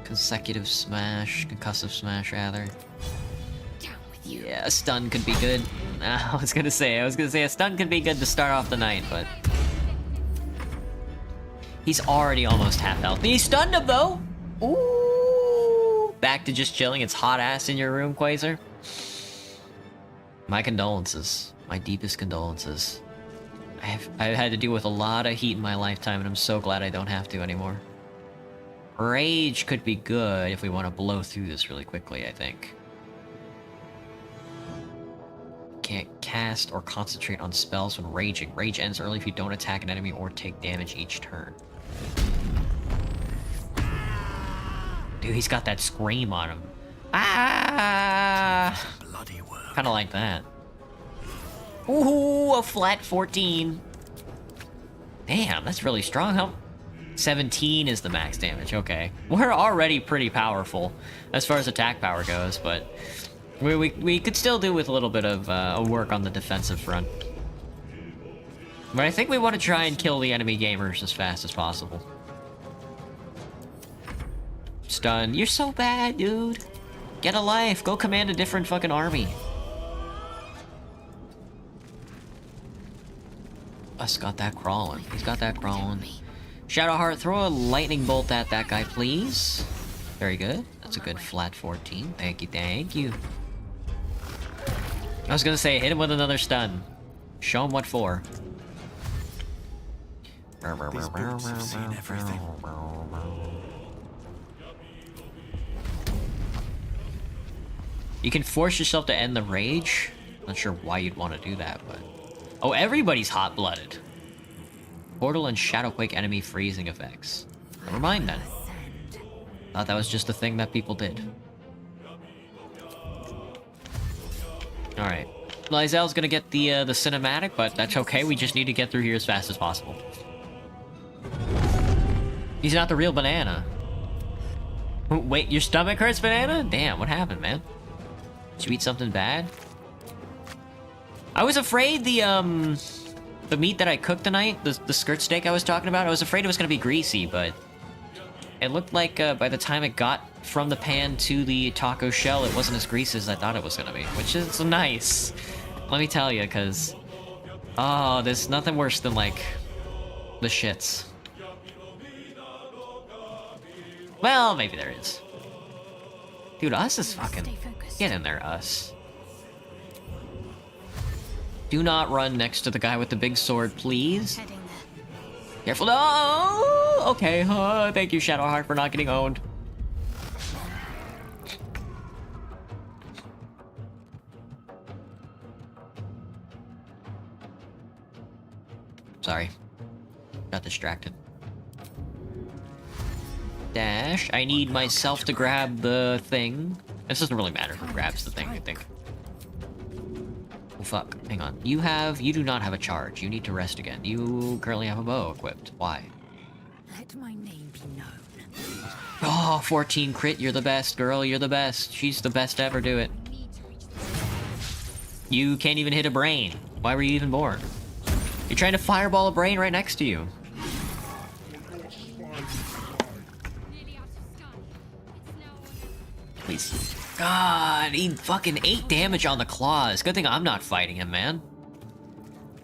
Consecutive smash, concussive smash rather. Down with you. Yeah, a stun could be good. I was gonna say a stun could be good to start off the night, but he's already almost half health. He stunned him though. Ooh, back to just chilling. It's hot ass in your room, Quasar. My condolences. My deepest condolences. I've had to deal with a lot of heat in my lifetime, and I'm so glad I don't have to anymore. Rage could be good if we want to blow through this really quickly, I think. Can't cast or concentrate on spells when raging. Rage ends early if you don't attack an enemy or take damage each turn. Dude, he's got that scream on him. Ah! Bloody work. Kind of like that. Ooh, a flat 14. Damn, that's really strong. How? 17 is the max damage. Okay, we're already pretty powerful as far as attack power goes, but we could still do with a little bit of work on the defensive front. But I think we want to try and kill the enemy gamers as fast as possible. Stun. You're so bad, dude. Get a life. Go command a different fucking army. Us got that crawling. He's got that crawling. Shadowheart, throw a lightning bolt at that guy, please. Very good. That's a good flat 14. Thank you, thank you. I was gonna say, hit him with another stun. Show him what for. These boots have seen everything. You can force yourself to end the rage. Not sure why you'd want to do that, but... Oh, everybody's hot-blooded. Portal and Shadowquake enemy freezing effects. Never mind then. Thought that was just a thing that people did. Alright. Lysel's gonna get the cinematic, but that's okay. We just need to get through here as fast as possible. He's not the real banana. Wait, your stomach hurts, banana? Damn, what happened, man? Did you eat something bad? I was afraid the meat that I cooked tonight, the skirt steak I was talking about, I was afraid it was gonna be greasy, but it looked like by the time it got from the pan to the taco shell, it wasn't as greasy as I thought it was gonna be, which is nice. Let me tell you, because oh, there's nothing worse than like the shits. Well, maybe there is. Dude, us is fucking... Get in there, us. Do not run next to the guy with the big sword, please. Careful. No! Okay, thank you, Shadowheart, for not getting owned. Sorry. Got distracted. Dash. I need myself to grab the thing. This doesn't really matter who grabs the thing, I think. Oh, fuck. Hang on. You do not have a charge. You need to rest again. You currently have a bow equipped. Why? Let my name be known. Oh, 14 crit. You're the best, girl. You're the best. She's the best to ever do it. You can't even hit a brain. Why were you even born? You're trying to fireball a brain right next to you. Please. God, he fucking 8 damage on the claws. Good thing I'm not fighting him, man.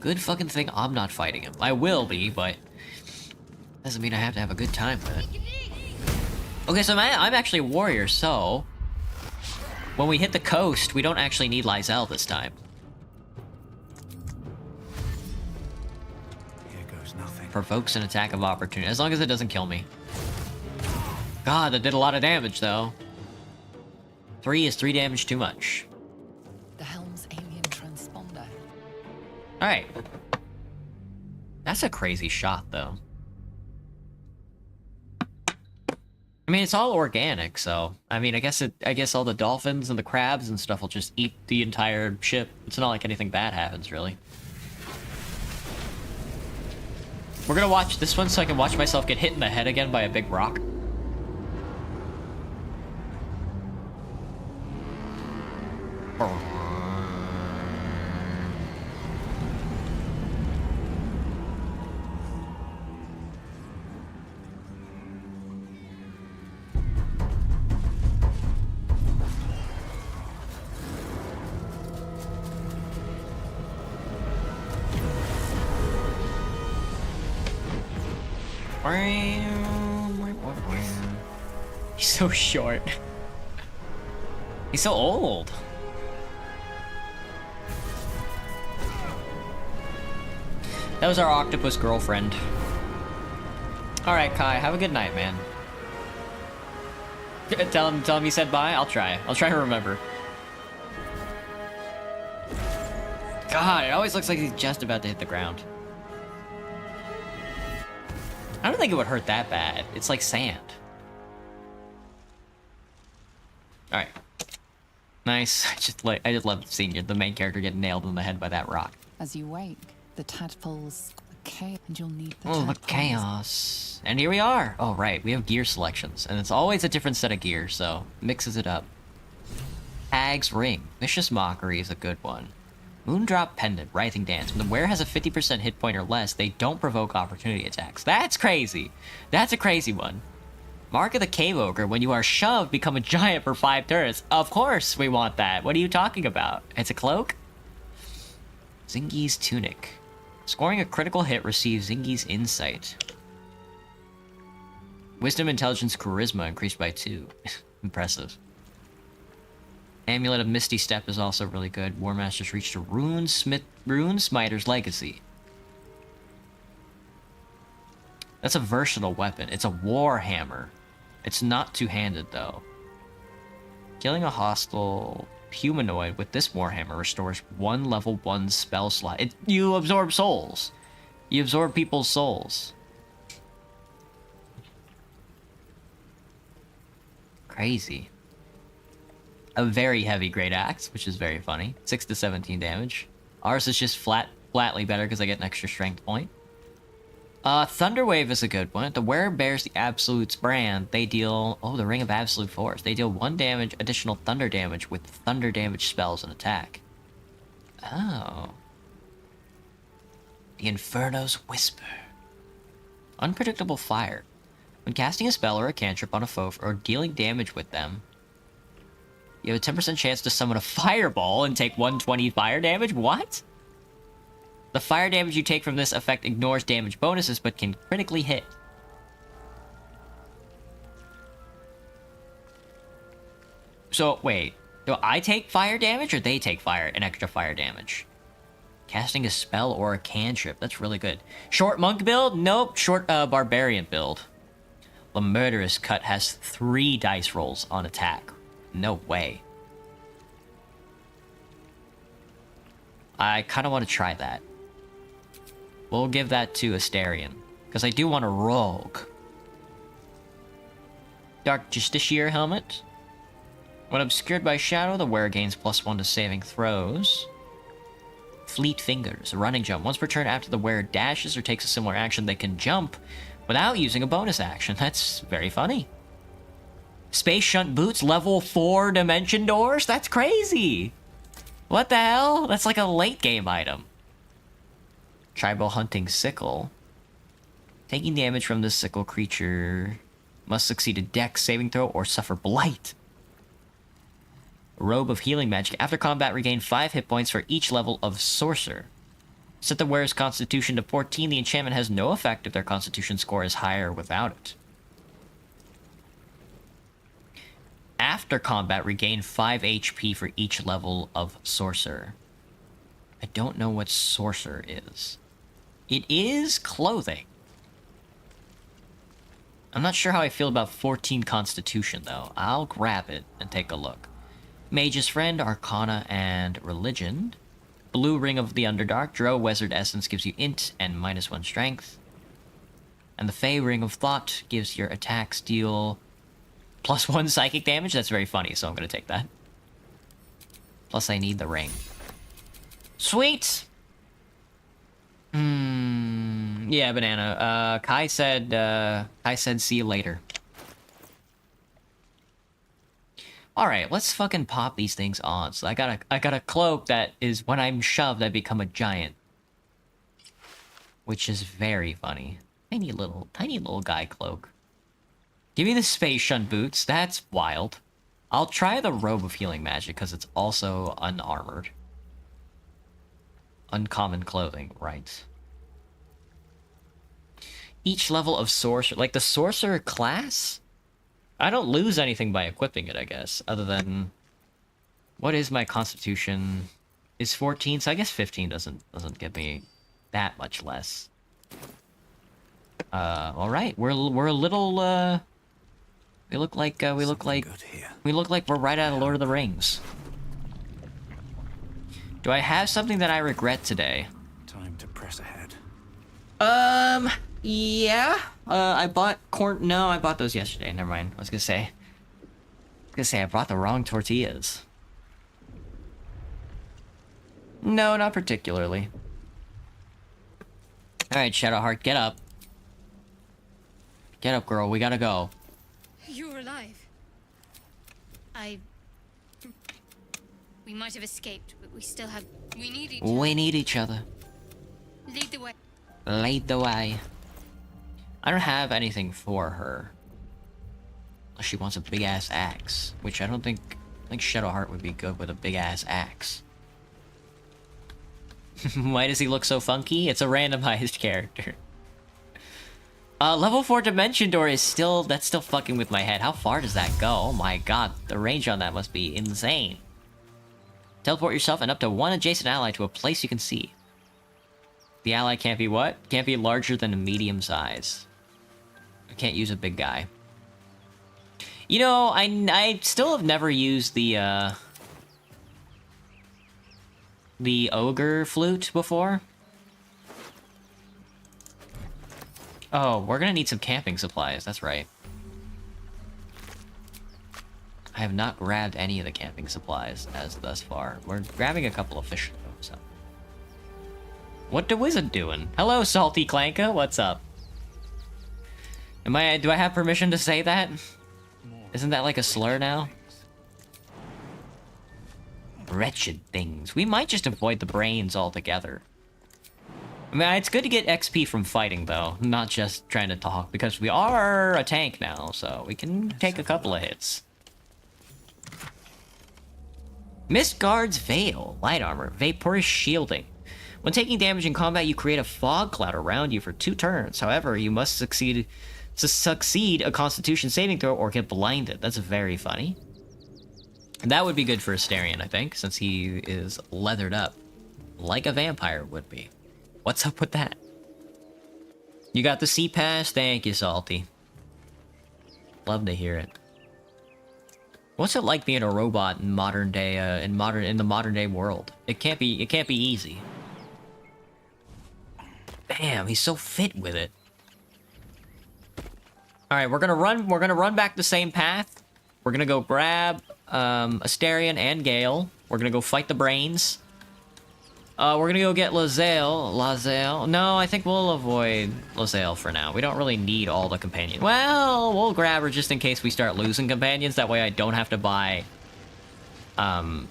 Good fucking thing I'm not fighting him. I will be, but... doesn't mean I have to have a good time with it. Okay, so I'm actually a warrior, so... when we hit the coast, we don't actually need Lysel this time. Here goes nothing. Provokes an attack of opportunity, as long as it doesn't kill me. God, that did a lot of damage, though. 3 is 3 damage too much. The helm's alien transponder. Alright. That's a crazy shot, though. I mean, it's all organic, so... I mean, I guess all the dolphins and the crabs and stuff will just eat the entire ship. It's not like anything bad happens, really. We're gonna watch this one so I can watch myself get hit in the head again by a big rock. He's so short. He's so old. That was our octopus girlfriend. Alright, Kai, have a good night, man. Tell him you said bye? I'll try to remember. God, it always looks like he's just about to hit the ground. I don't think it would hurt that bad. It's like sand. Alright. Nice. I just love seeing the main character get nailed in the head by that rock. As you wake, the tadpoles chaos, and you'll need the the tadpoles. chaos. And here we are. Oh, right. We have gear selections. And it's always a different set of gear, so mixes it up. Hag's Ring. Vicious Mockery is a good one. Moondrop Pendant. Writhing Dance. When the wearer has a 50% hit point or less, they don't provoke opportunity attacks. That's crazy. That's a crazy one. Mark of the Cave Ogre, when you are shoved, become a giant for 5 turns. Of course we want that. What are you talking about? It's a cloak? Zingi's Tunic. Scoring a critical hit receives Zingi's Insight. Wisdom, Intelligence, Charisma increased by 2. Impressive. Amulet of Misty Step is also really good. War Master's reached a Rune Smiter's Legacy. That's a versatile weapon. It's a war hammer. It's not two-handed, though. Killing a hostile humanoid with this warhammer restores 1 level 1 spell slot. You absorb souls. You absorb people's souls. Crazy. A very heavy great axe, which is very funny. 6 to 17 damage. Ours is just flatly better because I get an extra strength point. Thunderwave is a good one. The wearer bears the Absolute's brand. They deal... Oh, the Ring of Absolute Force. They deal 1 damage, additional thunder damage with thunder damage spells and attack. Oh. The Inferno's Whisper. Unpredictable Fire. When casting a spell or a cantrip on a foe or dealing damage with them, you have a 10% chance to summon a fireball and take 120 fire damage? What? The fire damage you take from this effect ignores damage bonuses, but can critically hit. So, wait. Do I take fire damage, or they take an extra fire damage? Casting a spell or a cantrip. That's really good. Short monk build? Nope. Short barbarian build. The Murderous Cut has 3 dice rolls on attack. No way. I kind of want to try that. We'll give that to Asterion, because I do want a rogue. Dark Justiciar Helmet. When obscured by shadow, the wearer gains +1 to saving throws. Fleet Fingers, a running jump. Once per turn after the wearer dashes or takes a similar action, they can jump without using a bonus action. That's very funny. Space Shunt Boots, level 4 Dimension Doors? That's crazy! What the hell? That's like a late game item. Tribal Hunting Sickle. Taking damage from this sickle creature must succeed a dex saving throw or suffer blight. Robe of Healing Magic. After combat, regain 5 hit points for each level of Sorcerer. Set the wearer's Constitution to 14. The enchantment has no effect if their Constitution score is higher without it. After combat, regain 5 HP for each level of Sorcerer. I don't know what Sorcerer is. It is clothing. I'm not sure how I feel about 14 Constitution, though. I'll grab it and take a look. Mage's Friend, Arcana, and Religion. Blue Ring of the Underdark. Drow Wizard Essence gives you Int and -1 Strength. And the Fey Ring of Thought gives your attacks deal +1 psychic damage. That's very funny, so I'm going to take that. Plus, I need the ring. Sweet! Yeah, Banana. Kai said see you later. Alright, let's fucking pop these things on. So I got a cloak that is, when I'm shoved, I become a giant. Which is very funny. Tiny little guy cloak. Give me the Space Shunt Boots. That's wild. I'll try the Robe of Healing Magic, because it's also unarmored. Uncommon clothing, right. Each level of Sorcerer... Like, the Sorcerer class? I don't lose anything by equipping it, I guess. Other than... What is my Constitution? Is 14, so I guess 15 doesn't give me that much less. Alright. We're a little, we look like we're right out of Lord of the Rings. Do I have something that I regret today? Time to press ahead. Yeah. I bought corn. No, I bought those yesterday. Never mind. I was gonna say I bought the wrong tortillas. No, not particularly. Alright, Shadowheart, get up. Get up, girl. We gotta go. You're alive. We might have escaped, but we still have... We need each other. We need each other. Lead the way. Lead the way. I don't have anything for her. She wants a big-ass axe, which I don't think... I think Shadowheart would be good with a big-ass axe. Why does he look so funky? It's a randomized character. Level 4 Dimension Door is still... That's still fucking with my head. How far does that go? Oh my god, the range on that must be insane. Teleport yourself and up to one adjacent ally to a place you can see. The ally can't be what? Can't be larger than a medium size. I can't use a big guy. You know, I still have never used the ogre flute before. Oh, we're gonna need some camping supplies, that's right. I have not grabbed any of the camping supplies as thus far. We're grabbing a couple of fish though, so. What the wizard doing? Hello, Salty Clanka, what's up? Do I have permission to say that? Isn't that like a slur now? Wretched things. We might just avoid the brains altogether. I mean, it's good to get XP from fighting, though, not just trying to talk, because we are a tank now, so we can take a couple of hits. Mistguard's Veil. Light armor. Vaporous shielding. When taking damage in combat, you create a fog cloud around you for 2 turns. However, you must succeed a Constitution saving throw or get blinded. That's very funny. And that would be good for Asterion, I think, since he is leathered up. Like a vampire would be. What's up with that? You got the sea pass? Thank you, Salty. Love to hear it. What's it like being a robot in modern day, in the modern day world? It can't be easy. Damn, he's so fit with it. Alright, we're gonna run back the same path. We're gonna go grab Asterion and Gale. We're gonna go fight the brains. We're gonna go get Lae'zel. No, I think we'll avoid Lae'zel for now. We don't really need all the companions. Well, we'll grab her just in case we start losing companions. That way I don't have to buy bounty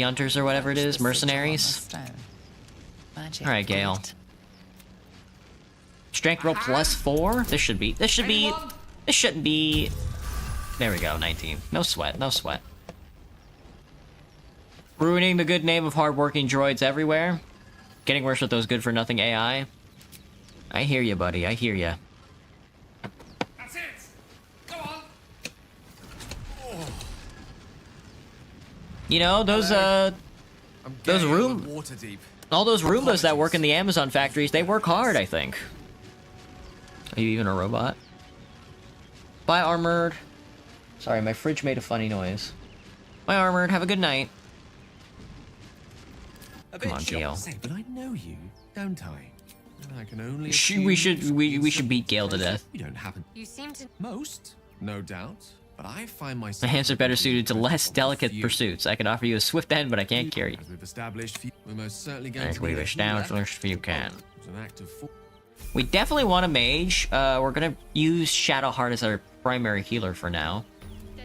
hunters or whatever it is, mercenaries. Alright, Gale. Strength roll +4? This shouldn't be... There we go, 19. No sweat, no sweat. Ruining the good name of hardworking droids everywhere. Getting worse with those good-for-nothing AI. I hear you, buddy, I hear you. That's it! Go on! You know, those all those Roombas that work in the Amazon factories, they work hard, I think. Are you even a robot? Bye, Armored. Sorry, my fridge made a funny noise. Bye, Armored. Have a good night. Come on, Gale. But I know you, don't I? I can only we should beat Gale to death. You don't happen. You seem to... Most, no doubt. But I find myself... My hands are better suited to less delicate pursuits. I can offer you a swift end, but I can't carry you. As we've established, we're most certainly going As to be we've established if you can. It's an act of We definitely want a mage. We're gonna use Shadowheart as our primary healer for now.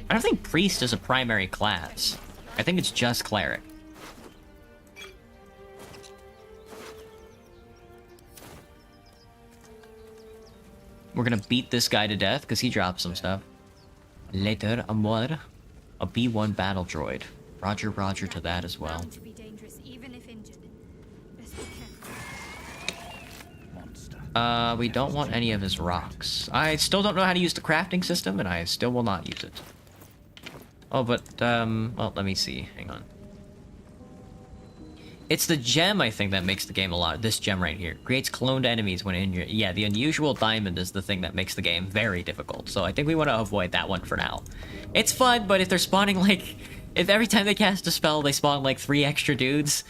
I don't think Priest is a primary class. I think it's just Cleric. We're gonna beat this guy to death because he dropped some stuff. Later, amor. A B1 battle droid. Roger, roger to that as well. We don't want any of his rocks. I still don't know how to use the crafting system, and I still will not use it. Oh, but, well, let me see. Hang on. It's the gem, I think, that makes the game a lot. This gem right here. Creates cloned enemies when in your... Yeah, the unusual diamond is the thing that makes the game very difficult. So I think we want to avoid that one for now. It's fun, but if they're spawning, like... If every time they cast a spell, they spawn, like, 3 extra dudes,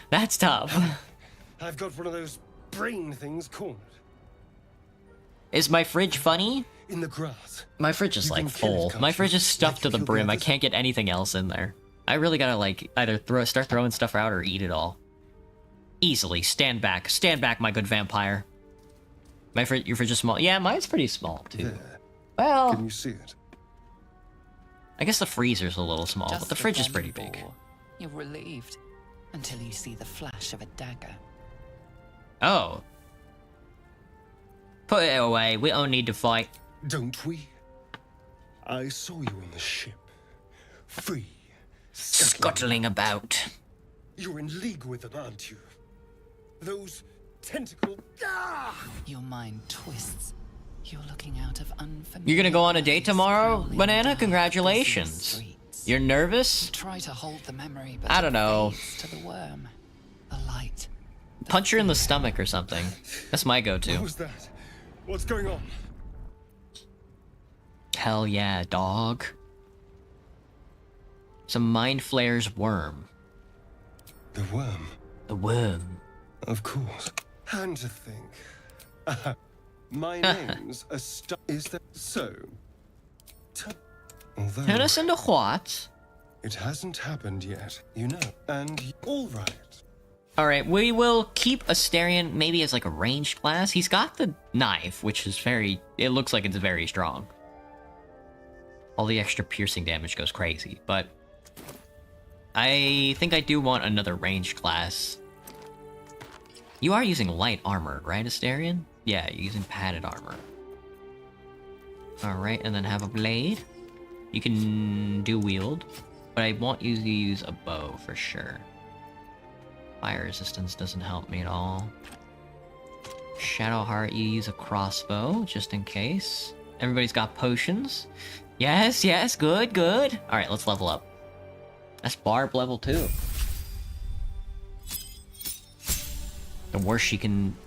that's tough. I've got one of those brain things cornered. Is my fridge funny? In the grass. My fridge is, like, full. My fridge is stuffed to the brim. I can't get anything else in there. I really gotta, like, either start throwing stuff out or eat it all. Easily. Stand back. Stand back, my good vampire. Your fridge is small. Yeah, mine's pretty small, too. There. Well... Can you see it? I guess the freezer's a little small, Just but the fridge is pretty big. You're relieved until you see the flash of a dagger. Oh. Put it away. We don't need to fight. Don't we? I saw you on the ship. Free. Scuttling about. You're in league with them, aren't you? Those tentacle... Ah! Your mind twists. You're looking out of unfamiliar... You're gonna go on a date tomorrow, prowling Banana? down Congratulations. busy streets. You're nervous? You try to hold the memory, but I don't know. it fades to the worm, the light. Punch her in the stomach or something. That's my What go-to. was that? What's going on? Hell yeah, dog. Some Mind Flayer's worm. The worm. The worm. Of course. And to think. My name's a Is that so? Although Turn us into what? it hasn't happened yet, you know. And all right. Alright, we will keep Asterion maybe as like a ranged class. He's got the knife, which is very... It looks like it's very strong. All the extra piercing damage goes crazy, but... I think I do want another ranged class. You are using light armor, right, Asterion? Yeah, you're using padded armor. Alright, and then have a blade. You can do wield, but I want you to use a bow for sure. Fire resistance doesn't help me at all. Shadowheart, you use a crossbow, just in case. Everybody's got potions. Yes, yes, good, good. Alright, let's level up. That's Barb level 2. The worst she can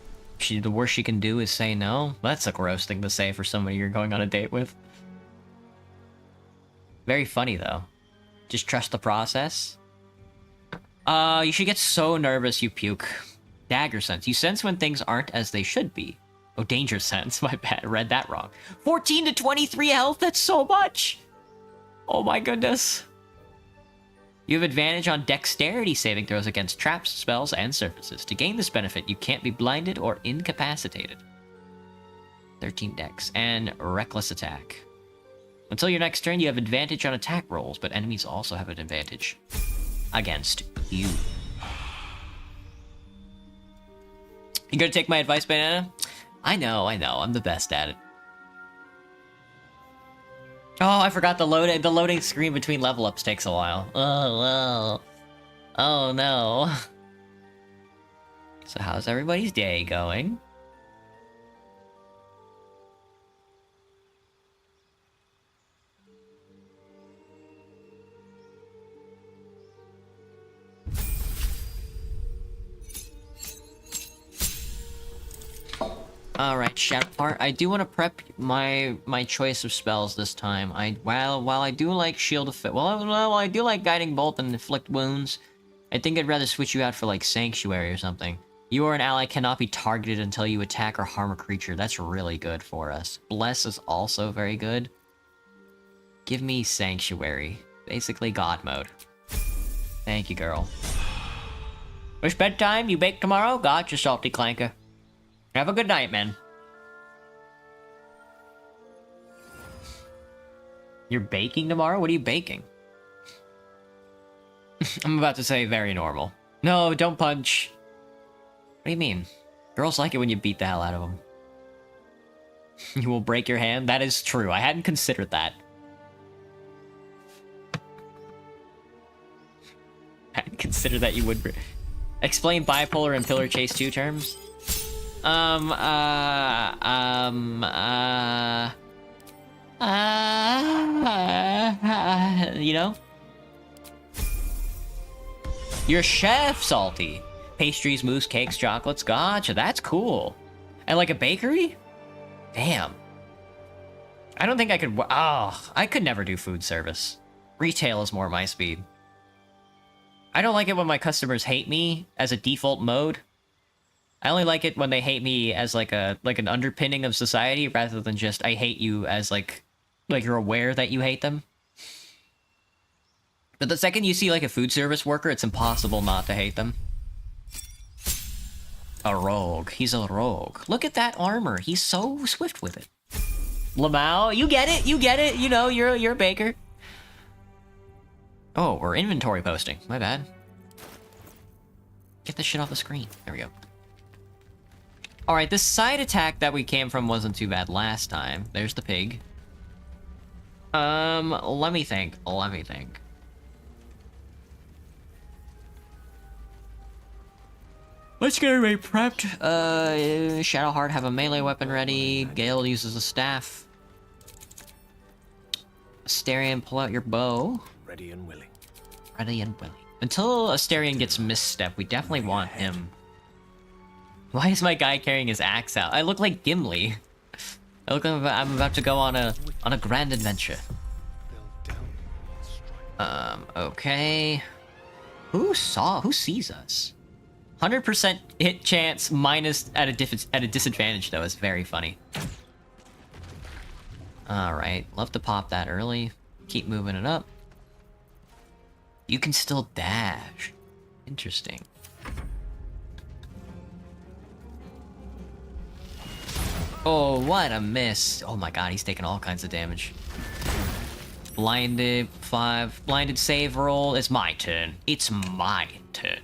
do is say no. That's a gross thing to say for somebody you're going on a date with. Very funny though. Just trust the process. You should get so nervous you puke. Dagger sense. You sense when things aren't as they should be. Oh, danger sense. My bad. Read that wrong. 14 to 23 health. That's so much. Oh my goodness. You have advantage on dexterity saving throws against traps, spells, and surfaces. To gain this benefit, you can't be blinded or incapacitated. 13 dex. And reckless attack. Until your next turn, you have advantage on attack rolls, but enemies also have an advantage against you. You gonna take my advice, Banana? I know, I'm the best at it. Oh, I forgot the loading screen between level ups takes a while. Oh, well. Oh, no. So how's everybody's day going? Alright, Shadowheart. I do want to prep my choice of spells this time. While I do like Shield of Faith, well, I do like Guiding Bolt and Inflict Wounds. I think I'd rather switch you out for like Sanctuary or something. You or an ally cannot be targeted until you attack or harm a creature. That's really good for us. Bless is also very good. Give me Sanctuary. Basically God mode. Thank you, girl. Wish bedtime? You bake tomorrow? Gotcha, Salty Clanker. Have a good night, man. You're baking tomorrow? What are you baking? I'm about to say very normal. No, don't punch. What do you mean? Girls like it when you beat the hell out of them. You will break your hand? That is true. I hadn't considered that. I hadn't considered that you would... Explain bipolar and Pillar Chase 2 terms. You know? You're a chef, Salty. Pastries, mousse, cakes, chocolates. Gotcha, that's cool. And like a bakery? Damn. I don't think I could... I could never do food service. Retail is more my speed. I don't like it when my customers hate me as a default mode. I only like it when they hate me as like an underpinning of society rather than just I hate you as like you're aware that you hate them. But the second you see like a food service worker, it's impossible not to hate them. A rogue. He's a rogue. Look at that armor. He's so swift with it. Lamau, you get it. You get it. You know, you're a baker. Oh, we're inventory posting. My bad. Get this shit off the screen. There we go. Alright, this side attack that we came from wasn't too bad last time. There's the pig. Let me think. Let's get everybody prepped. Shadowheart have a melee weapon ready. Gale uses a staff. Asterion, pull out your bow. Ready and willing. Until Asterion gets misstep, we definitely want him. Why is my guy carrying his axe out? I look like Gimli. I look like I'm about to go on a grand adventure. Okay. Who sees us? 100% hit chance minus at a disadvantage though is very funny. Alright, love to pop that early. Keep moving it up. You can still dash. Interesting. Oh, what a miss. Oh my god, he's taking all kinds of damage. Blinded, 5. Blinded save roll. It's my turn. It's my turn.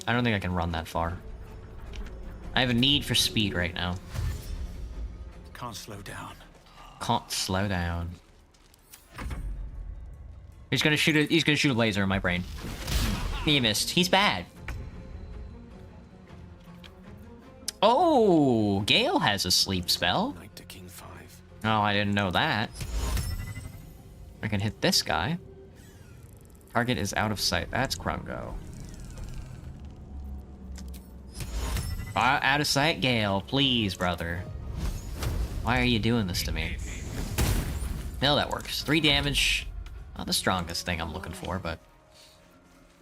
I don't think I can run that far. I have a need for speed right now. Can't slow down. Can't slow down. He's gonna shoot a laser in my brain. He missed. He's bad. Oh, Gale has a sleep spell. Knight to King 5. Oh, I didn't know that. I can hit this guy. Target is out of sight. That's Krungo. Out of sight, Gale. Please, brother. Why are you doing this to me? No, that works. 3 damage. Not the strongest thing I'm looking for, but...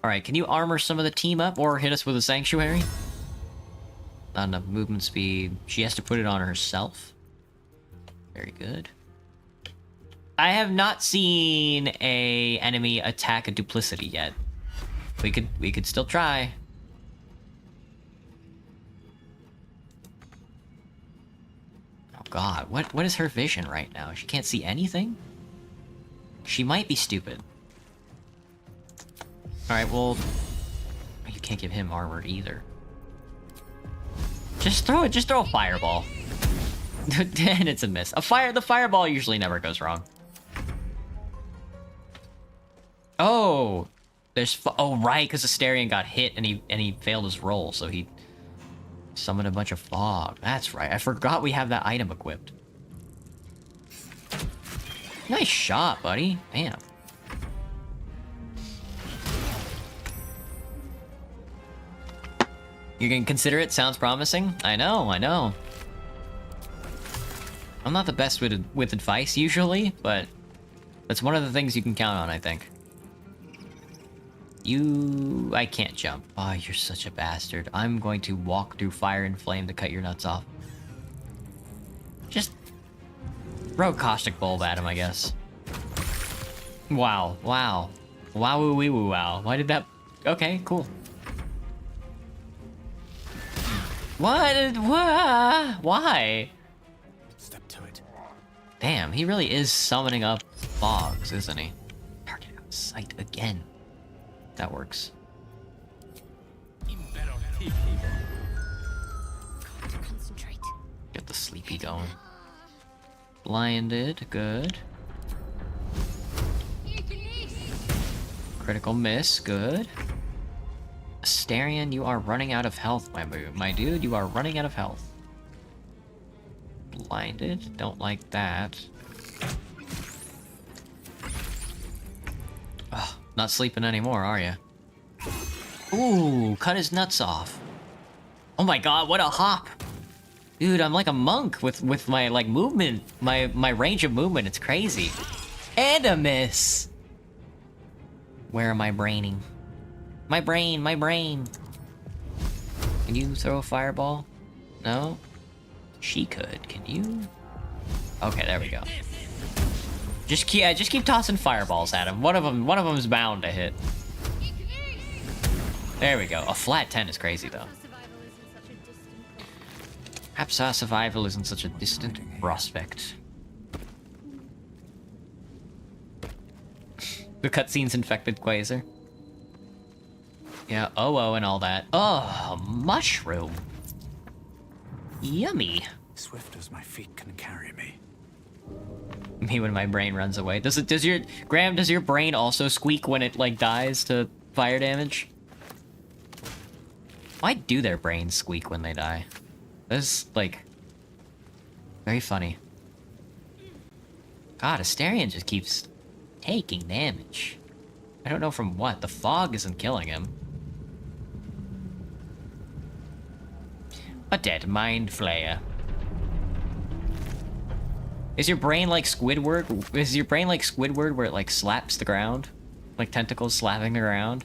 Alright, can you armor some of the team up or hit us with a sanctuary? Not enough movement speed. She has to put it on herself. Very good. I have not seen a enemy attack a duplicity yet. We could still try. Oh god, what is her vision right now? She can't see anything? She might be stupid. Alright, well... You can't give him armor either. Just throw a fireball. And it's a miss. The fireball usually never goes wrong. Oh! Oh, right, because Asterion got hit and he failed his roll, so he summoned a bunch of fog. That's right. I forgot we have that item equipped. Nice shot, buddy. Damn. You can consider it? Sounds promising? I know. I'm not the best with advice usually, but that's one of the things you can count on, I think. I can't jump. Oh, you're such a bastard. I'm going to walk through fire and flame to cut your nuts off. Just throw caustic bulb at him, I guess. Wow. Wow. Why did that... Okay, cool. What? Why? Step to it. Damn, he really is summoning up fogs, isn't he? Target out of sight again. That works. Concentrate. Get the sleepy going. Blinded, good. Critical miss, good. Asterion, you are running out of health, my dude. You are running out of health. Blinded, don't like that. Ugh, not sleeping anymore, are you? Ooh, cut his nuts off. Oh my god, what a hop! Dude, I'm like a monk with my like movement, my range of movement. It's crazy. And a miss. Where am I braining? My brain. Can you throw a fireball? No? She could. Can you? Okay, there we go. Just keep tossing fireballs at him. One of them's bound to hit. There we go. A flat 10 is crazy though. Perhaps our survival isn't such a distant prospect. The cutscene's infected Quasar. Yeah, oh, and all that. Oh, mushroom. Yummy. Swift as my feet can carry me. Me when my brain runs away. Does your brain also squeak when it like dies to fire damage? Why do their brains squeak when they die? That's like very funny. God, Asterion just keeps taking damage. I don't know from what. The fog isn't killing him. A dead mind flayer. Is your brain like Squidward? Is your brain like Squidward where it like slaps the ground? Like tentacles slapping the ground?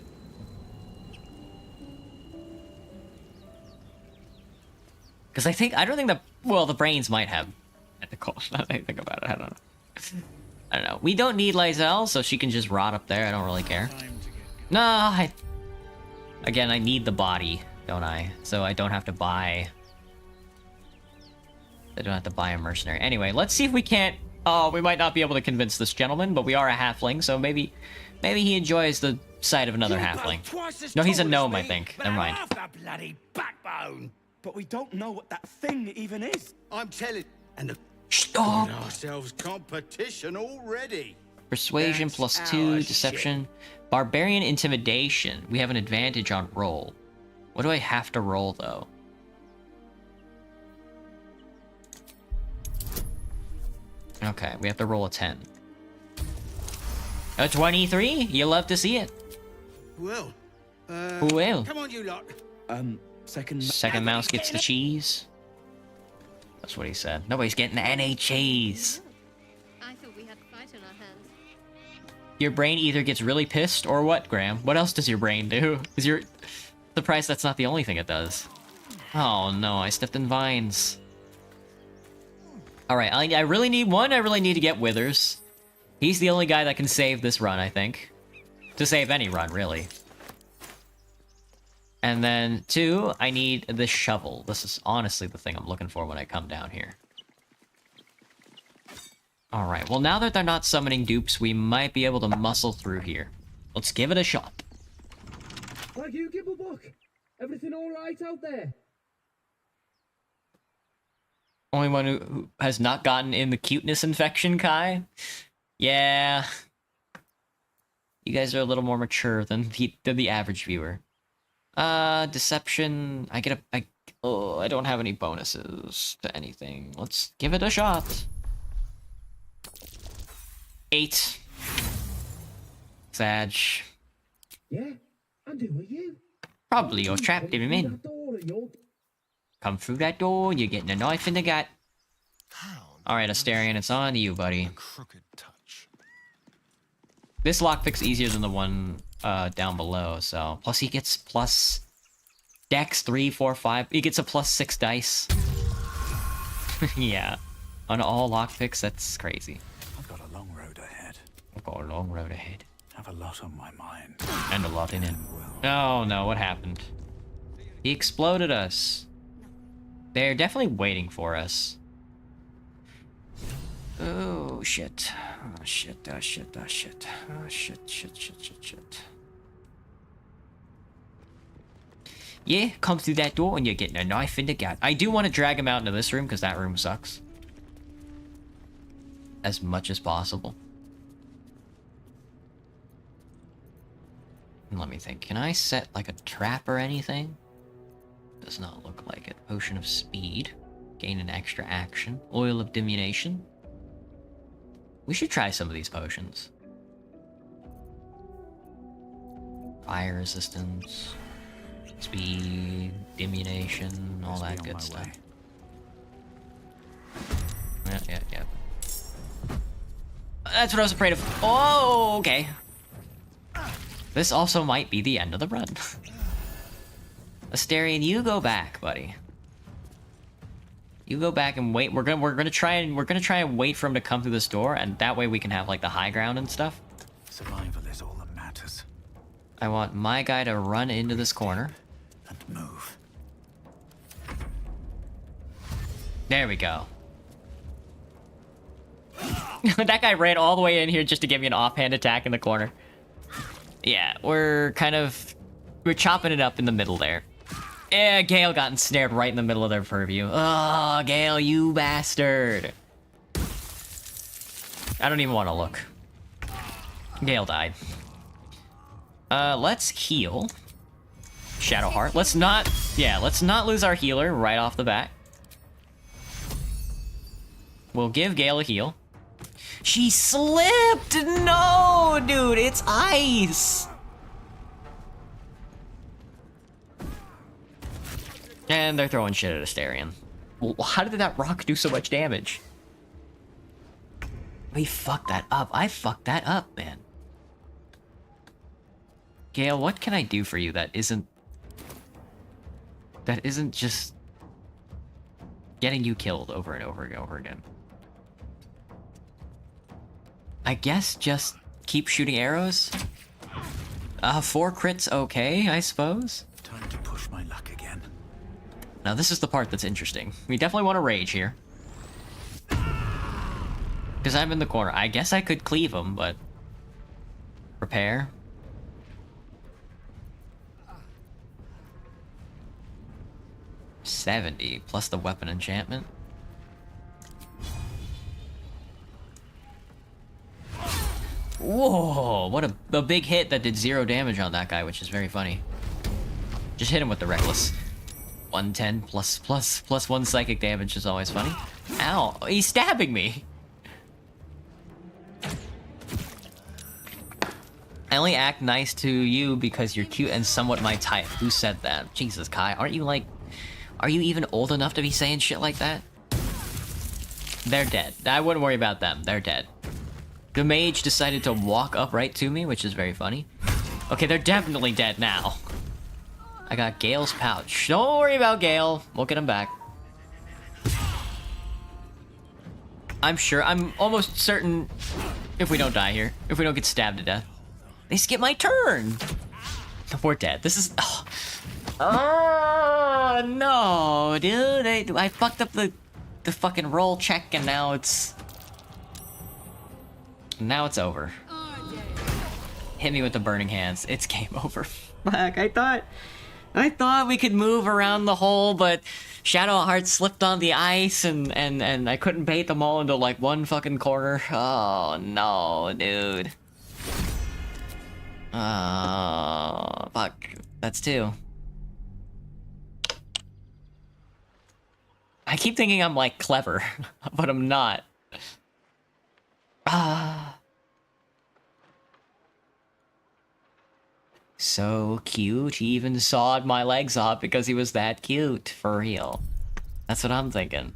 Because I don't think the brains might have tentacles. Now that I think about it, I don't know. I don't know. We don't need Lysel, so she can just rot up there. I don't really care. No, again, I need the body, don't I? So I don't have to buy... I don't have to buy a mercenary. Anyway, let's see if we can't... Oh, we might not be able to convince this gentleman, but we are a halfling, so maybe he enjoys the sight of another halfling. No, he's a gnome, I think. Never mind. Bloody backbone. But we don't know what that thing even is. I'm telling... And stop! Ourselves competition already. Persuasion +2, deception. Barbarian intimidation. We have an advantage on roll. What do I have to roll, though? Okay, we have to roll a 10. A 23? You love to see it. Well, well. Come on, you lot. Second mouse gets the cheese. That's what he said. Nobody's getting any cheese. I thought we had a fight on our hands. Your brain either gets really pissed or what, Graham? What else does your brain do? Is your surprised that's not the only thing it does? Oh no, I stepped in vines. Alright, I really need one. I really need to get Withers. He's the only guy that can save this run, I think. To save any run, really. And then 2, I need the shovel. This is honestly the thing I'm looking for when I come down here. Alright, well now that they're not summoning dupes, we might be able to muscle through here. Let's give it a shot. Like you, Gibblebuck? Everything alright out there? Only one who has not gotten in the cuteness infection, Kai? Yeah. You guys are a little more mature than the average viewer. Deception. I don't have any bonuses to anything. Let's give it a shot. 8. Sag. Yeah? And who are you? Probably you're trapped in him. Come through that door, you're getting a knife in the gut. Alright, Asterion, it's on to you, buddy. This lockpick's easier than the one down below, so... Plus he gets plus... Dex 3, 4, 5... He gets a +6 dice. Yeah. On all lockpicks, that's crazy. I've got a long road ahead. I've got a long road ahead. Have a lot on my mind. And a lot in it. Oh no, what happened? He exploded us. They're definitely waiting for us. Oh shit. Oh shit, oh shit, oh shit. Oh shit, shit, shit, shit, shit. Yeah, come through that door and you're getting a knife in the gut. I do want to drag him out into this room because that room sucks. As much as possible. And let me think. Can I set like a trap or anything? Does not look like it. Potion of speed. Gain an extra action. Oil of diminution. We should try some of these potions. Fire resistance. Speed. Diminution. All that good stuff. Yeah. That's what I was afraid of. Oh, okay. This also might be the end of the run. Asterion, you go back, buddy. You go back and wait. We're gonna try and wait for him to come through this door, and that way we can have like the high ground and stuff. Survival is all that matters. I want my guy to run into this corner. And move. There we go. That guy ran all the way in here just to give me an offhand attack in the corner. Yeah, we're chopping it up in the middle there. Yeah, Gale got ensnared right in the middle of their purview. Oh, Gale, you bastard. I don't even want to look. Gale died. Let's heal. Shadowheart. Let's not lose our healer right off the bat. We'll give Gale a heal. She slipped! No, dude, it's ice! And they're throwing shit at Asterion. Well, how did that rock do so much damage? We fucked that up. I fucked that up, man. Gale, what can I do for you that isn't just getting you killed over and over and over again? I guess just keep shooting arrows? 4 crits okay, I suppose? Time to push my luck again. Now this is the part that's interesting. We definitely want to rage here. Because I'm in the corner. I guess I could cleave him, but... Repair. $70 plus the weapon enchantment. Whoa, what a big hit that did 0 damage on that guy, which is very funny. Just hit him with the reckless. 110 plus 1 psychic damage is always funny. Ow, he's stabbing me. I only act nice to you because you're cute and somewhat my type. Who said that? Jesus, Kai, are you even old enough to be saying shit like that? They're dead. I wouldn't worry about them. They're dead. The mage decided to walk up right to me, which is very funny. Okay, they're definitely dead now. I got Gale's pouch. Don't worry about Gale. We'll get him back. I'm almost certain if we don't die here, if we don't get stabbed to death. They skip my turn. We're dead. This is... Oh, no, dude. I fucked up the fucking roll check and now it's over. Hit me with the burning hands. It's game over. Fuck, I thought we could move around the hole, but Shadowheart slipped on the ice and I couldn't bait them all into like one fucking corner. Oh no, dude. Oh, fuck. That's 2. I keep thinking I'm like clever, but I'm not. So cute, he even sawed my legs off because he was that cute, for real. That's what I'm thinking.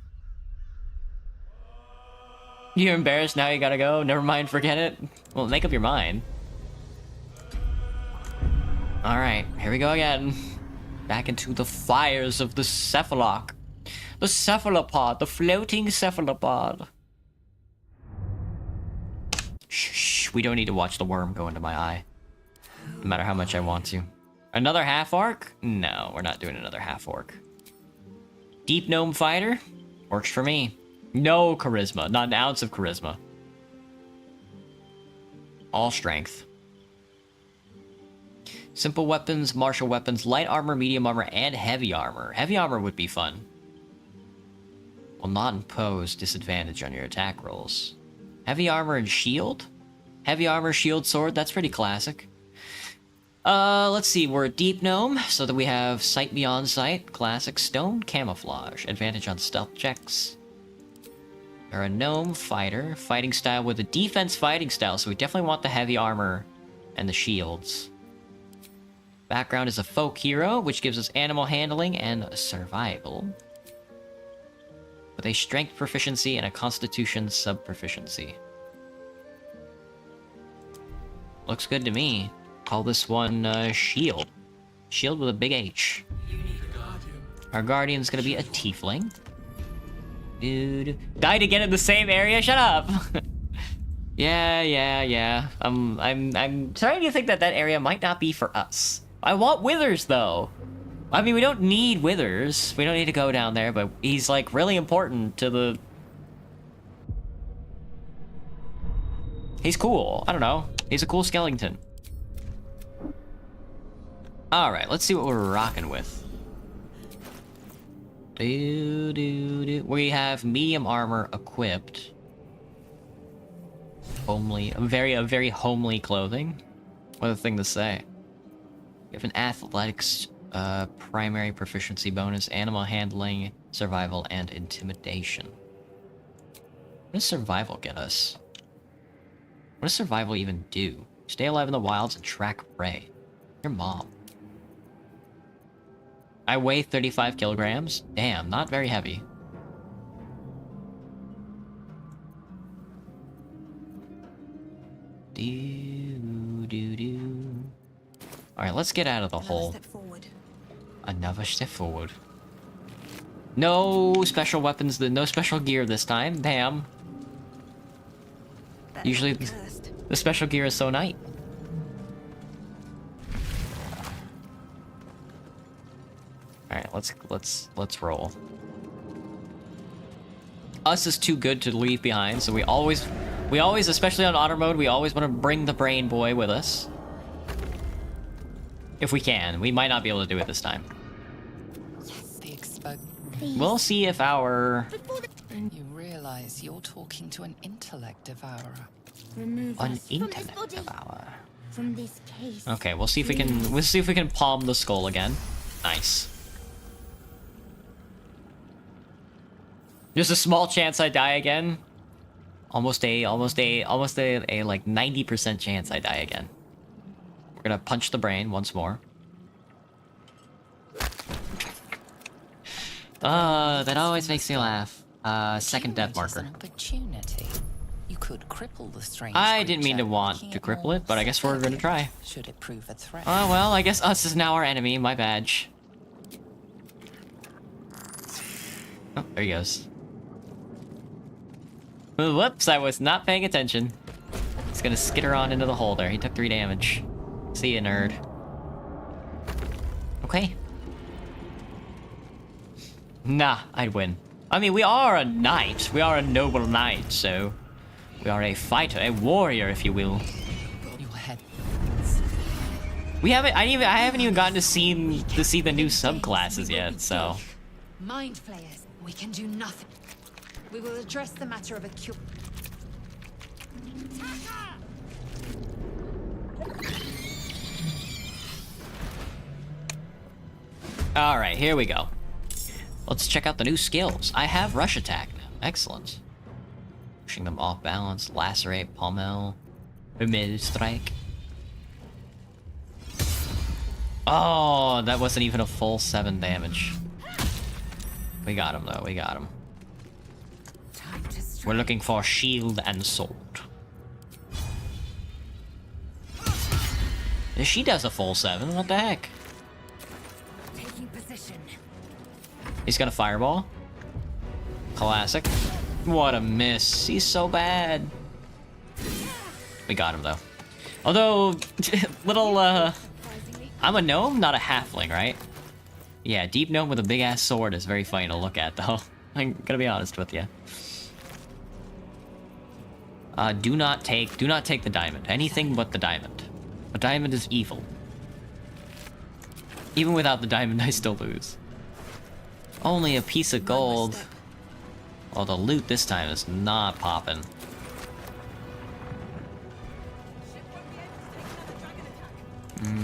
You're embarrassed, now you gotta go? Never mind, forget it? Well, make up your mind. Alright, here we go again. Back into the fires of the cephalok. The cephalopod, the floating cephalopod. Shh, we don't need to watch the worm go into my eye. No matter how much I want to. Another half orc? No, we're not doing another half orc. Deep gnome fighter? Works for me. No charisma, not an ounce of charisma. All strength. Simple weapons, martial weapons, light armor, medium armor, and heavy armor. Heavy armor would be fun. Will not impose disadvantage on your attack rolls. Heavy armor and shield? Heavy armor, shield, sword, that's pretty classic. Let's see, we're a deep gnome, so that we have sight beyond sight, classic stone, camouflage, advantage on stealth checks. We're a gnome fighter, fighting style with a defense fighting style, so we definitely want the heavy armor and the shields. Background is a folk hero, which gives us animal handling and survival. With a strength proficiency and a constitution sub-proficiency. Looks good to me. Call this one, shield. Shield with a big H. Our guardian's gonna be a tiefling. Dude. Died again in the same area? Shut up! Yeah. I'm starting to think that area might not be for us. I want withers, though. I mean, we don't need withers. We don't need to go down there, but he's, like, really important to the... He's cool. I don't know. He's a cool skeleton. Alright, let's see what we're rocking with. We have medium armor equipped. homely, a very homely clothing. What a thing to say. You have an athletics primary proficiency bonus, animal handling, survival, and intimidation. What does survival get us? What does survival even do? Stay alive in the wilds and track prey. Your mom. I weigh 35 kilograms. Damn, not very heavy. Alright, let's get out of the hole. Another step forward. No special weapons, no special gear this time. Damn. Usually the special gear is so nice. Alright, let's roll. Us is too good to leave behind, so we always, especially on auto mode, we always want to bring the brain boy with us. If we can. We might not be able to do it this time. We'll see if our... You realize you're talking to an intellect devourer. An intellect devourer. From this case. Okay, we'll see if we can palm the skull again. Nice. There's a small chance I die again. Almost a like 90% chance I die again. We're gonna punch the brain once more. That always makes me laugh. Second death marker. Opportunity. You could cripple the strange I didn't mean to want to cripple it, but I guess we're gonna try. Should it prove a threat? Oh well, I guess us is now our enemy. My badge. Oh, there he goes. Whoops, I was not paying attention. He's gonna skitter on into the hole there. He took 3 damage. See ya, nerd. Okay. Nah, I'd win. I mean, we are a knight. We are a noble knight, so... We are a fighter, a warrior, if you will. We haven't... I haven't even gotten to see the new subclasses yet, so... Mind flayers, we can do nothing. We will address the matter of a cure. Alright, here we go. Let's check out the new skills. I have rush attack now. Excellent. Pushing them off balance, lacerate, pommel, mid strike. Oh, that wasn't even a full 7 damage. We got him though, we got him. We're looking for shield and sword. She does a full 7, what the heck? Taking position. He's gonna fireball. Classic. What a miss. He's so bad. We got him though. Although, little, I'm a gnome, not a halfling, right? Yeah, deep gnome with a big ass sword is very funny to look at though. I'm gonna be honest with you. Do not take the diamond. Anything but the diamond. A diamond is evil. Even without the diamond, I still lose. Only a piece of gold. Well, the loot this time is not popping.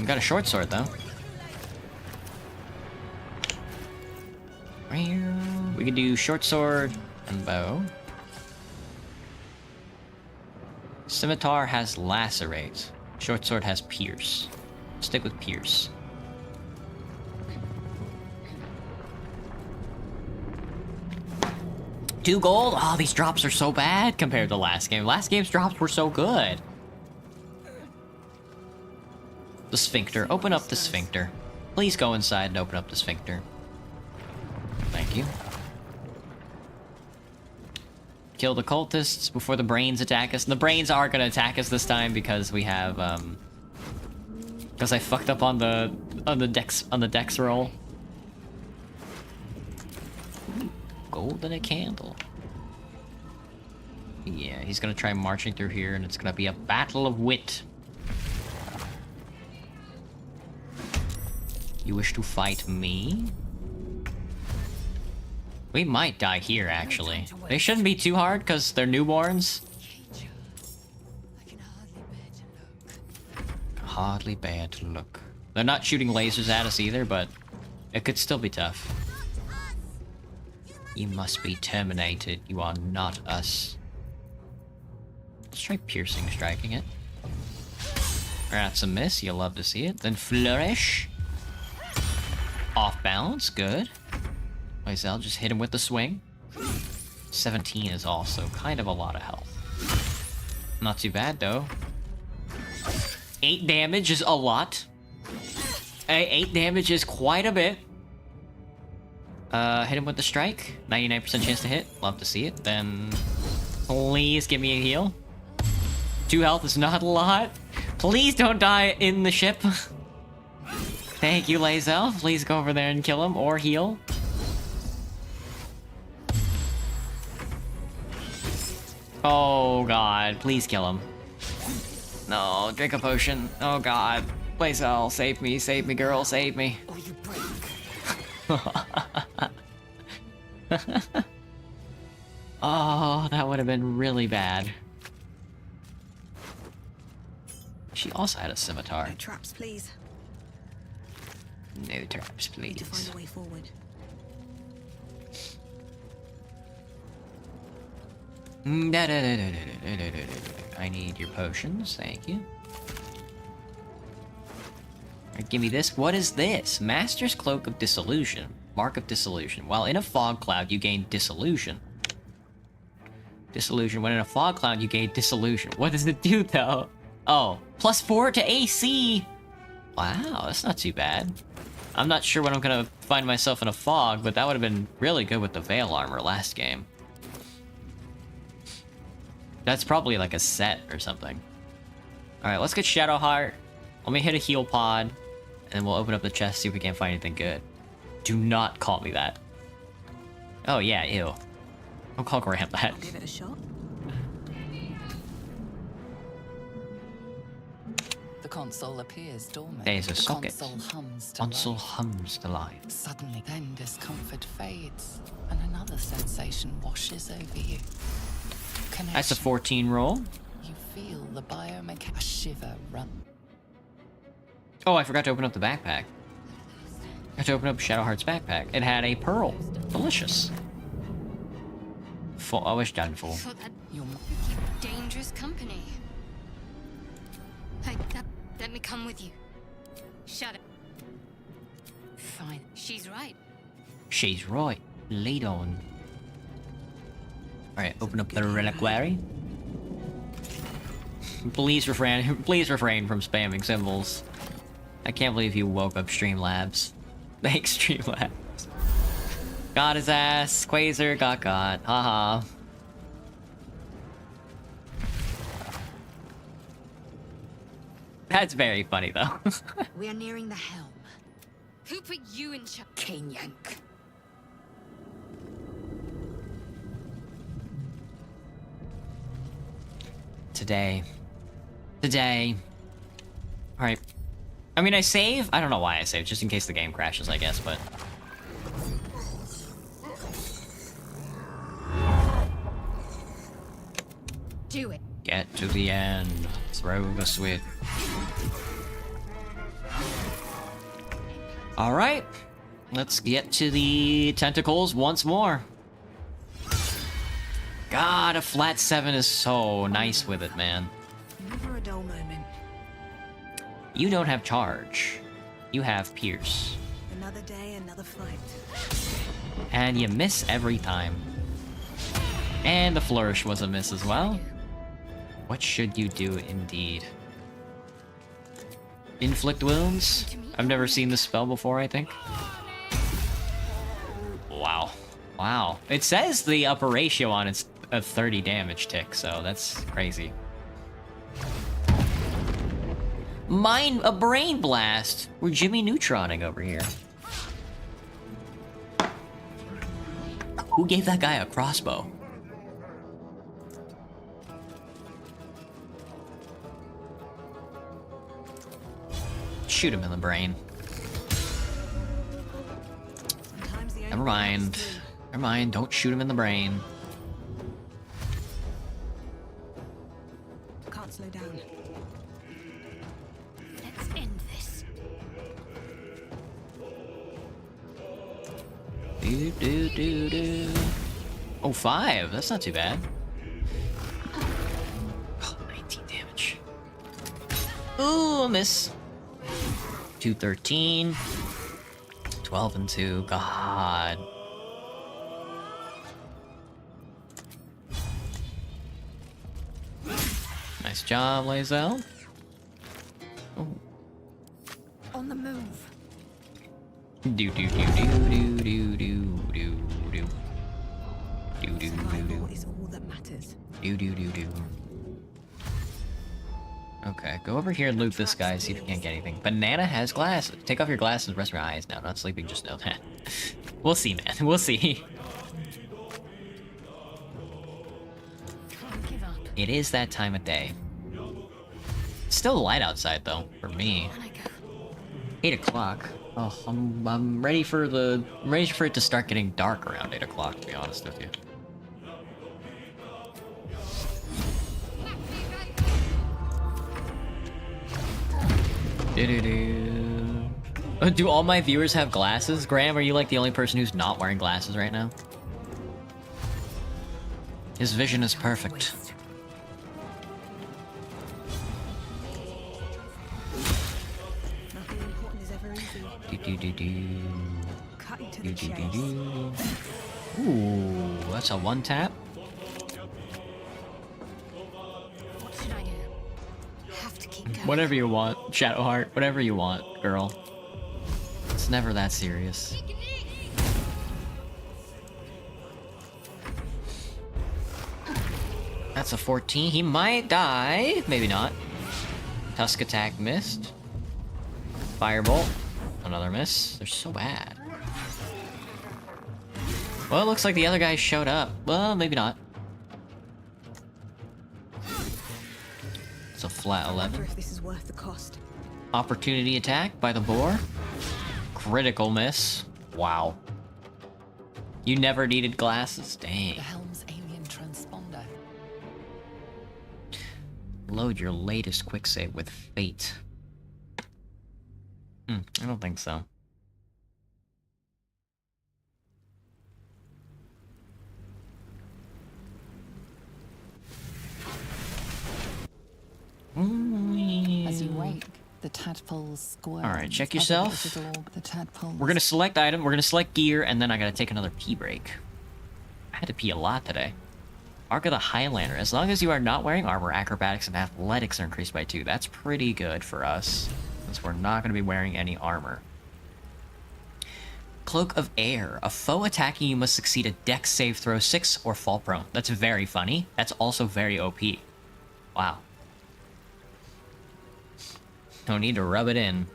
Got a short sword, though. We could do short sword and bow. Scimitar has lacerate. Short sword has pierce. Stick with pierce. $2 gold? Oh, these drops are so bad compared to last game. Last game's drops were so good. The sphincter. Open up the sphincter. Please go inside and open up the sphincter. Thank you. Kill the cultists before the brains attack us. And the brains are gonna attack us this time because we have, because I fucked up on the dex roll. Gold in a candle. Yeah, he's gonna try marching through here, and it's gonna be a battle of wit. You wish to fight me? We might die here, actually. They shouldn't be too hard, because they're newborns. hardly bear to look. They're not shooting lasers at us either, but it could still be tough. You must be terminated. You are not us. Let's try piercing striking it. That's a miss. You'll love to see it. Then flourish. Off balance. Good. I'll just hit him with the swing. 17 is also kind of a lot of health. Not too bad, though. 8 damage is a lot. 8 damage is quite a bit. Hit him with the strike. 99% chance to hit. Love to see it. Then please give me a heal. 2 health is not a lot. Please don't die in the ship. Thank you, Lae'zel. Please go over there and kill him or heal. Oh god, please kill him. No, drink a potion. Oh god. Lae'zel, save me, girl, save me. Or you break. Oh, that would have been really bad. She also had a scimitar. No traps, please. No traps, please. Need to find a way forward. I need your potions, thank you. Alright, give me this. What is this? Master's Cloak of Dissolution. Mark of Dissolution. While in a fog cloud, you gain Dissolution. Dissolution. When in a fog cloud, you gain Dissolution. What does it do, though? Oh, +4 to AC! Wow, that's not too bad. I'm not sure when I'm gonna find myself in a fog, but that would have been really good with the Veil Armor last game. That's probably like a set or something. Alright, let's get Shadowheart. Let me hit a heal pod, and then we'll open up the chest, see if we can't find anything good. Do not call me that. Oh yeah, ew. Don't call Graham that. I'll give it a shot. The console appears dormant. There's a socket. Console hums to life. Life. Suddenly, then discomfort fades, and another sensation washes over you. Connection. That's a 14 roll. You feel the biomechanical shiver run. Oh, I forgot to open up the backpack. I had to open up Shadowheart's backpack. It had a pearl. Delicious. Full. I wish done full. For that, you keep dangerous company. Hey, let me come with you. Shut it. Fine. She's right. She's right. Lead on. Alright, open up the reliquary. Please refrain from spamming symbols. I can't believe you woke up Streamlabs. Thanks, Streamlabs. Got his ass. Quasar got. Haha. That's very funny, though. We are nearing the helm. Who put you in charge? King Yank. Today. Alright. I mean, I save. I don't know why I save, just in case the game crashes, I guess, but... Do it. Get to the end. Throw the switch. Alright. Let's get to the tentacles once more. God, a flat 7 is so nice with it, man. Never a dull moment. You don't have charge. You have pierce. Another day, another fight. And you miss every time. And the flourish was a miss as well. What should you do indeed? Inflict wounds? I've never seen this spell before, I think. Wow. Wow. It says the upper ratio on it's a 30 damage tick, so that's crazy. A brain blast! We're Jimmy Neutroning over here. Who gave that guy a crossbow? Shoot him in the brain. Never mind. Never mind, don't shoot him in the brain. Can't slow down. Oh, 5. That's not too bad. Oh, 19 damage. Ooh, a miss. 213. 12 and 2. God. Nice job, Lae'zel. Oh. On the move. Do do do do do do do do do. Do do do Survival is all that matters. do do do do. Okay, go over here and loot this guy, see if you can't get anything. Banana has glasses. Take off your glasses and rest your eyes. No, not sleeping, just know that. We'll see, man. We'll see. Can't give up. It is that time of day. It's still light outside, though, for me. 8 o'clock. Oh, I'm ready for it to start getting dark around 8 o'clock, to be honest with you. Do all my viewers have glasses? Graham, are you like the only person who's not wearing glasses right now? His vision is perfect. Nothing important is ever easy. Cutting to the chase. Ooh, that's a 1-tap. What should I do? Have to keep going. Whatever you want, Shadowheart. Whatever you want, girl. It's never that serious. That's a 14. He might die. Maybe not. Tusk attack missed. Firebolt. Another miss. They're so bad. Well, it looks like the other guy showed up. Well, maybe not. It's a flat 11. If this is worth the cost. Opportunity attack by the boar. Critical miss. Wow. You never needed glasses? Dang. The helm's alien transponder. Load your latest quick save with fate. I don't think so. As you wake, the tadpoles squirm. Alright, check yourself. We're gonna select item, we're gonna select gear, and then I gotta take another pee break. I had to pee a lot today. Arc of the Highlander. As long as you are not wearing armor, acrobatics and athletics are increased by 2. That's pretty good for us, since we're not gonna be wearing any armor. Cloak of Air. A foe attacking you must succeed a dex save throw 6 or fall prone. That's very funny. That's also very OP. Wow. No need to rub it in.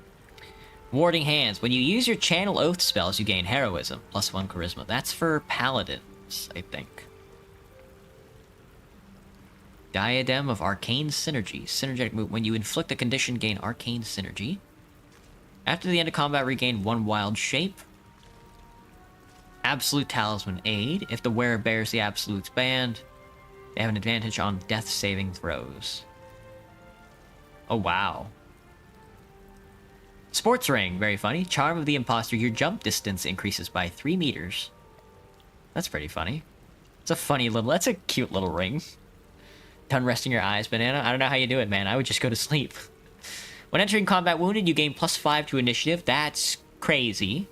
Warding Hands. When you use your Channel Oath spells, you gain Heroism, +1 Charisma. That's for Paladins, I think. Diadem of Arcane Synergy. Synergetic move. When you inflict a condition, gain Arcane Synergy. After the end of combat, regain 1 wild shape. Absolute Talisman Aid. If the wearer bears the Absolute's band, they have an advantage on death saving throws. Oh, wow. Sports Ring. Very funny. Charm of the Imposter. Your jump distance increases by 3 meters. That's pretty funny. It's a funny little... That's a cute little ring. Done resting your eyes, Banana? I don't know how you do it, man. I would just go to sleep. When entering combat wounded, you gain +5 to initiative. That's crazy.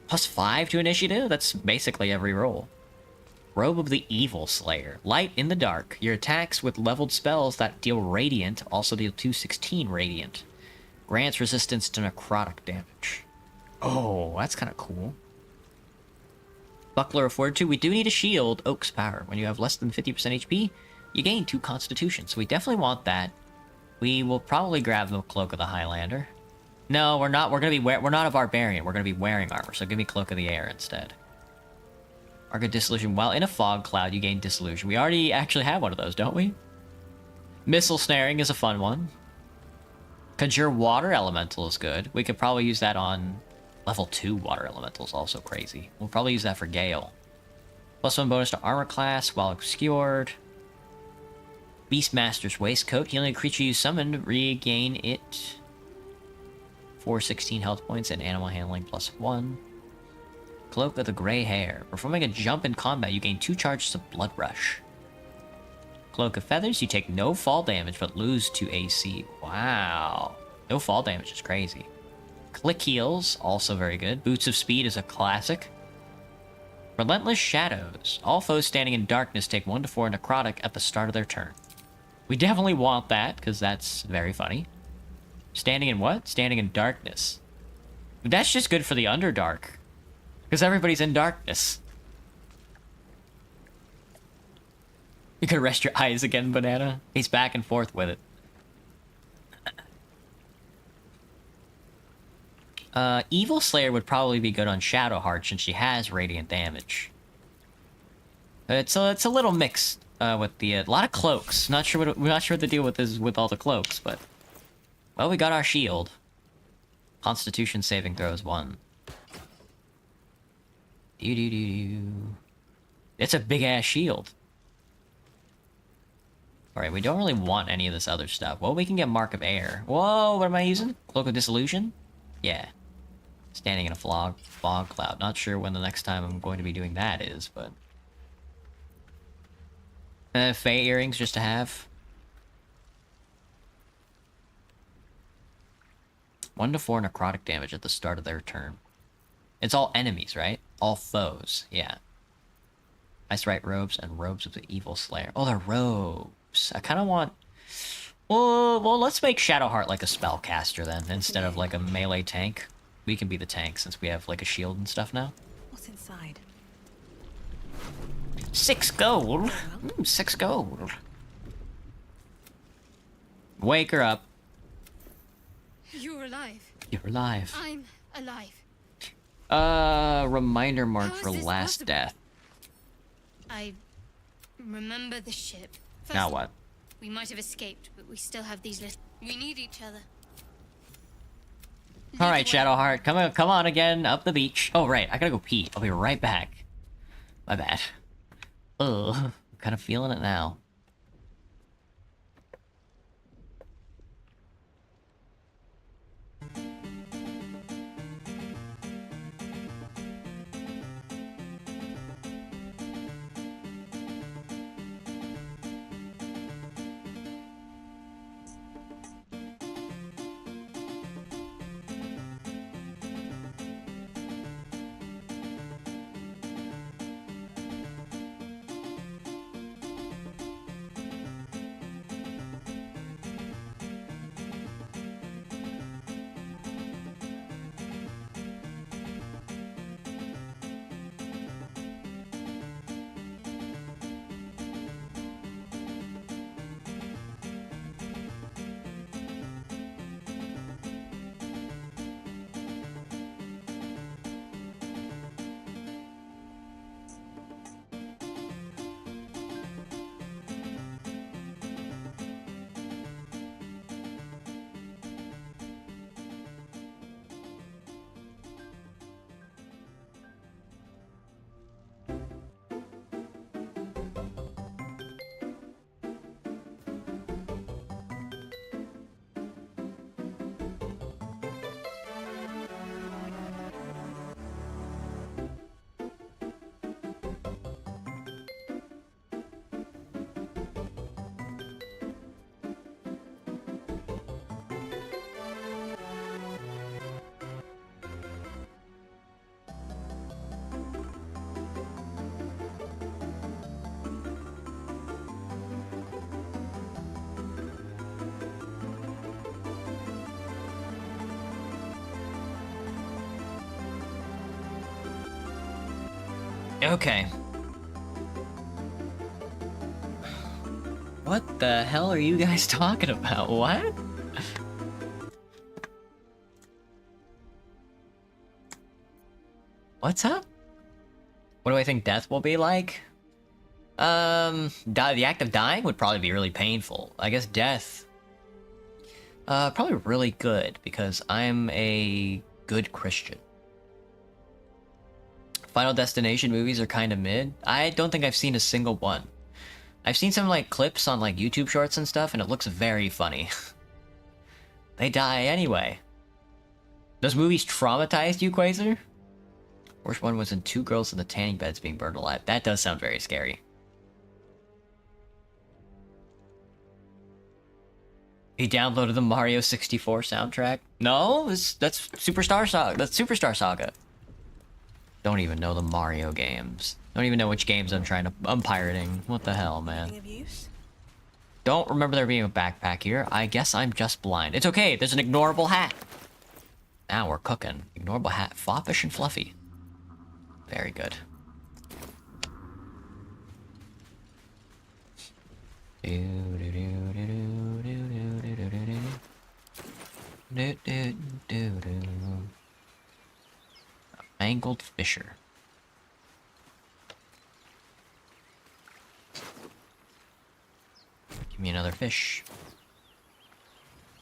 +5 to initiative? That's basically every roll. Robe of the Evil Slayer. Light in the dark. Your attacks with leveled spells that deal radiant also deal 216 radiant. Grants resistance to necrotic damage. Oh, that's kind of cool. Buckler of Fortitude. We do need a shield. Oak's Power. When you have less than 50% HP, you gain 2 Constitution. So we definitely want that. We will probably grab the Cloak of the Highlander. No, we're not. We're not a barbarian. We're gonna be wearing armor. So give me Cloak of the Air instead. Arc of Dissolution. While in a fog cloud, you gain Dissolution. We already actually have one of those, don't we? Missile Snaring is a fun one. Conjure Water Elemental is good. We could probably use that on level 2 Water Elemental is also crazy. We'll probably use that for Gale. +1 bonus to armor class while obscured. Beastmaster's Waistcoat. Healing a creature you summoned. Regain it. 416 health points and animal handling +1. Cloak of the Grey Hair. Performing a jump in combat, you gain 2 charges of Blood Rush. Cloak of Feathers, you take no fall damage but lose 2 AC. Wow. No fall damage is crazy. Click Heels, also very good. Boots of Speed is a classic. Relentless Shadows. All foes standing in darkness take 1 to 4 necrotic at the start of their turn. We definitely want that, because that's very funny. Standing in what? Standing in darkness. That's just good for the Underdark. Because everybody's in darkness. You can rest your eyes again, Banana. He's back and forth with it. Evil Slayer would probably be good on Shadowheart since she has radiant damage. It's a little mixed with the a lot of cloaks. Not sure what the deal with is with all the cloaks, but well, we got our shield. Constitution saving throws 1. It's a big ass shield. Alright, we don't really want any of this other stuff. Well, we can get Mark of Air. Whoa, what am I using? Cloak of Dissolution? Yeah. Standing in a fog cloud. Not sure when the next time I'm going to be doing that is, but... Fey earrings just to have. 1 to 4 necrotic damage at the start of their turn. It's all enemies, right? All foes, yeah. Ice Right Robes and Robes of the Evil Slayer. Oh, they're robes. I kind of want... Well, let's make Shadowheart like a spellcaster then, instead of like a melee tank. We can be the tank since we have like a shield and stuff now. What's inside? 6 gold. 6 gold. Wake her up. You're alive. You're alive. I'm alive. Reminder mark How is for this last possible? death. I remember the ship. Now what? We might have escaped, but we still have these little... We need each other. Alright, Shadowheart, come on again, up the beach. Oh, right, I gotta go pee. I'll be right back. My bad. Ugh, I'm kind of feeling it now. Okay. What the hell are you guys talking about? What? What's up? What do I think death will be like? The act of dying would probably be really painful. I guess death... probably really good, because I'm a good Christian. Final Destination movies are kind of mid. I don't think I've seen a single one. I've seen some like clips on like YouTube shorts and stuff, and it looks very funny. They die anyway. Those movies traumatized you, Quasar? Worst one was in 2 girls in the tanning beds being burned alive. That does sound very scary. He downloaded the Mario 64 soundtrack. No, that's Superstar Saga. That's Superstar Saga. Don't even know the Mario games. Don't even know which games I'm pirating. What the hell, man? Don't remember there being a backpack here. I guess I'm just blind. It's okay. There's an ignorable hat. Now we're cooking. Ignorable hat. Foppish and fluffy. Very good. Mangled Fisher. Give me another fish.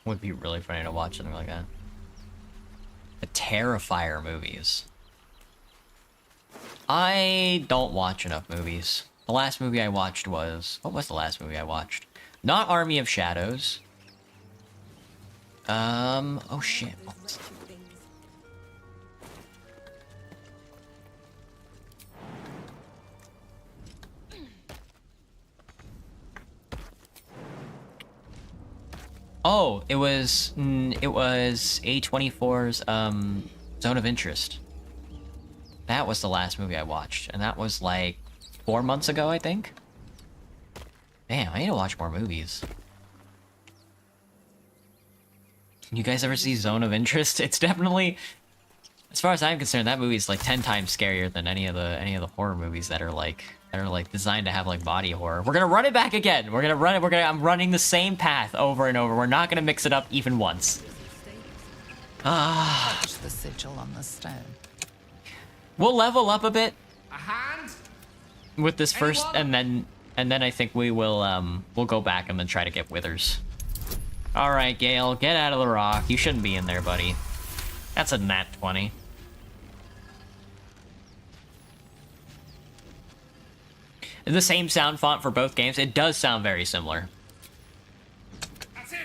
Would be really funny to watch something like that. The Terrifier movies. I don't watch enough movies. The last movie I watched was... What was the last movie I watched? Not Army of Shadows. Oh shit. Oh, it was A24's Zone of Interest. That was the last movie I watched, and that was like 4 months ago, I think. Damn, I need to watch more movies. You guys ever see Zone of Interest? It's definitely, as far as I'm concerned, that movie is like 10 times scarier than any of the horror movies that are like designed to have like body horror. We're gonna run it back again. We're gonna run it. I'm running the same path over and over. We're not gonna mix it up even once. Touch the sigil on the stone. We'll level up a bit A hand? with this first, and then I think we will we'll go back and then try to get withers. All right, Gale, get out of the rock. You shouldn't be in there, buddy. That's a nat 20. The same sound font for both games. It does sound very similar. That's it.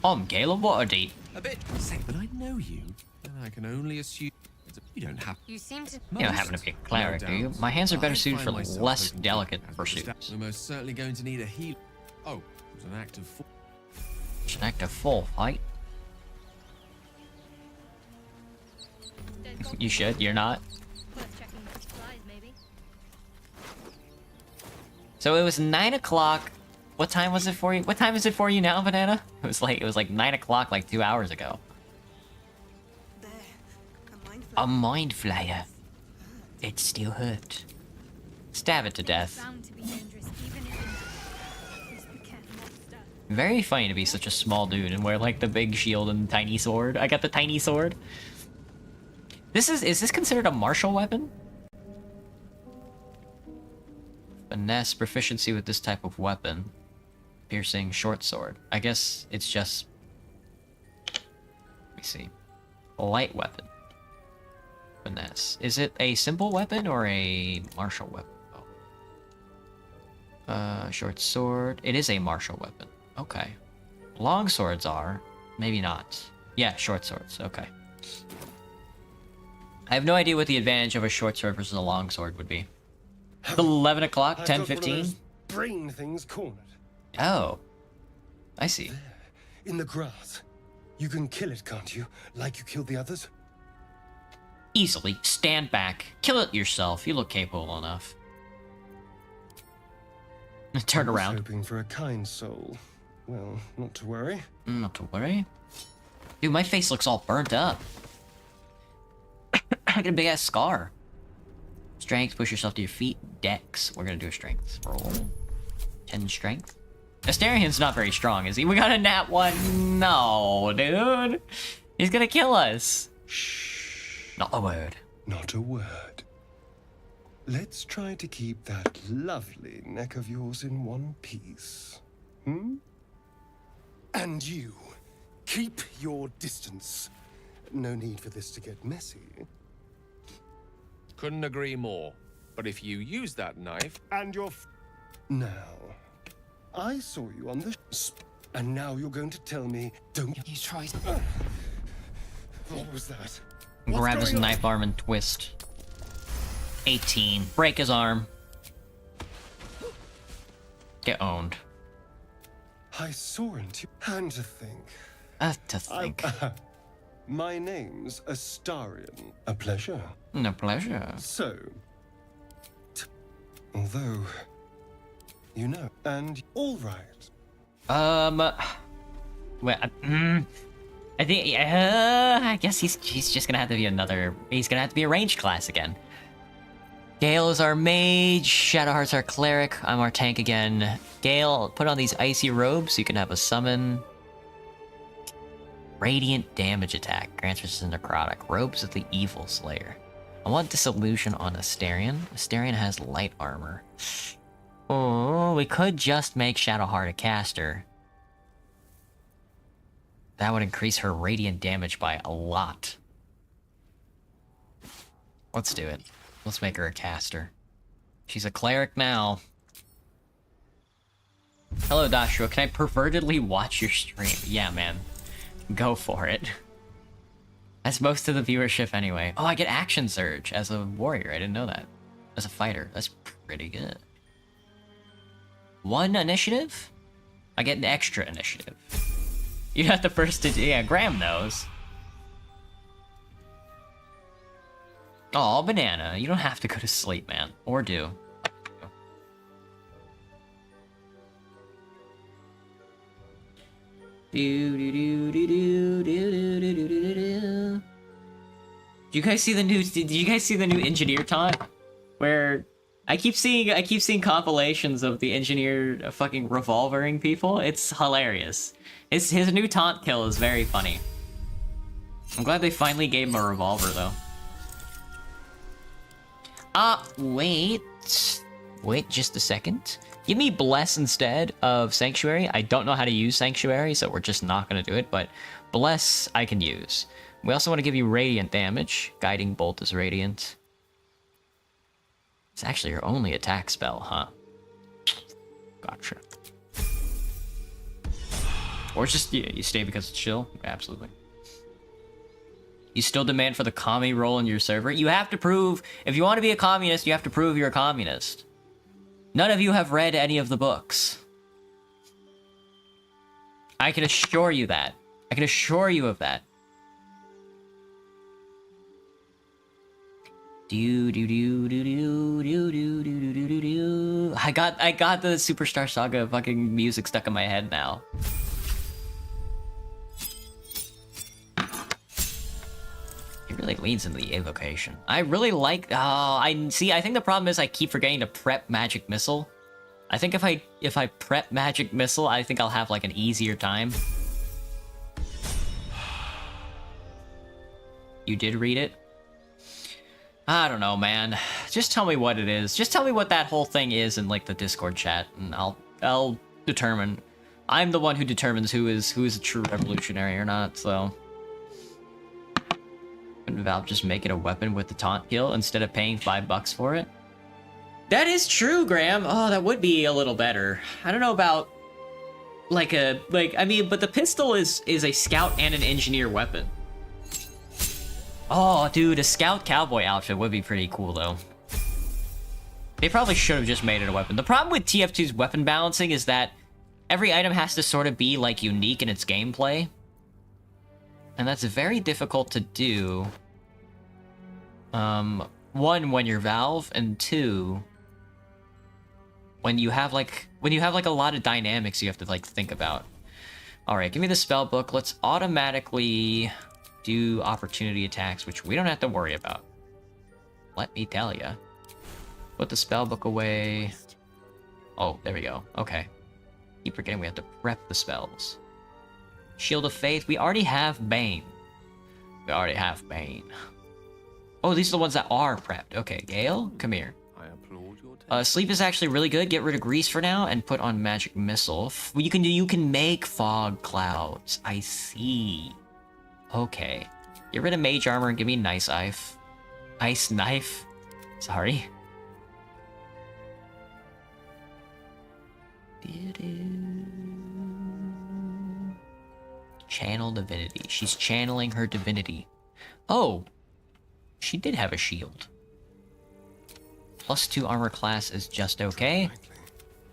I'm Gale of Waterdeep. A bit. Say, but I know you, and I can only assume you don't have. You seem to. You don't happen to be a cleric, do you? My hands are better suited for less delicate pursuits. We're most certainly going to need a heal. Oh, it was an act of. It's an act of full fight. You should. You're not. So it was 9 o'clock. What time was it for you? What time is it for you now, Banana? It was like 9 o'clock, like 2 hours ago. A mind flayer. It still hurt. Stab it to death. Very funny to be such a small dude and wear like the big shield and tiny sword. I got the tiny sword. Is this considered a martial weapon? Finesse, proficiency with this type of weapon. Piercing, short sword. I guess it's just... Let me see. A light weapon. Finesse. Is it a simple weapon or a martial weapon? Oh. Short sword. It is a martial weapon. Okay. Long swords are. Maybe not. Yeah, short swords. Okay. I have no idea what the advantage of a short sword versus a long sword would be. It's 11 o'clock, 10:15. Brain things cornered. Oh. I see. There, in the grass. You can kill it, can't you? Like you killed the others? Easily. Stand back. Kill it yourself. You look capable enough. Turn around. Hoping for a kind soul. Well, not to worry. Not to worry. Dude, my face looks all burnt up. I got a big ass scar. Strength, push yourself to your feet. Dex. We're gonna do a strength roll. 10 strength. Asterian's not very strong, is he? We got a nat 1. No, dude. He's gonna kill us. Shh. Not a word. Not a word. Let's try to keep that lovely neck of yours in one piece. Hmm? And you, keep your distance. No need for this to get messy. Couldn't agree more. But if you use that knife... And your... Now, I saw you on the... And now you're going to tell me, don't... You tried... What was that? Grab his knife arm and twist. 18. Break his arm. Get owned. I saw into and to think. To think. My name's Astarion. A pleasure. A pleasure. So, although, you know, and all right. Well, I think, I guess he's just gonna have to be he's gonna have to be a ranged class again. Gale is our mage, Shadowheart's our cleric, I'm our tank again. Gale, put on these icy robes so you can have a summon. Radiant damage attack, grants resistance necrotic. Robes of the Evil Slayer. I want Disillusion on Astarion. Astarion has light armor. Oh, we could just make Shadowheart a caster. That would increase her radiant damage by a lot. Let's do it. Let's make her a caster. She's a cleric now. Hello, Dashua. Can I pervertedly watch your stream? Yeah, man. Go for it. That's most of the viewership anyway. Oh, I get action surge as a warrior. I didn't know that. As a fighter. That's pretty good. 1 initiative? I get an extra initiative. You're not the first to... Yeah, Graham knows. Oh, banana. You don't have to go to sleep, man. Or do. Do you guys see the new? Did you guys see the new engineer taunt? Where I keep seeing compilations of the engineer fucking revolvering people. It's hilarious. His new taunt kill is very funny. I'm glad they finally gave him a revolver though. Wait just a second. Give me Bless instead of Sanctuary. I don't know how to use Sanctuary, so we're just not gonna do it, but Bless I can use. We also want to give you Radiant damage. Guiding Bolt is Radiant. It's actually your only attack spell, huh? Gotcha. Or it's just, yeah, you stay because it's chill? Absolutely. You still demand for the commie role in your server? You have to prove, if you want to be a communist, you have to prove you're a communist. None of you have read any of the books. I can assure you that. I can assure you of that. I got the Superstar Saga fucking music stuck in my head now. It really leans into the evocation. I really like. I think the problem is I keep forgetting to prep Magic Missile. I think if I prep Magic Missile, I think I'll have like an easier time. You did read it? I don't know, man. Just tell me what it is. Just tell me what that whole thing is in like the Discord chat, and I'll determine. I'm the one who determines who is a true revolutionary or not. So, couldn't Valve just make it a weapon with the taunt kill instead of paying $5 for it? That is true, Graham. Oh, that would be a little better. I don't know about I mean, but the pistol is a scout and an engineer weapon. Oh, dude, a scout cowboy outfit would be pretty cool, though. They probably should have just made it a weapon. The problem with TF2's weapon balancing is that every item has to sort of be, like, unique in its gameplay. And that's very difficult to do. 1, when you're Valve, and 2, when you have, like, a lot of dynamics you have to, like, think about. Alright, give me the spell book. Let's automatically do opportunity attacks, which we don't have to worry about. Let me tell ya. Put the spell book away. Oh, there we go. Okay. Keep forgetting we have to prep the spells. Shield of Faith. We already have Bane. Oh, these are the ones that are prepped. Okay, Gale, come here. Sleep is actually really good. Get rid of Grease for now and put on Magic Missile. You can make fog clouds. I see. Okay. Get rid of Mage Armor and give me Nice Knife. Ice Knife. Sorry. Channel Divinity. She's channeling her divinity. Oh, She did have a shield. +2 armor class is just okay.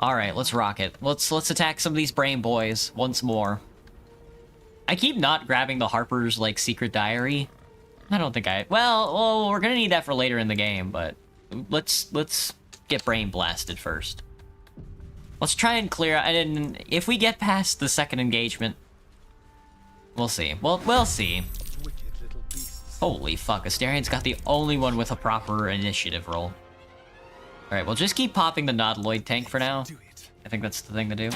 Alright, let's rock it. Let's attack some of these brain boys once more. I keep not grabbing the Harper's, like, secret diary. I don't think I... Well, we're gonna need that for later in the game, but... Let's get brain blasted first. Let's try and clear... And if we get past the second engagement... We'll see. We'll see. Holy fuck, Asterian's got the only one with a proper initiative roll. Alright, we'll just keep popping the Nautiloid tank for now. I think that's the thing to do.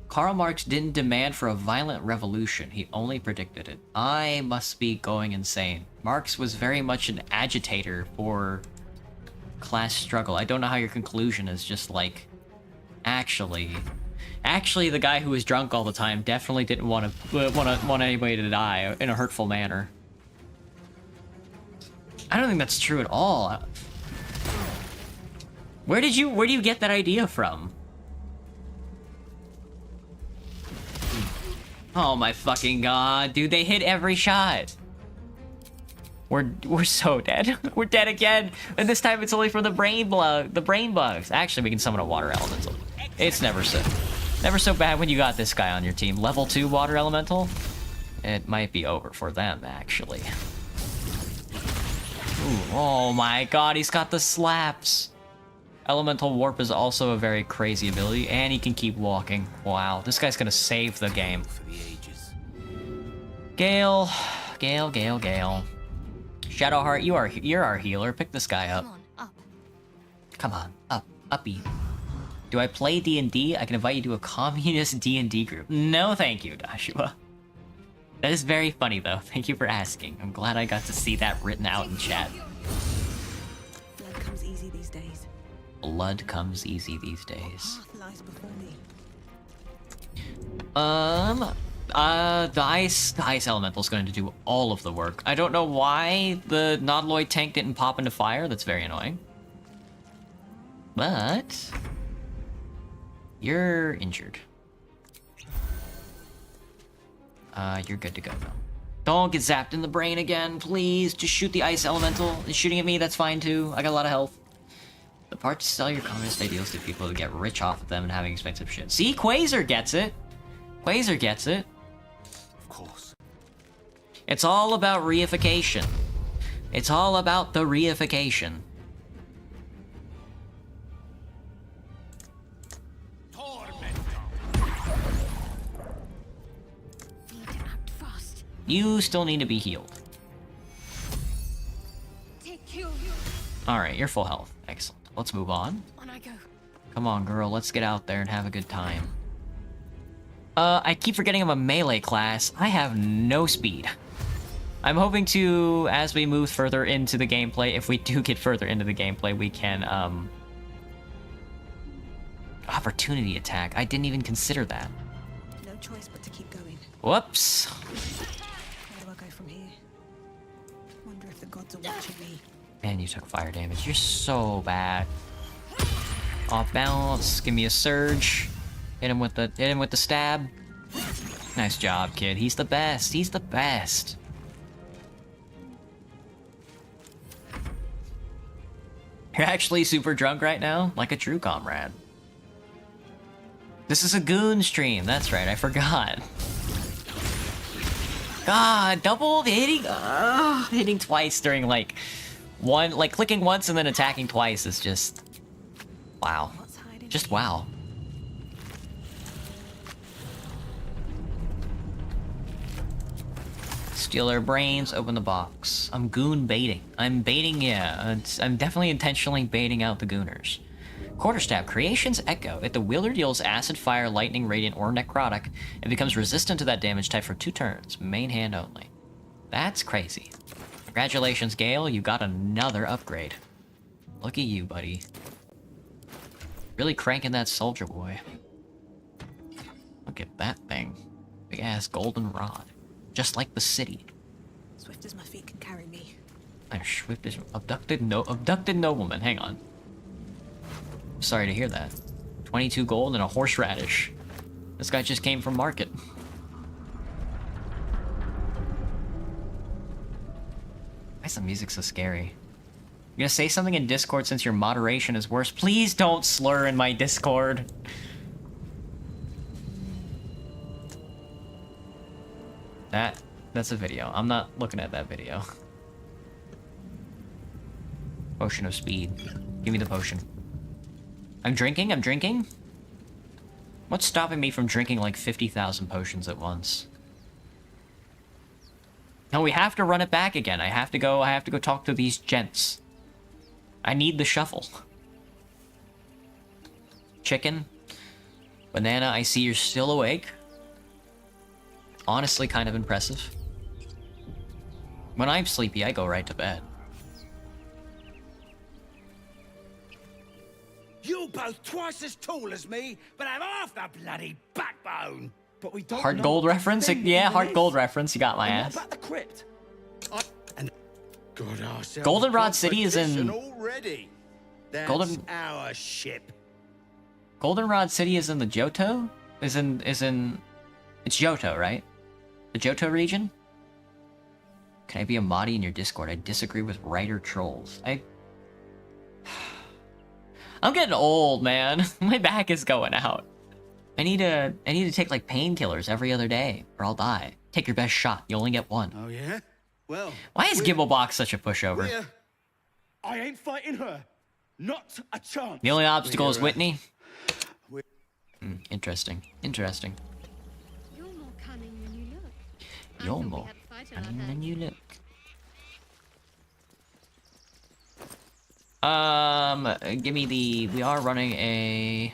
Karl Marx didn't demand for a violent revolution, he only predicted it. I must be going insane. Marx was very much an agitator for class struggle. I don't know how your conclusion is just like... Actually, the guy who was drunk all the time definitely didn't want anybody to die in a hurtful manner. I don't think that's true at all. Where do you get that idea from? Oh my fucking god, dude, they hit every shot. We're so dead. We're dead again, and this time it's only for the brain bugs. Actually, we can summon a water elemental. It's never so bad when you got this guy on your team. Level 2 water elemental. It might be over for them, actually. Ooh, oh my god, he's got the slaps. Elemental Warp is also a very crazy ability, and he can keep walking. Wow, this guy's gonna save the game. Gale. Shadowheart, you're our healer. Pick this guy up. Come on, uppy. Do I play D&D? I can invite you to a communist D&D group. No, thank you, Joshua. That is very funny, though. Thank you for asking. I'm glad I got to see that written out in chat. Blood comes easy these days. Blood comes easy these days. Path lies before me. The ice elemental is going to do all of the work. I don't know why the Nautiloid tank didn't pop into fire. That's very annoying. But you're injured. You're good to go though. Don't get zapped in the brain again, please. Just shoot the ice elemental. It's shooting at me, that's fine too. I got a lot of health. The part to sell your communist ideals to people to get rich off of them and having expensive shit. See, Quasar gets it. Quasar gets it. Of course. It's all about reification. It's all about the reification. You still need to be healed. Alright, you're full health. Excellent. Let's move on. On I go. Come on, girl. Let's get out there and have a good time. I keep forgetting I'm a melee class. I have no speed. I'm hoping to, as we move further into the gameplay, if we do get further into the gameplay, we can, opportunity attack. I didn't even consider that. No choice but to keep going. Whoops. Where do I go from here? Wonder if the gods are watching me. Man, you took fire damage. You're so bad. Off balance. Give me a surge. Hit him with the stab. Nice job, kid. He's the best. He's the best. You're actually super drunk right now, like a true comrade. This is a goon stream. That's right. I forgot. God, double hitting. Hitting twice during like clicking once and then attacking twice is just wow. Just wow. Steal their brains, open the box. I'm goon baiting. I'm baiting, yeah. I'm definitely intentionally baiting out the gooners. Quarterstaff, Creation's Echo. If the wielder deals acid, fire, lightning, radiant, or necrotic, it becomes resistant to that damage type for 2 turns. Main hand only. That's crazy. Congratulations, Gale. You got another upgrade. Look at you, buddy. Really cranking that soldier boy. Look at that thing. Big ass golden rod. Just like the city. Swift as my feet can carry me. Swift as abducted nobleman. Hang on. Sorry to hear that. 22 gold and a horseradish. This guy just came from market. Why is the music so scary? You gonna say something in Discord since your moderation is worse? Please don't slur in my Discord. That's a video. I'm not looking at that video. Potion of speed. Give me the potion. I'm drinking? What's stopping me from drinking like 50,000 potions at once? No, we have to run it back again. I have to go talk to these gents. I need the shuffle. Chicken. Banana, I see you're still awake. Honestly, kind of impressive. When I'm sleepy, I go right to bed. You're both twice as tall as me, but have half the bloody backbone. But we don't Hard gold reference? Yeah, hard gold reference. You got my ass. What about the crypt? Goldenrod City is in... Already. That's our ship. Goldenrod City is in the Johto? Is in... It's Johto, right? The Johto region? Can I be a Mahdi in your Discord? I disagree with writer trolls. I'm getting old, man. My back is going out. I need to take like painkillers every other day, or I'll die. Take your best shot. You only get one. Oh yeah? Well, why is Gibblebox such a pushover? I ain't fighting her. Not a chance. The only obstacle is Whitney. Interesting. You're more cunning than you look. You're more cunning than you look. Give me the... We are running a...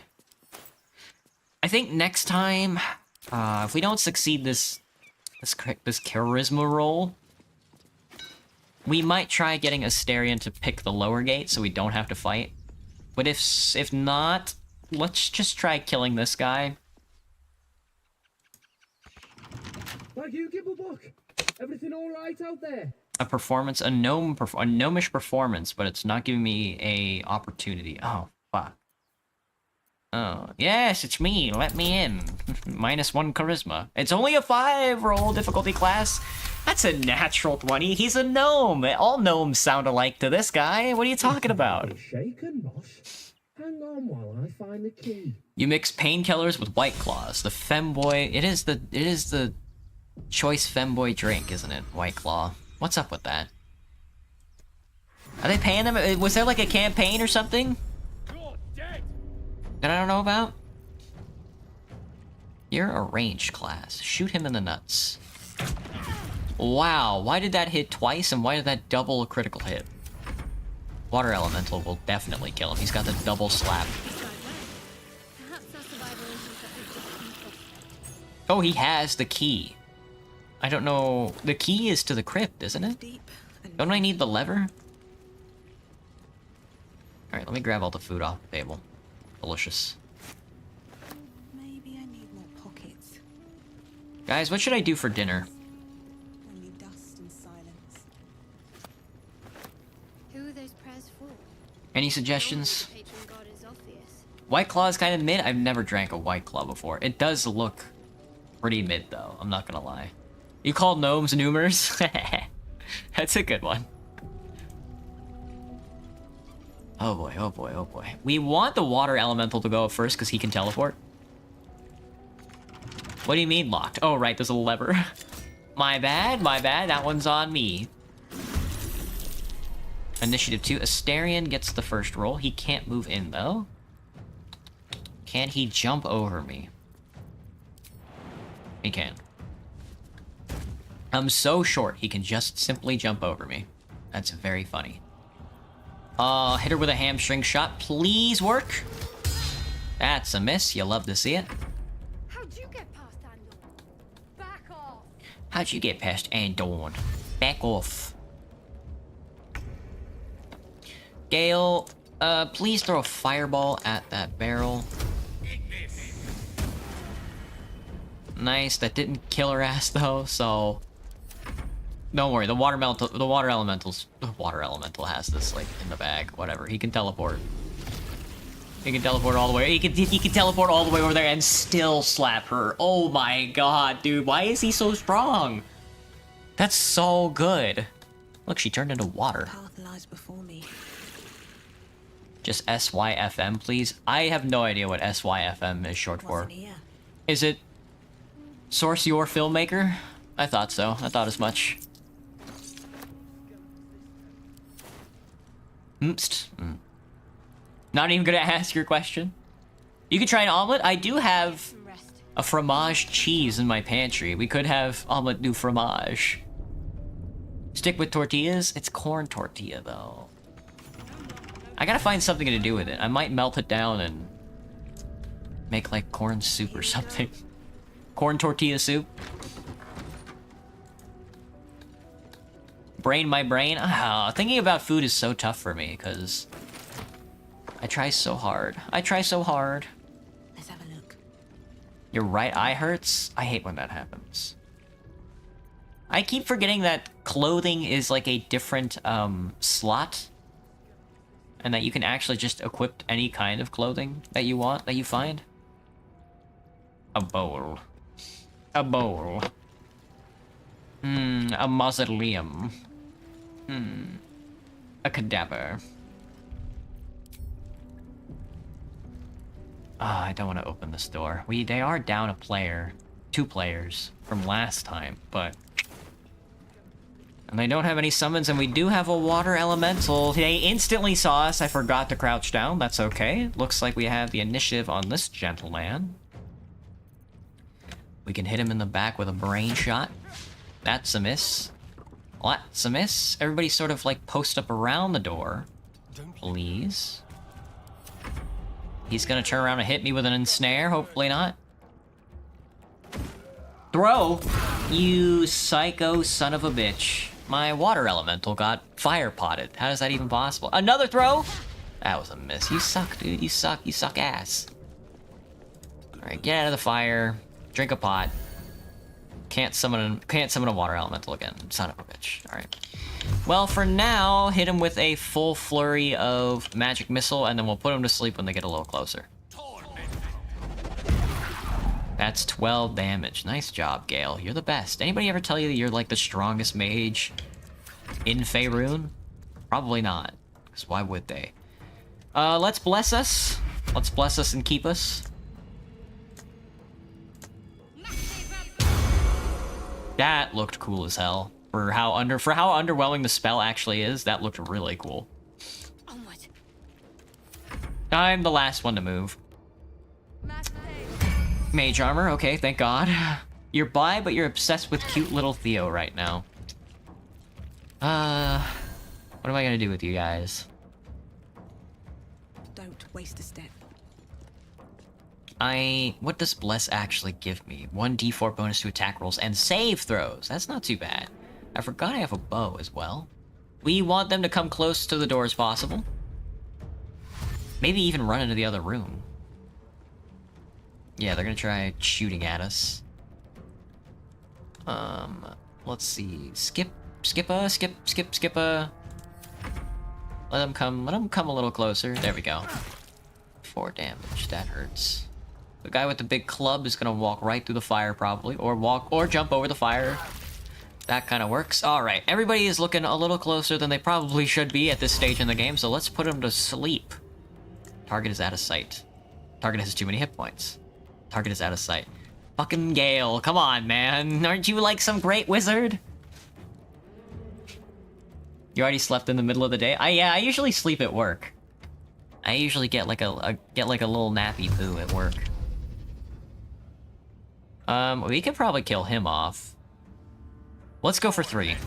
I think next time, if we don't succeed this charisma roll, we might try getting Asterion to pick the lower gate so we don't have to fight. But if not, let's just try killing this guy. Like you, Gibblebook. Everything all right out there? A performance, a gnomish performance, but it's not giving me a opportunity. Oh, fuck. Oh, yes, it's me. Let me in. -1 charisma. It's only a 5 roll difficulty class. That's a natural 20. He's a gnome. All gnomes sound alike to this guy. What are you talking about? Shaken, boss. Hang on while I find the key. You mix painkillers with White Claws. The femboy. It is the choice femboy drink, isn't it? White Claw. What's up with that? Are they paying them? Was there like a campaign or something that I don't know about? You're a ranged class. Shoot him in the nuts. Wow, why did that hit twice and why did that double a critical hit? Water Elemental will definitely kill him. He's got the double slap. Oh, he has the key. I don't know. The key is to the crypt, isn't it? Don't I need the lever? Alright, let me grab all the food off the table. Delicious. Maybe I need more pockets. Guys, what should I do for dinner? Only dust and silence. Who are those prayers for? Any suggestions? The patron god is obvious. White Claw is kind of mid. I've never drank a White Claw before. It does look pretty mid, though. I'm not gonna lie. You call gnomes noomers? That's a good one. Oh boy, oh boy, oh boy. We want the water elemental to go up first because he can teleport. What do you mean locked? Oh, right, there's a lever. My bad, that one's on me. Initiative 2, Asterion gets the first roll. He can't move in, though. Can he jump over me? He can. I'm so short, he can just simply jump over me. That's very funny. Hit her with a hamstring shot. Please work. That's a miss. You love to see it. How'd you get past Andor? Back off. How'd you get past Andor? Back off. Gale, please throw a fireball at that barrel. Nice. That didn't kill her ass though, so don't worry. The water elemental has this like in the bag. Whatever. He can teleport. He can teleport all the way. He can teleport all the way over there and still slap her. Oh my god, dude. Why is he so strong? That's so good. Look, she turned into water. Path lies before me. Just SYFM, please. I have no idea what SYFM is short for. Is it Source Your Filmmaker? I thought so. I thought as much. Not even gonna ask your question. You could try an omelet. I do have a fromage cheese in my pantry. We could have omelet du fromage. Stick with tortillas? It's corn tortilla, though. I gotta find something to do with it. I might melt it down and make, like, corn soup or something. Corn tortilla soup. My brain. Thinking about food is so tough for me, because I try so hard. Let's have a look. Your right eye hurts? I hate when that happens. I keep forgetting that clothing is like a different slot, and that you can actually just equip any kind of clothing that you want, that you find. A bowl. A bowl. A mausoleum. A cadaver. I don't want to open this door. They are down a player. 2 players from last time, but... And they don't have any summons, and we do have a water elemental. They instantly saw us. I forgot to crouch down. That's okay. Looks like we have the initiative on this gentleman. We can hit him in the back with a brain shot. That's a miss. That's a miss. Everybody sort of like post up around the door. Please. He's gonna turn around and hit me with an ensnare. Hopefully not. Throw! You psycho son of a bitch. My water elemental got fire potted. How is that even possible? Another throw? That was a miss. You suck, dude. You suck. You suck ass. Alright, get out of the fire. Drink a pot. Can't summon a water elemental again. Son of a bitch. Alright. Well, for now, hit him with a full flurry of magic missile, and then we'll put him to sleep when they get a little closer. That's 12 damage. Nice job, Gale. You're the best. Anybody ever tell you that you're like the strongest mage in Faerun? Probably not. Because why would they? Let's bless us. Let's bless us and keep us. That looked cool as hell. For how underwhelming the spell actually is, that looked really cool. I'm the last one to move. Mage armor, okay, thank God. You're bi, but you're obsessed with cute little Theo right now. What am I gonna do with you guys? Don't waste a step. What does Bless actually give me? 1d4 bonus to attack rolls and save throws. That's not too bad. I forgot I have a bow as well. We want them to come close to the door as possible. Maybe even run into the other room. Yeah, they're gonna try shooting at us. Let's see. Skippa. Let them come a little closer. There we go. 4 damage, that hurts. The guy with the big club is gonna walk right through the fire probably, or jump over the fire. That kind of works. Alright, everybody is looking a little closer than they probably should be at this stage in the game, so let's put them to sleep. Target is out of sight. Target has too many hit points. Target is out of sight. Fucking Gale, come on, man. Aren't you like some great wizard? You already slept in the middle of the day? Yeah, I usually sleep at work. I usually get like a little nappy poo at work. We could probably kill him off. Let's go for 3.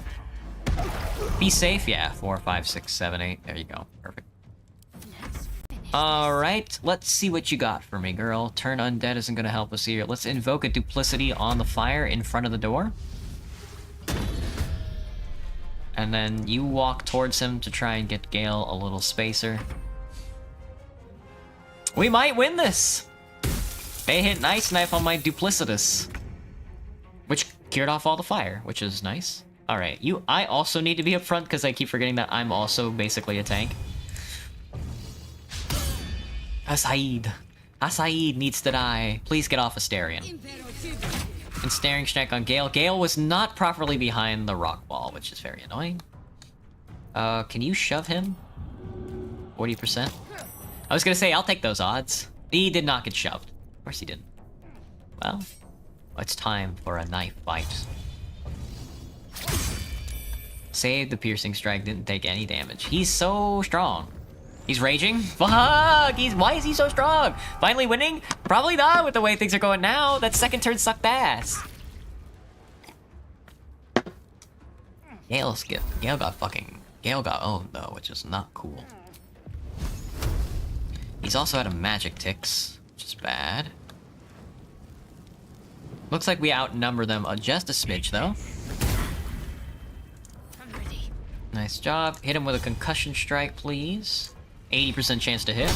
Be safe, yeah. 4, 5, 6, 7, 8. There you go. Perfect. Alright, let's see what you got for me, girl. Turn undead isn't gonna help us here. Let's invoke a duplicity on the fire in front of the door. And then you walk towards him to try and get Gale a little spacer. We might win this! They hit Nice Knife on my Duplicitus. Which cured off all the fire, which is nice. Alright, I also need to be up front because I keep forgetting that I'm also basically a tank. Hasaid. Hasaid needs to die. Please get off Asterion. And staring strike on Gale. Gale was not properly behind the rock wall, which is very annoying. Can you shove him? 40%? I was gonna say, I'll take those odds. He did not get shoved. Of course he didn't. Well, it's time for a knife fight. Saved the piercing strike, didn't take any damage. He's so strong. He's raging? Fuck! Why is he so strong? Finally winning? Probably not with the way things are going now. That second turn sucked ass. Gale got owned though, which is not cool. He's also out of magic ticks, which is bad. Looks like we outnumber them just a smidge though. I'm ready. Nice job. Hit him with a concussion strike, please. 80% chance to hit.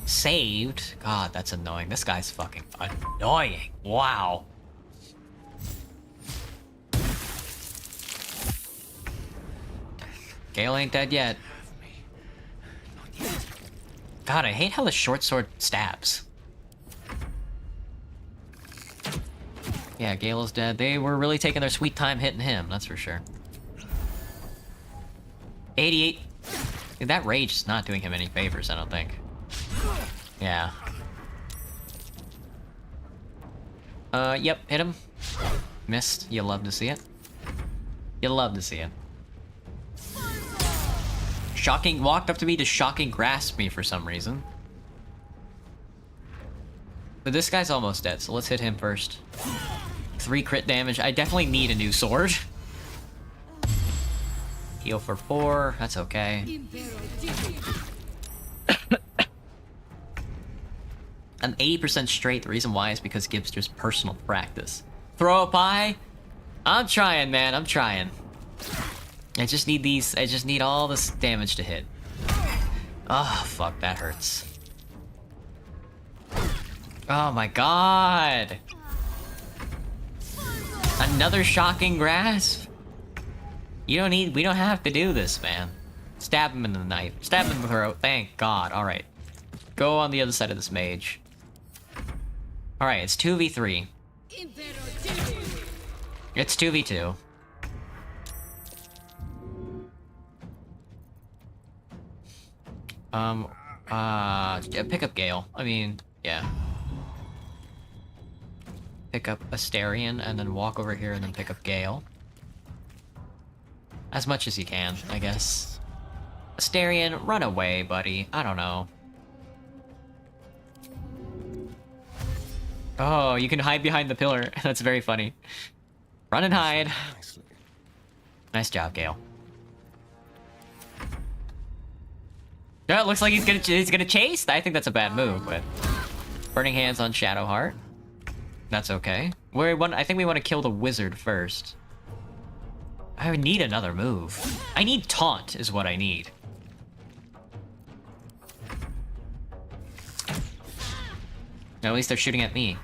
Saved. God, that's annoying. This guy's fucking annoying. Wow. Gale ain't dead yet. God, I hate how the short sword stabs. Yeah, Gale is dead. They were really taking their sweet time hitting him, that's for sure. 88. Dude, that rage is not doing him any favors, I don't think. Yeah. Yep, hit him. Missed. You love to see it. You love to see it. Shocking walked up to me to shocking grasp me for some reason. But this guy's almost dead, so let's hit him first. 3 crit damage. I definitely need a new sword. Heal for 4. That's okay. I'm 80% straight. The reason why is because Gibbs just personal practice. Throw a pie? I'm trying, man. I'm trying. I just need these. I just need all this damage to hit. Oh, fuck. That hurts. Oh my god. Another shocking grasp? We don't have to do this, man. Stab him in the knife. Stab him in the throat. Thank God. Alright. Go on the other side of this mage. Alright, it's 2v3. It's 2v2. Pick up Gale. I mean, yeah. Pick up Asterion and then walk over here and then pick up Gale. As much as you can, I guess. Asterion, run away, buddy. I don't know. Oh, you can hide behind the pillar. That's very funny. Run and hide. Nice job, Gale. Yeah, it looks like he's gonna chase. I think that's a bad move, but burning hands on Shadowheart. That's okay. I think we want to kill the wizard first. I would need another move. I need taunt is what I need. At least they're shooting at me.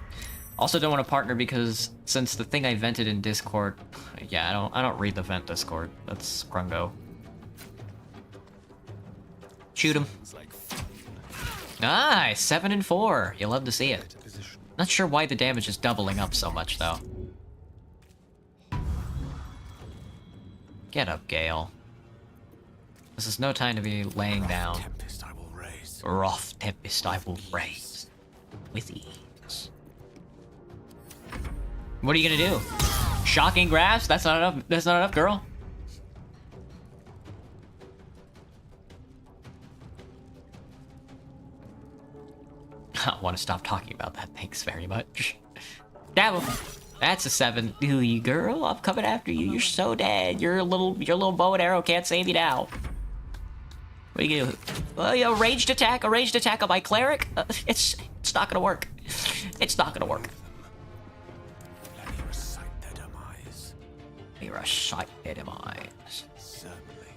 Also don't want to partner because since the thing I vented in Discord, yeah, I don't read the vent Discord. That's Grungo. Shoot him. Nice, 7 and 4. You love to see it. Not sure why the damage is doubling up so much though. Get up, Gale. This is no time to be laying down. Rough tempest I will raise. With ease. What are you gonna do? Shocking grasp? That's not enough. That's not enough, girl. I want to stop talking about that. Thanks very much. Dabble. That's a 7. Ooh, girl, I'm coming after you. You're so dead. Your little bow and arrow can't save you now. What are you gonna do? A ranged attack on my cleric? It's not gonna work. It's not gonna work. Let me recite their demise. Let me recite their demise. Certainly.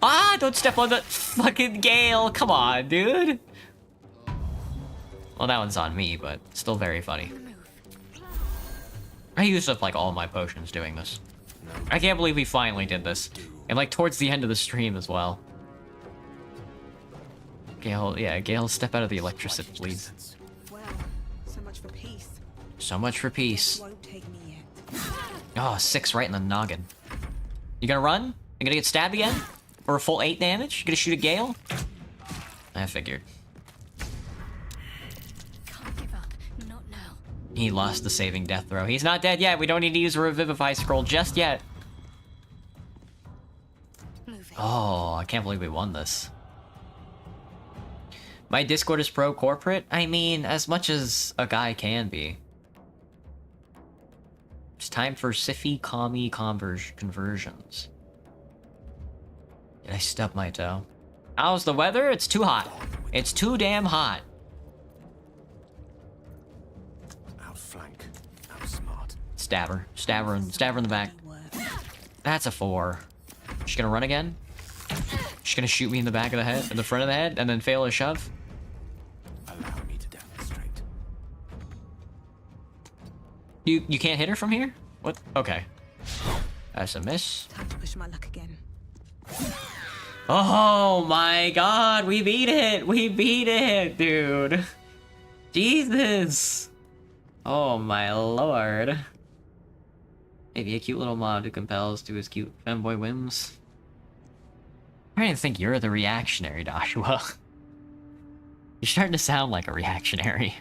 Ah, don't step on the fucking Gale. Come on, dude. Well, that one's on me, but still very funny. I used up like all my potions doing this. I can't believe we finally did this. And like towards the end of the stream as well. Gale, yeah, Gale, step out of the electricity, please. Well, so much for peace. So much for peace. Won't take me yet. Oh, 6 right in the noggin. You gonna run? You gonna get stabbed again? For a full 8 damage? You gonna shoot a Gale? I figured. Can't give up. Not now. He lost the saving death throw. He's not dead yet. We don't need to use a Revivify scroll just yet. Oh, I can't believe we won this. My Discord is pro corporate? I mean, as much as a guy can be. It's time for Siffy Kami conversions. Did I stub my toe? How's the weather? It's too hot. It's too damn hot. Outflank. Outsmart. Stab her. Stab her in the back. That's a 4. She's gonna run again? She's gonna shoot me in the back of the head, in the front of the head, and then fail a shove? Allow me to demonstrate. You can't hit her from here? What? Okay. That's a miss. Time to push my luck again. Oh my god, we beat it! We beat it, dude! Jesus! Oh my lord. Maybe a cute little mod who compels to his cute femboy whims. I don't think you're the reactionary, Joshua. You're starting to sound like a reactionary.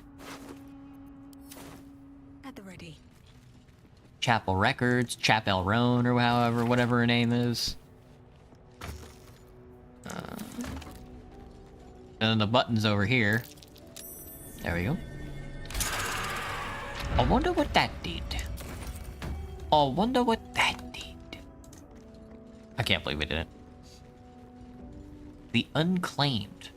At the ready. Chapel Records, Chapel Roan, or however, whatever her name is. And then the button's over here. There we go. I wonder what that did. I wonder what that did. I can't believe we did it. The Unclaimed.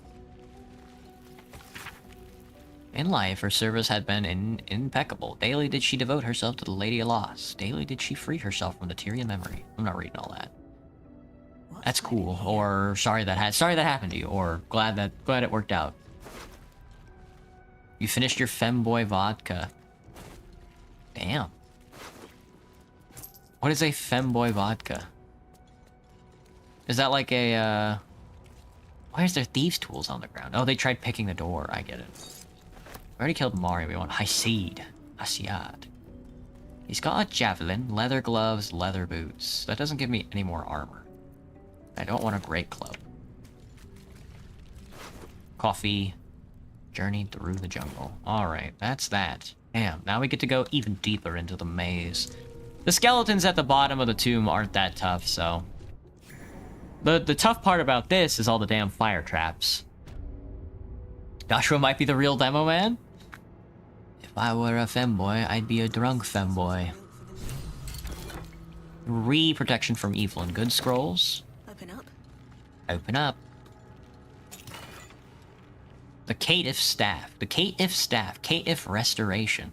In life, her service had been impeccable. Daily did she devote herself to the Lady of Loss. Daily did she free herself from the Tyrian memory. I'm not reading all that. That's cool. Or sorry that happened to you. Or glad it worked out. You finished your femboy vodka. Damn. What is a femboy vodka? Is that like a why is there thieves' tools on the ground? Oh, they tried picking the door. I get it. We already killed Mario. We want Hasid. Hasiad. He's got a javelin, leather gloves, leather boots. That doesn't give me any more armor. I don't want a great club. Coffee. Journey through the jungle. Alright, that's that. Damn, now we get to go even deeper into the maze. The skeletons at the bottom of the tomb aren't that tough, so... The tough part about this is all the damn fire traps. Joshua might be the real demo man? If I were a femboy, I'd be a drunk femboy. 3 protection from evil and good scrolls. Open up. Open up. The Caitiff Staff. The Caitiff Staff. Caitiff Restoration.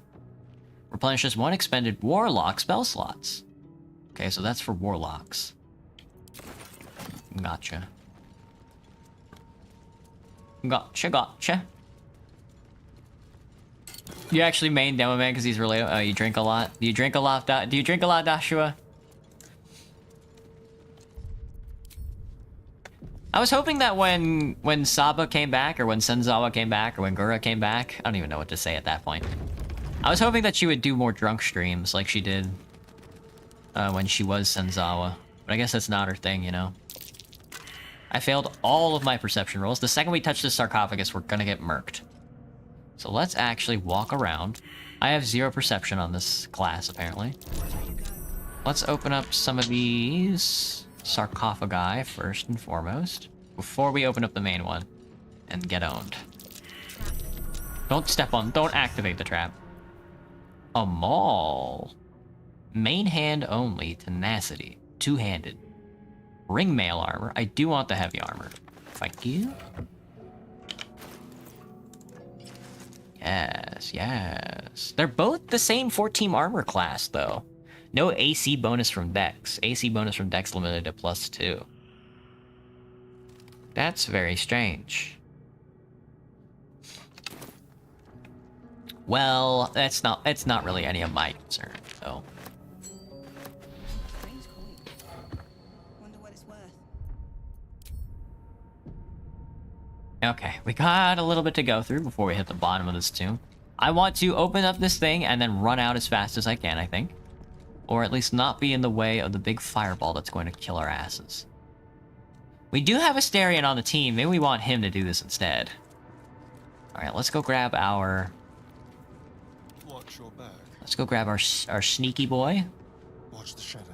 Replenishes 1 expended Warlock spell slots. Okay, so that's for Warlocks. Gotcha. Gotcha. You actually main demo man because he's related. Oh, you drink a lot. Do you drink a lot, Joshua? I was hoping that when Saba came back, or when Senzawa came back, or when Gura came back, I don't even know what to say at that point. I was hoping that she would do more drunk streams like she did when she was Senzawa. But I guess that's not her thing, you know? I failed all of my perception rolls. The second we touch this sarcophagus, we're gonna get murked. So let's actually walk around. I have 0 perception on this class, apparently. Let's open up some of these sarcophagi first and foremost, before we open up the main one and get owned. Don't activate the trap. A maul. Main hand only, tenacity, 2-handed. Ring mail armor. I do want the heavy armor. Thank you. Yes. They're both the same 14 armor class, though. No AC bonus from Dex. AC bonus from Dex limited to +2. That's very strange. Well, it's not really any of my concern, though. Wonder what it's worth. Okay, we got a little bit to go through before we hit the bottom of this tomb. I want to open up this thing and then run out as fast as I can, I think. Or at least not be in the way of the big fireball that's going to kill our asses. We do have Asterion on the team. Maybe we want him to do this instead. Alright, let's go grab our... Watch your back. Let's go grab our sneaky boy. Watch the shadows.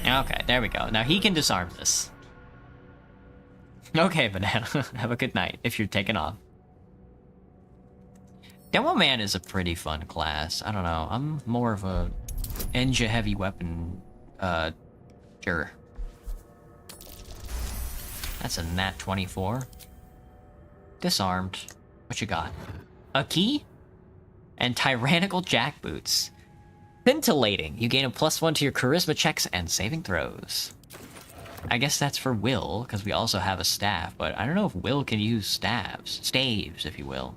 Okay, there we go. Now he can disarm this. Okay, Banana. Have a good night if you're taking off. Demo Man is a pretty fun class. I don't know. I'm more of a Enja heavy weapon sure. That's a nat 24. Disarmed. What you got? A key? And tyrannical jackboots. Scintillating. You gain a +1 to your charisma checks and saving throws. I guess that's for Will, because we also have a staff, but I don't know if Will can use staves, if you will.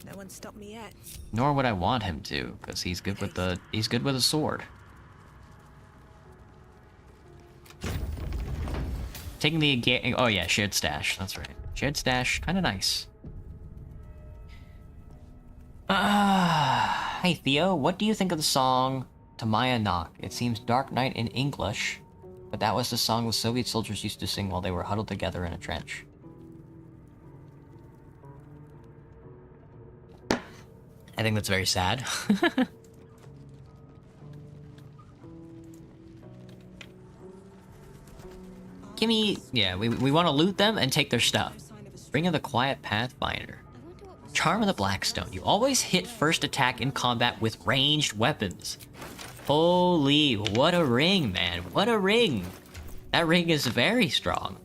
No one stopped me yet. Nor would I want him to, because he's good with a sword. Taking the oh yeah, shared stash. That's right. Shared stash, kind of nice. Hey Theo, what do you think of the song Tamaya Knock? It seems Dark Night in English, but that was the song the Soviet soldiers used to sing while they were huddled together in a trench. I think that's very sad. Gimme... Yeah, we want to loot them and take their stuff. Bring in the Quiet Pathfinder. Charm of the Blackstone. You always hit first attack in combat with ranged weapons. Holy, what a ring, man. What a ring. That ring is very strong.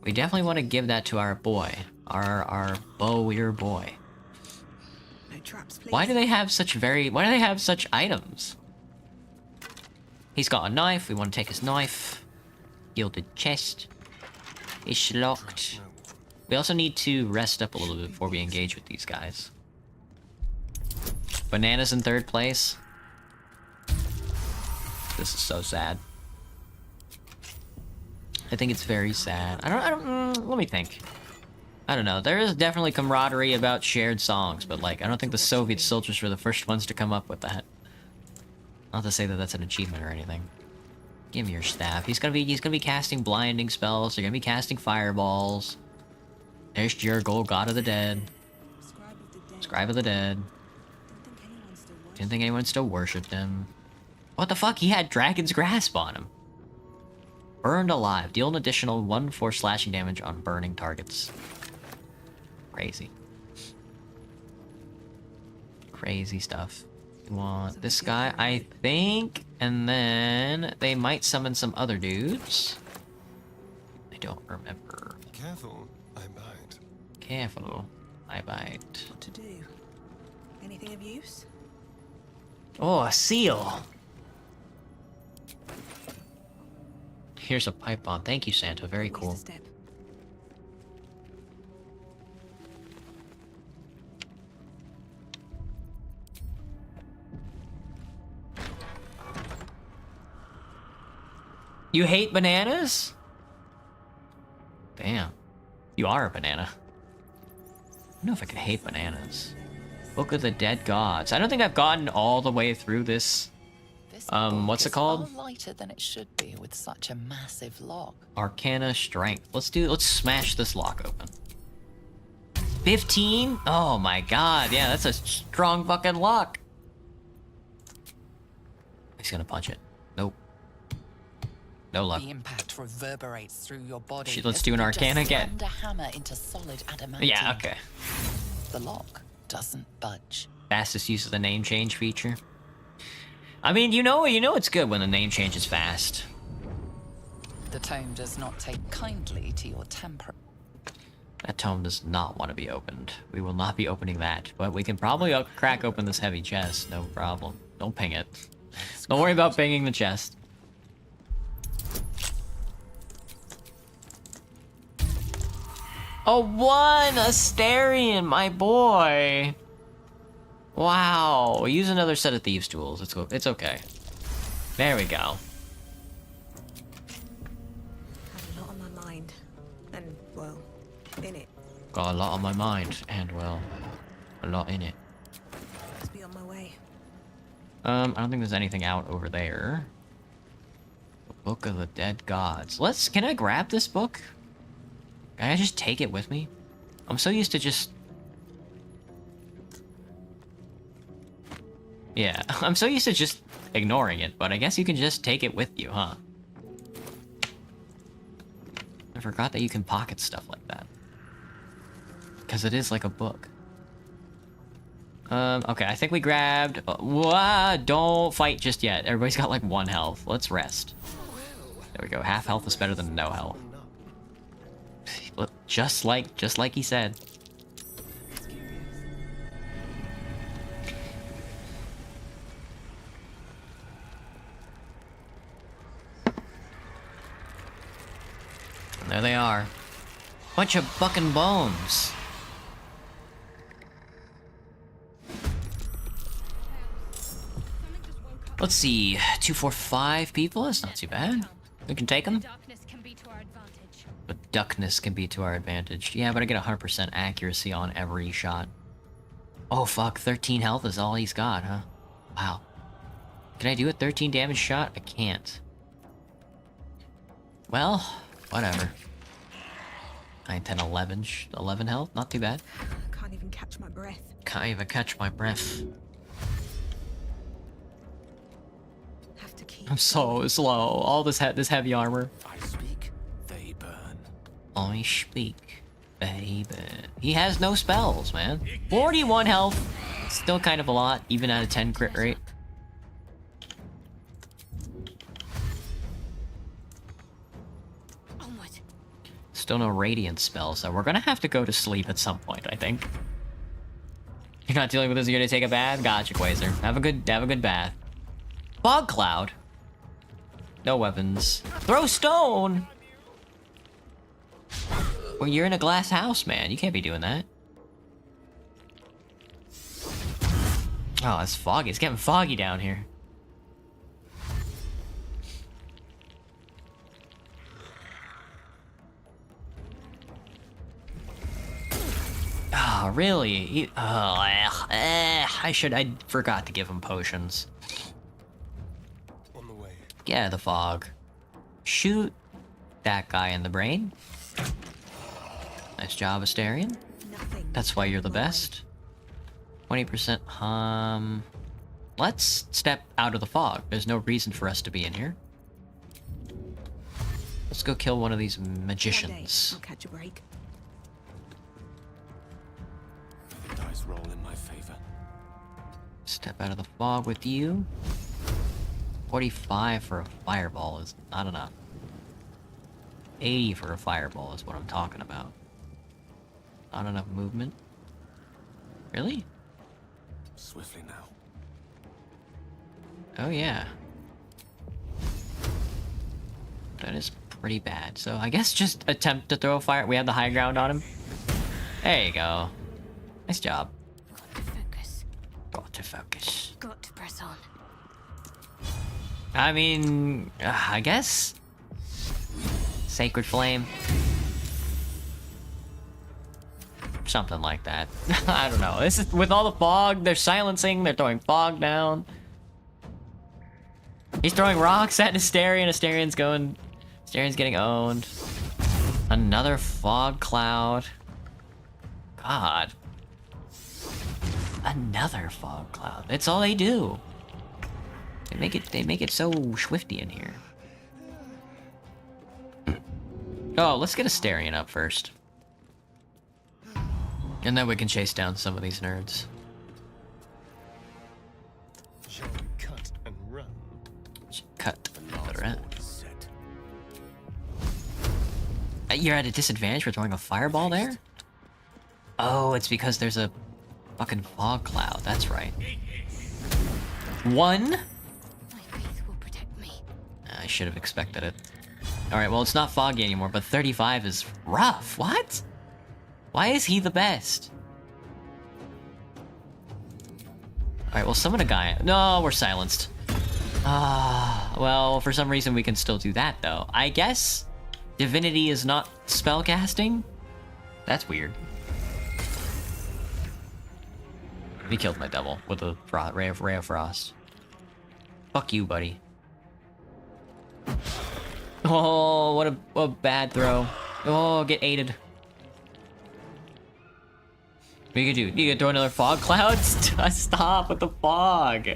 We definitely want to give that to our boy. Our bowier boy. No traps, please. Why do they have such items? He's got a knife. We want to take his knife. Gilded chest. It's locked. We also need to rest up a little bit before we engage with these guys. Banana's in 3rd place. This is so sad. I think it's very sad. Let me think. I don't know. There is definitely camaraderie about shared songs, but like, I don't think the Soviet soldiers were the first ones to come up with that. Not to say that that's an achievement or anything. Give me your staff. He's gonna be casting blinding spells. They're gonna be casting fireballs. There's Jurgol, God of the Dead. Scribe of the Dead. Didn't think anyone still worshipped him. What the fuck? He had Dragon's Grasp on him. Burned alive. Deal an additional 1/4 slashing damage on burning targets. Crazy. Crazy stuff. We want this guy, I think. And then they might summon some other dudes. I don't remember. Careful, I bite. Careful, I bite. What to do? Anything of use? Oh, a seal! Here's a pipe bomb. Thank you, Santa. Very cool. You hate bananas? Damn. You are a banana. I don't know if I can hate bananas. Book of the Dead Gods. I don't think I've gotten all the way through this. What's it called? Far lighter than it should be with such a massive lock. Arcana Strength. Let's smash this lock open. 15? Oh my god, yeah, that's a strong fucking lock. He's gonna punch it. Nope. No luck. The impact reverberates through your body. Shit, let's do an Arcana again. Slammed a hammer into solid adamantium. Yeah, okay. The lock doesn't budge. Fastest use of the name change feature. I mean, you know it's good when the name change is fast. The tome does not take kindly to your temper. That tome does not want to be opened. We will not be opening that, but we can probably crack open this heavy chest, no problem. Don't ping it. Don't worry about pinging the chest. A 1 Asterion, my boy. Wow. Use another set of thieves' tools. It's okay. There we go. Got a lot on my mind, and well, a lot in it. Must be on my way. I don't think there's anything out over there. The Book of the Dead Gods. Can I grab this book? Can I just take it with me? I'm so used to just... Yeah, I'm so used to just ignoring it, but I guess you can just take it with you, huh? I forgot that you can pocket stuff like that. Because it is like a book. Okay, I think we grabbed... don't fight just yet. Everybody's got like 1 health. Let's rest. There we go. Half health is better than no health. Look, just like he said. And there they are. Bunch of bucking bones. Let's see, 2, 4, 5 people. That's not too bad. We can take them. But duckness can be to our advantage. Yeah, but I get 100% accuracy on every shot. Oh fuck, 13 health is all he's got, huh? Wow. Can I do a 13 damage shot? I can't. Well, whatever. 9, 10, 11. 11 health, not too bad. Can't even catch my breath. Can't even catch my breath. Have to keep. I'm so slow. All this heavy armor. I speak, they burn. I speak, they burn. He has no spells, man. 41 health. Still kind of a lot, even at a 10 crit rate. Still no radiant spells, so we're gonna have to go to sleep at some point, I think. You're not dealing with this, you're gonna take a bath? Gotcha, Quasar. Have a good bath. Fog cloud. No weapons. Throw stone! Well, you're in a glass house, man. You can't be doing that. Oh, it's foggy. It's getting foggy down here. Oh, really? I forgot to give him potions. On the way. Yeah, the fog. Shoot that guy in the brain. Nice job, Asterion. That's why you're the best. 20%. Let's step out of the fog. There's no reason for us to be in here. Let's go kill one of these magicians. I'll catch a break. The dice roll in my favor. Step out of the fog with you. 45 for a fireball is not enough. 80 for a fireball is what I'm talking about. Not enough movement. Really? Swiftly now. Oh yeah. That is pretty bad. So I guess just attempt to throw a fire. We have the high ground on him. There you go. Nice job. Got to focus. Got to press on. I mean, I guess. Sacred Flame. Something like that. I don't know. This is with all the fog. They're silencing. They're throwing fog down. He's throwing rocks at Asterion. Asterien's getting owned. Another fog cloud. God. Another fog cloud. That's all they do. They make it so swifty in here. Oh, let's get Asterion up first. And then we can chase down some of these nerds. Shall we cut and run? Cut and run. You're at a disadvantage for throwing a fireball there? Oh, it's because there's a fucking fog cloud. That's right. 1? My faith will protect me. I should have expected it. Alright, well, it's not foggy anymore, but 35 is rough. What? Why is he the best? Alright, well, summon a guy. No, we're silenced. Well, for some reason we can still do that, though. I guess Divinity is not spellcasting? That's weird. He killed my devil with a ray of frost. Fuck you, buddy. Oh, what a bad throw. Oh, get aided. What you can do? You can throw another fog cloud? Stop with the fog.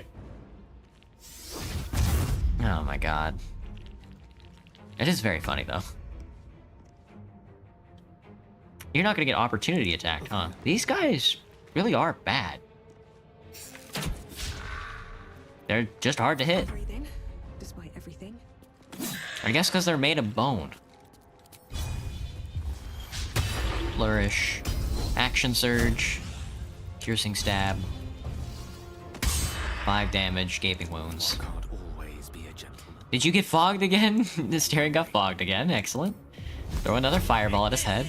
Oh my god. It is very funny though. You're not gonna get opportunity attacked, huh? These guys really are bad. They're just hard to hit. Despite everything. I guess because they're made of bone. Flourish. Action surge. Piercing stab. 5 damage, gaping wounds. Did you get fogged again? The steering got fogged again. Excellent. Throw another fireball at his head.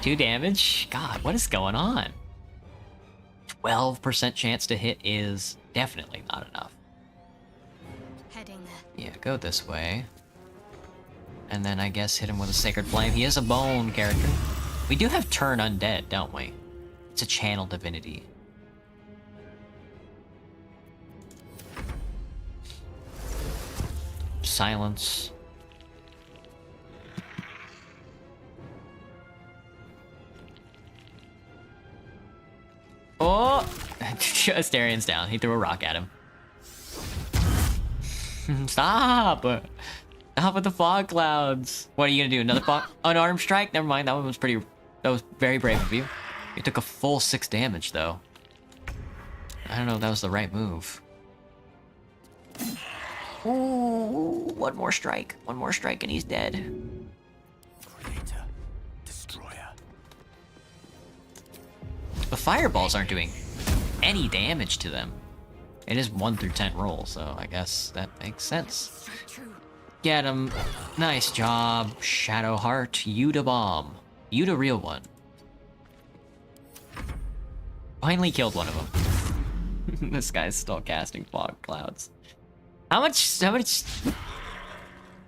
2 damage. God, what is going on? 12% chance to hit is definitely not enough. Heading there. Yeah, go this way. And then I guess hit him with a Sacred Flame. He is a bone character. We do have Turn Undead, don't we? It's a channel divinity. Silence. Oh! Asterian's down. He threw a rock at him. Stop! Stop with the fog clouds. What are you gonna do? Another fog? Unarmed strike? Never mind. That one was pretty... That was very brave of you. You took a full 6 damage, though. I don't know if that was the right move. Ooh, one more strike. One more strike and he's dead. Creator, destroyer. The fireballs aren't doing any damage to them. It is 1 through 10 roll, so I guess that makes sense. Get him. Nice job, Shadowheart. You the bomb. You the real one. Finally killed one of them. This guy's still casting fog clouds. How much?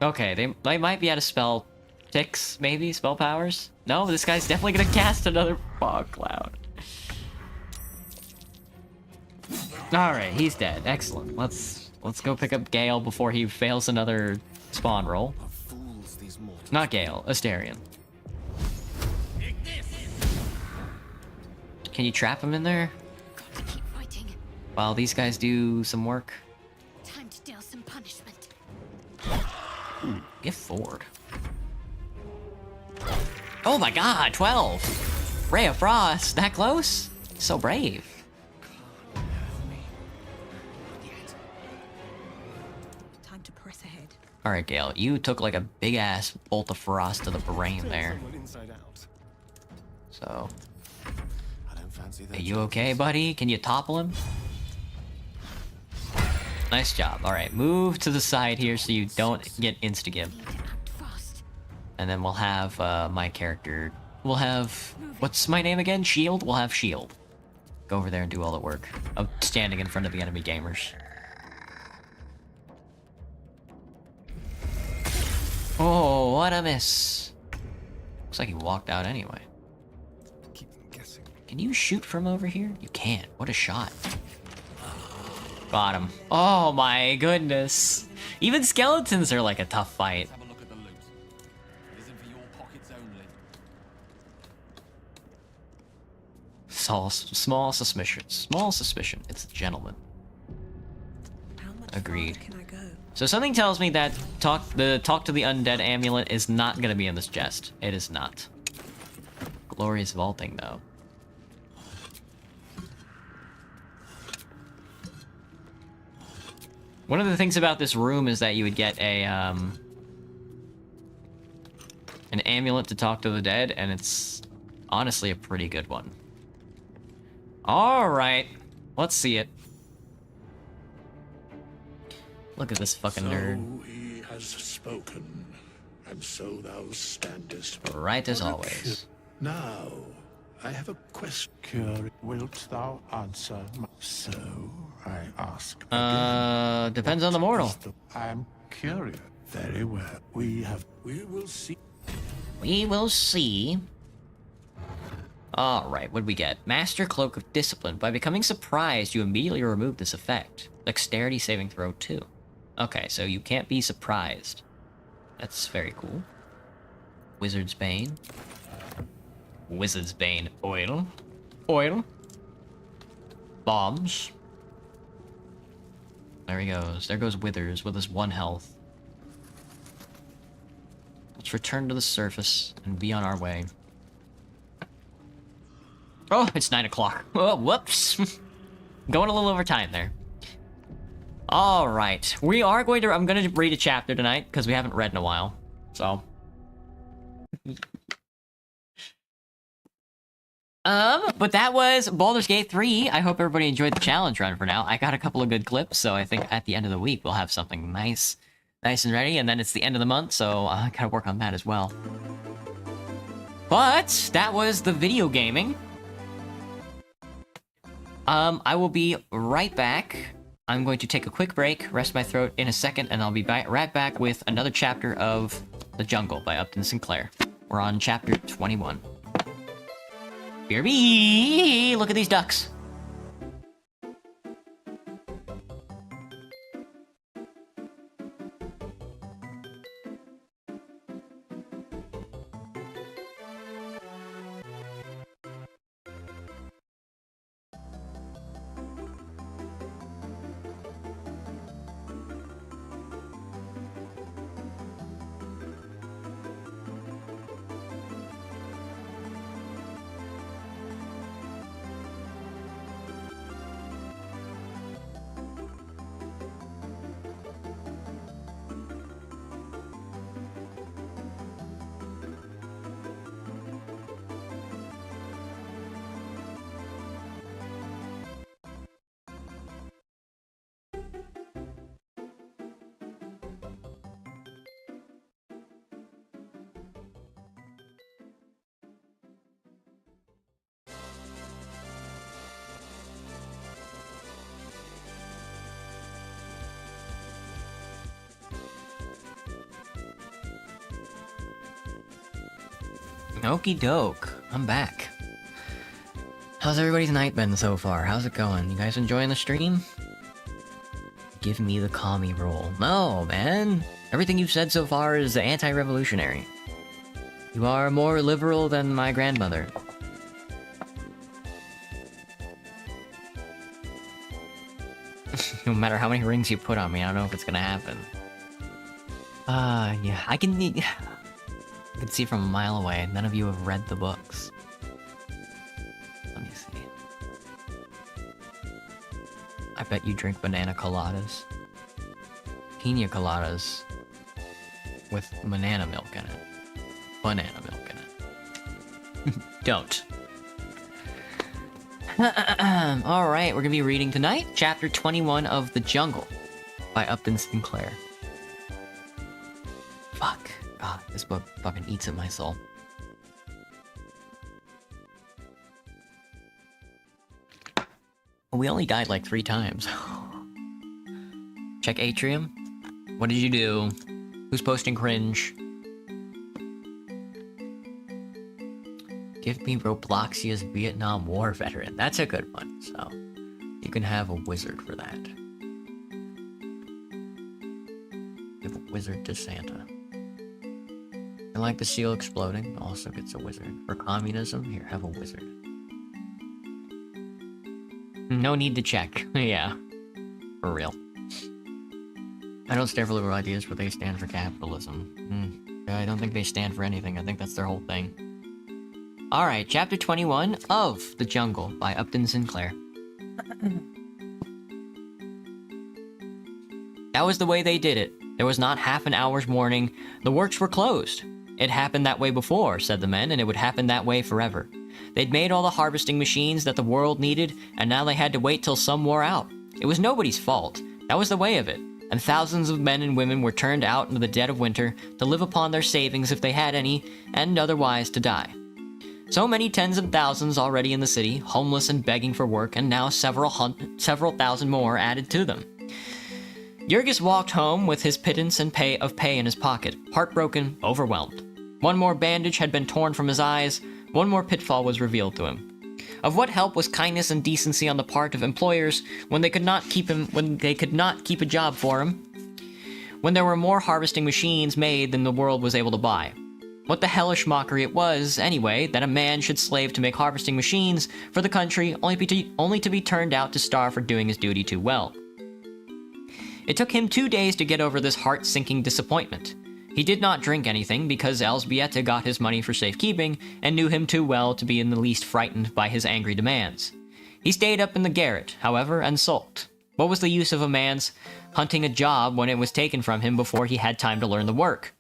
Okay, they might be out of spell ticks, maybe spell powers. No, this guy's definitely gonna cast another fog cloud. All right, he's dead. Excellent. Let's go pick up Gale before he fails another spawn roll. Not Gale, Asterion. Can you trap him in there? Keep fighting. While these guys do some work. Time to deal some punishment. Get forward. Oh my god, 12! Ray of Frost, that close? So brave. Time to press ahead. Alright, Gale, you took like a big ass bolt of frost to the brain there. So. Are you okay, buddy? Can you topple him? Nice job. Alright, move to the side here so you don't get insta-give. And then we'll have my character. We'll have... What's my name again? Shield? We'll have Shield. Go over there and do all the work of standing in front of the enemy gamers. Oh, what a miss. Looks like he walked out anyway. Keep them guessing. Can you shoot from over here? You can. What a shot. Got him. Oh my goodness. Even skeletons are like a tough fight. Have a look at the loot. It isn't for your pockets only. Small suspicion. Small suspicion. It's a gentleman. How much Agreed. farther can I go? So something tells me that talk to the undead amulet is not gonna be in this chest. It is not. Glorious vaulting though. One of the things about this room is that you would get a an amulet to talk to the dead, and it's honestly a pretty good one. All right, let's see it. Look at this fucking nerd. So he has spoken, and so thou standest. Right as always. Now, I have a question. Cure, wilt thou answer? So, I ask. Depends on the mortal. I am curious. Very well. We will see. We will see. Alright, what do we get? Master Cloak of Discipline. By becoming surprised, you immediately remove this effect. Dexterity saving throw 2. Okay, so you can't be surprised. That's very cool. Wizard's Bane. Wizard's Bane oil. Oil. Bombs. There he goes. There goes Withers with his 1 health. Let's return to the surface and be on our way. Oh, it's 9 o'clock. Oh, whoops. Going a little over time there. Alright. We are going to... I'm going to read a chapter tonight, because we haven't read in a while. So... but that was Baldur's Gate 3. I hope everybody enjoyed the challenge run for now. I got a couple of good clips, so I think at the end of the week we'll have something nice and ready, and then it's the end of the month, so I gotta work on that as well. But that was the video gaming. I will be right back. I'm going to take a quick break, rest my throat in a second, and I'll be right back with another chapter of The Jungle by Upton Sinclair. We're on chapter 21. BRB! Look at these ducks. Okie doke, I'm back. How's everybody's night been so far? How's it going? You guys enjoying the stream? Give me the commie roll. No, man. Everything you've said so far is anti-revolutionary. You are more liberal than my grandmother. No matter how many rings you put on me, I don't know if it's gonna happen. Yeah, I can see from a mile away, none of you have read the books. Let me see. I bet you drink banana coladas. Pina coladas with banana milk in it. Banana milk in it. Don't. Alright, we're gonna be reading tonight, chapter 21 of The Jungle by Upton Sinclair. Fuck. God, this book fucking eats at my soul. We only died like 3 times. Check Atrium. What did you do? Who's posting cringe? Give me Robloxia's Vietnam War veteran. That's a good one, so you can have a wizard for that. Give a wizard to Santa. I like the seal exploding, also gets a wizard. For communism, here, have a wizard. No need to check. Yeah. For real. I don't stand for liberal ideas, but they stand for capitalism. I don't think they stand for anything. I think that's their whole thing. Alright, chapter 21 of The Jungle by Upton Sinclair. That was the way they did it. There was not half an hour's warning. The works were closed. It happened that way before, said the men, and it would happen that way forever. They'd made all the harvesting machines that the world needed, and now they had to wait till some wore out. It was nobody's fault. That was the way of it. And thousands of men and women were turned out into the dead of winter to live upon their savings if they had any, and otherwise to die. So many tens of thousands already in the city, homeless and begging for work, and now several thousand more added to them. Jurgis walked home with his pittance and pay in his pocket, heartbroken, overwhelmed. One more bandage had been torn from his eyes, one more pitfall was revealed to him. Of what help was kindness and decency on the part of employers when they could not keep a job for him? When there were more harvesting machines made than the world was able to buy. What the hellish mockery it was, anyway, that a man should slave to make harvesting machines for the country only to be turned out to starve for doing his duty too well. It took him 2 days to get over this heart-sinking disappointment. He did not drink anything because Elzbieta got his money for safekeeping and knew him too well to be in the least frightened by his angry demands. He stayed up in the garret, however, and sulked. What was the use of a man's hunting a job when it was taken from him before he had time to learn the work?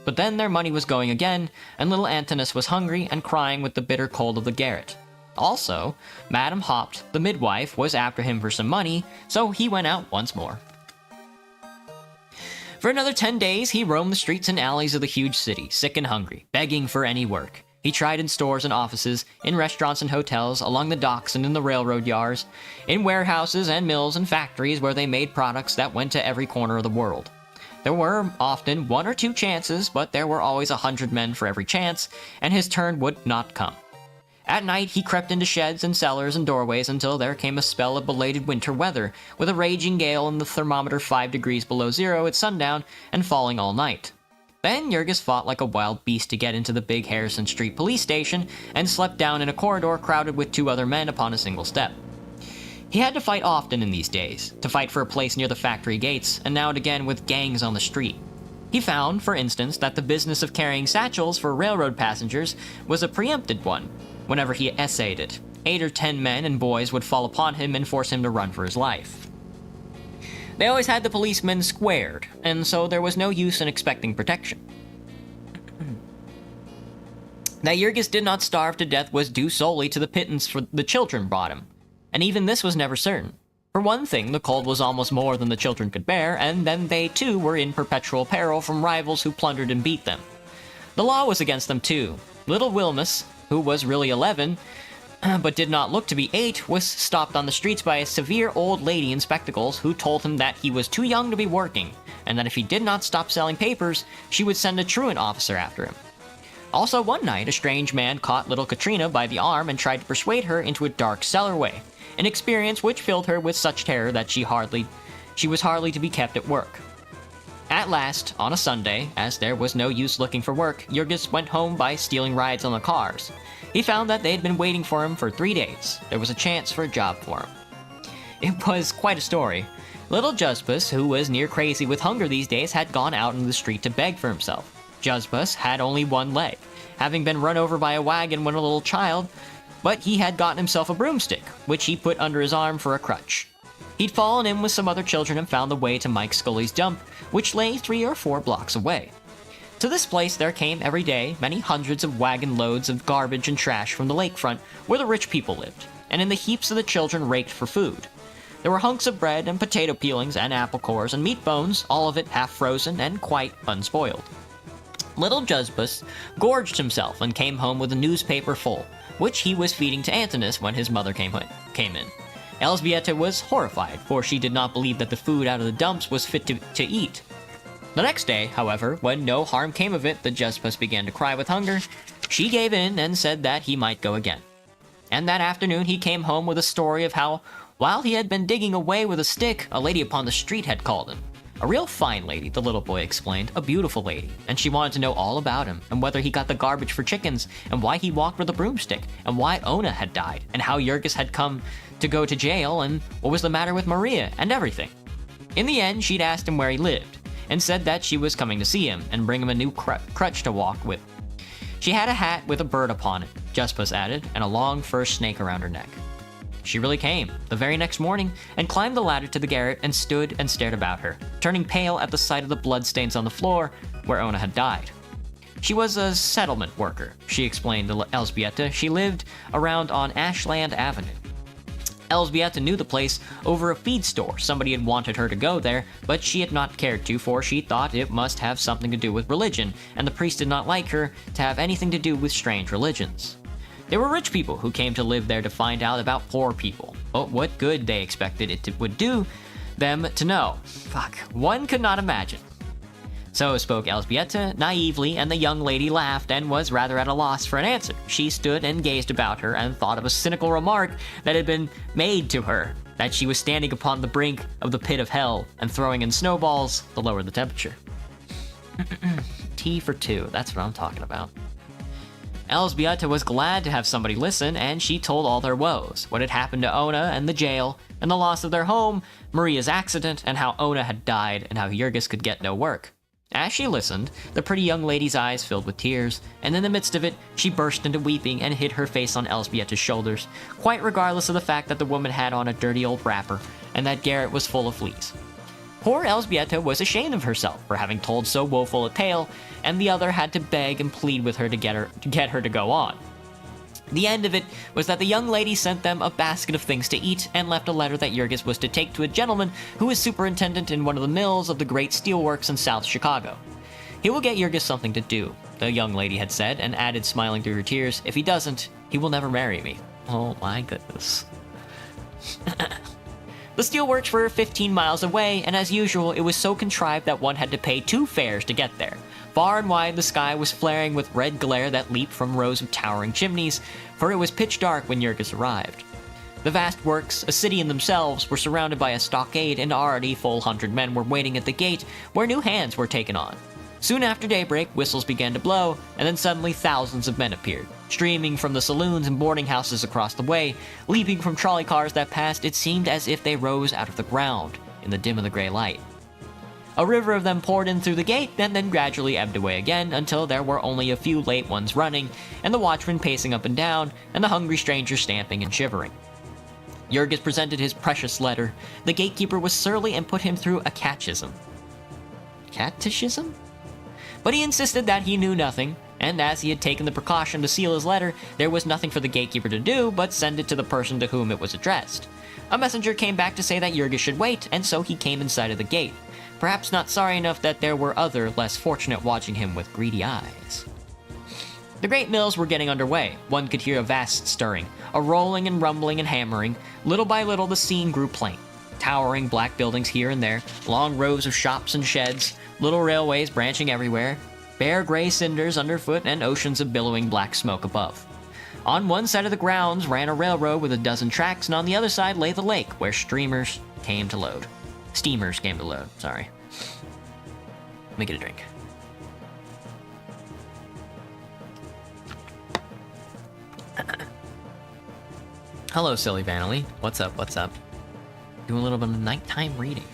But then their money was going again, and little Antinous was hungry and crying with the bitter cold of the garret. Also, Madame Hopt, the midwife, was after him for some money, so he went out once more. For another 10 days, he roamed the streets and alleys of the huge city, sick and hungry, begging for any work. He tried in stores and offices, in restaurants and hotels, along the docks and in the railroad yards, in warehouses and mills and factories where they made products that went to every corner of the world. There were often 1 or 2 chances, but there were always 100 men for every chance, and his turn would not come. At night, he crept into sheds and cellars and doorways until there came a spell of belated winter weather, with a raging gale and the thermometer 5 degrees below zero at sundown and falling all night. Then Jurgis fought like a wild beast to get into the big Harrison Street police station and slept down in a corridor crowded with 2 other men upon a single step. He had to fight often in these days, to fight for a place near the factory gates, and now and again with gangs on the street. He found, for instance, that the business of carrying satchels for railroad passengers was a preempted one. Whenever he essayed it, 8 or 10 men and boys would fall upon him and force him to run for his life. They always had the policemen squared, and so there was no use in expecting protection. That Jurgis did not starve to death was due solely to the pittance for the children brought him, and even this was never certain. For one thing, the cold was almost more than the children could bear, and then they too were in perpetual peril from rivals who plundered and beat them. The law was against them too. Little Wilmus, who was really 11, but did not look to be 8, was stopped on the streets by a severe old lady in spectacles who told him that he was too young to be working, and that if he did not stop selling papers, she would send a truant officer after him. Also one night, a strange man caught little Katrina by the arm and tried to persuade her into a dark cellarway, an experience which filled her with such terror that she was hardly to be kept at work. At last, on a Sunday, as there was no use looking for work, Jurgis went home by stealing rides on the cars. He found that they had been waiting for him for 3 days. There was a chance for a job for him. It was quite a story. Little Jusbus, who was near crazy with hunger these days, had gone out into the street to beg for himself. Jusbus had only 1 leg, having been run over by a wagon when a little child, but he had gotten himself a broomstick, which he put under his arm for a crutch. He'd fallen in with some other children and found the way to Mike Scully's dump, which lay 3 or 4 blocks away. To this place there came every day many hundreds of wagon loads of garbage and trash from the lakefront where the rich people lived, and in the heaps of the children raked for food. There were hunks of bread and potato peelings and apple cores and meat bones, all of it half frozen and quite unspoiled. Little Jusbus gorged himself and came home with a newspaper full, which he was feeding to Antinous when his mother came in. Elzbieta was horrified, for she did not believe that the food out of the dumps was fit to eat. The next day, however, when no harm came of it, the Jusbus began to cry with hunger. She gave in and said that he might go again. And that afternoon he came home with a story of how, while he had been digging away with a stick, a lady upon the street had called him. A real fine lady, the little boy explained, a beautiful lady, and she wanted to know all about him, and whether he got the garbage for chickens, and why he walked with a broomstick, and why Ona had died, and how Jurgis had come to go to jail, and what was the matter with Maria, and everything. In the end, she'd asked him where he lived, and said that she was coming to see him, and bring him a new crutch to walk with. She had a hat with a bird upon it, Jusbus added, and a long fur snake around her neck. She really came, the very next morning, and climbed the ladder to the garret and stood and stared about her, turning pale at the sight of the bloodstains on the floor where Ona had died. She was a settlement worker, she explained to Elzbieta. She lived around on Ashland Avenue. Elzbieta knew the place over a feed store. Somebody had wanted her to go there, but she had not cared to, for she thought it must have something to do with religion, and the priest did not like her to have anything to do with strange religions. There were rich people who came to live there to find out about poor people, but what good they expected it would do them to know. One could not imagine. So spoke Elzbieta naively, and the young lady laughed and was rather at a loss for an answer. She stood and gazed about her and thought of a cynical remark that had been made to her, that she was standing upon the brink of the pit of hell and throwing in snowballs to lower the temperature. Tea for two, that's what I'm talking about. Elzbieta was glad to have somebody listen, and she told all their woes, what had happened to Ona and the jail, and the loss of their home, Maria's accident, and how Ona had died, and how Jurgis could get no work. As she listened, the pretty young lady's eyes filled with tears, and in the midst of it, she burst into weeping and hid her face on Elzbieta's shoulders, quite regardless of the fact that the woman had on a dirty old wrapper, and that garret was full of fleas. Poor Elzbieta was ashamed of herself for having told so woeful a tale, and the other had to beg and plead with her to get her to go on. The end of it was that the young lady sent them a basket of things to eat and left a letter that Jurgis was to take to a gentleman who was superintendent in one of the mills of the great steelworks in South Chicago. He will get Jurgis something to do, the young lady had said, and added, smiling through her tears, if he doesn't, he will never marry me. Oh my goodness. The steelworks were 15 miles away, and as usual, it was so contrived that one had to pay 2 fares to get there. Far and wide, the sky was flaring with red glare that leaped from rows of towering chimneys, for it was pitch dark when Jurgis arrived. The vast works, a city in themselves, were surrounded by a stockade, and already full 100 men were waiting at the gate, where new hands were taken on. Soon after daybreak, whistles began to blow, and then suddenly thousands of men appeared, streaming from the saloons and boarding houses across the way. Leaping from trolley cars that passed, it seemed as if they rose out of the ground in the dim of the gray light. A river of them poured in through the gate, and then gradually ebbed away again, until there were only a few late ones running, and the watchmen pacing up and down, and the hungry strangers stamping and shivering. Jurgis presented his precious letter. The gatekeeper was surly and put him through a catechism. Catechism? But he insisted that he knew nothing, and as he had taken the precaution to seal his letter, there was nothing for the gatekeeper to do but send it to the person to whom it was addressed. A messenger came back to say that Jurgis should wait, and so he came inside of the gate, perhaps not sorry enough that there were other, less fortunate watching him with greedy eyes. The great mills were getting underway. One could hear a vast stirring, a rolling and rumbling and hammering. Little by little, the scene grew plain. Towering black buildings here and there, long rows of shops and sheds, little railways branching everywhere, bare gray cinders underfoot, and oceans of billowing black smoke above. On one side of the grounds ran a railroad with a dozen tracks, and on the other side lay the lake, where steamers came to load. Sorry. Let me get a drink. Hello, silly Vanelli. What's up? Doing a little bit of nighttime reading.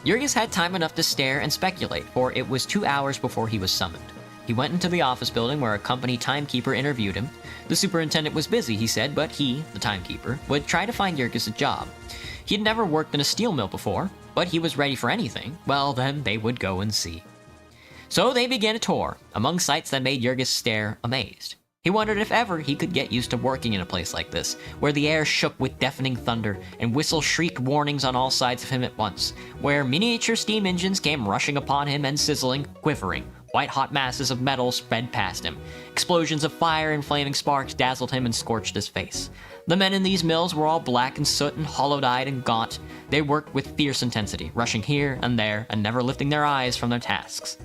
Jurgis had time enough to stare and speculate, for it was 2 hours before he was summoned. He went into the office building where a company timekeeper interviewed him. The superintendent was busy, he said, but he, the timekeeper, would try to find Jurgis a job. He had never worked in a steel mill before, but he was ready for anything. Well, then they would go and see. So they began a tour, among sights that made Jurgis stare amazed. He wondered if ever he could get used to working in a place like this, where the air shook with deafening thunder, and whistles shrieked warnings on all sides of him at once, where miniature steam engines came rushing upon him and sizzling, quivering. White-hot masses of metal sped past him. Explosions of fire and flaming sparks dazzled him and scorched his face. The men in these mills were all black and soot and hollow-eyed and gaunt. They worked with fierce intensity, rushing here and there, and never lifting their eyes from their tasks.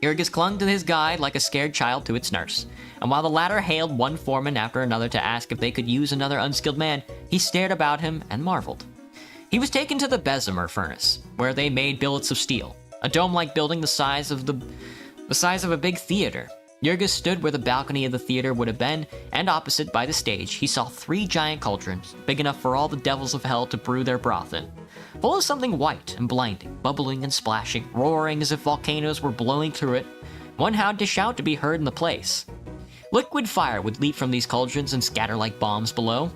Jurgis clung to his guide like a scared child to its nurse, and while the latter hailed one foreman after another to ask if they could use another unskilled man, he stared about him and marveled. He was taken to the Bessemer furnace, where they made billets of steel, a dome-like building the size of a big theater. Jurgis stood where the balcony of the theater would have been, and opposite, by the stage, he saw 3 giant cauldrons, big enough for all the devils of hell to brew their broth in. Full of something white and blinding, bubbling and splashing, roaring as if volcanoes were blowing through it. One had to shout to be heard in the place. Liquid fire would leap from these cauldrons and scatter like bombs below.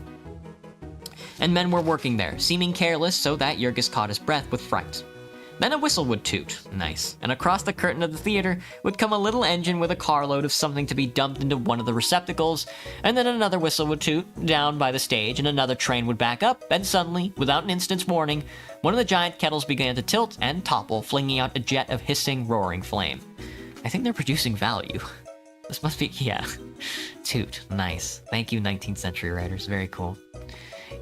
And men were working there, seeming careless so that Jurgis caught his breath with fright. Then a whistle would toot, nice, and across the curtain of the theater would come a little engine with a carload of something to be dumped into one of the receptacles, and then another whistle would toot down by the stage, and another train would back up, and suddenly, without an instant's warning, one of the giant kettles began to tilt and topple, flinging out a jet of hissing, roaring flame. I think they're producing value. This must be, yeah. Toot, nice. Thank you, 19th century writers, very cool.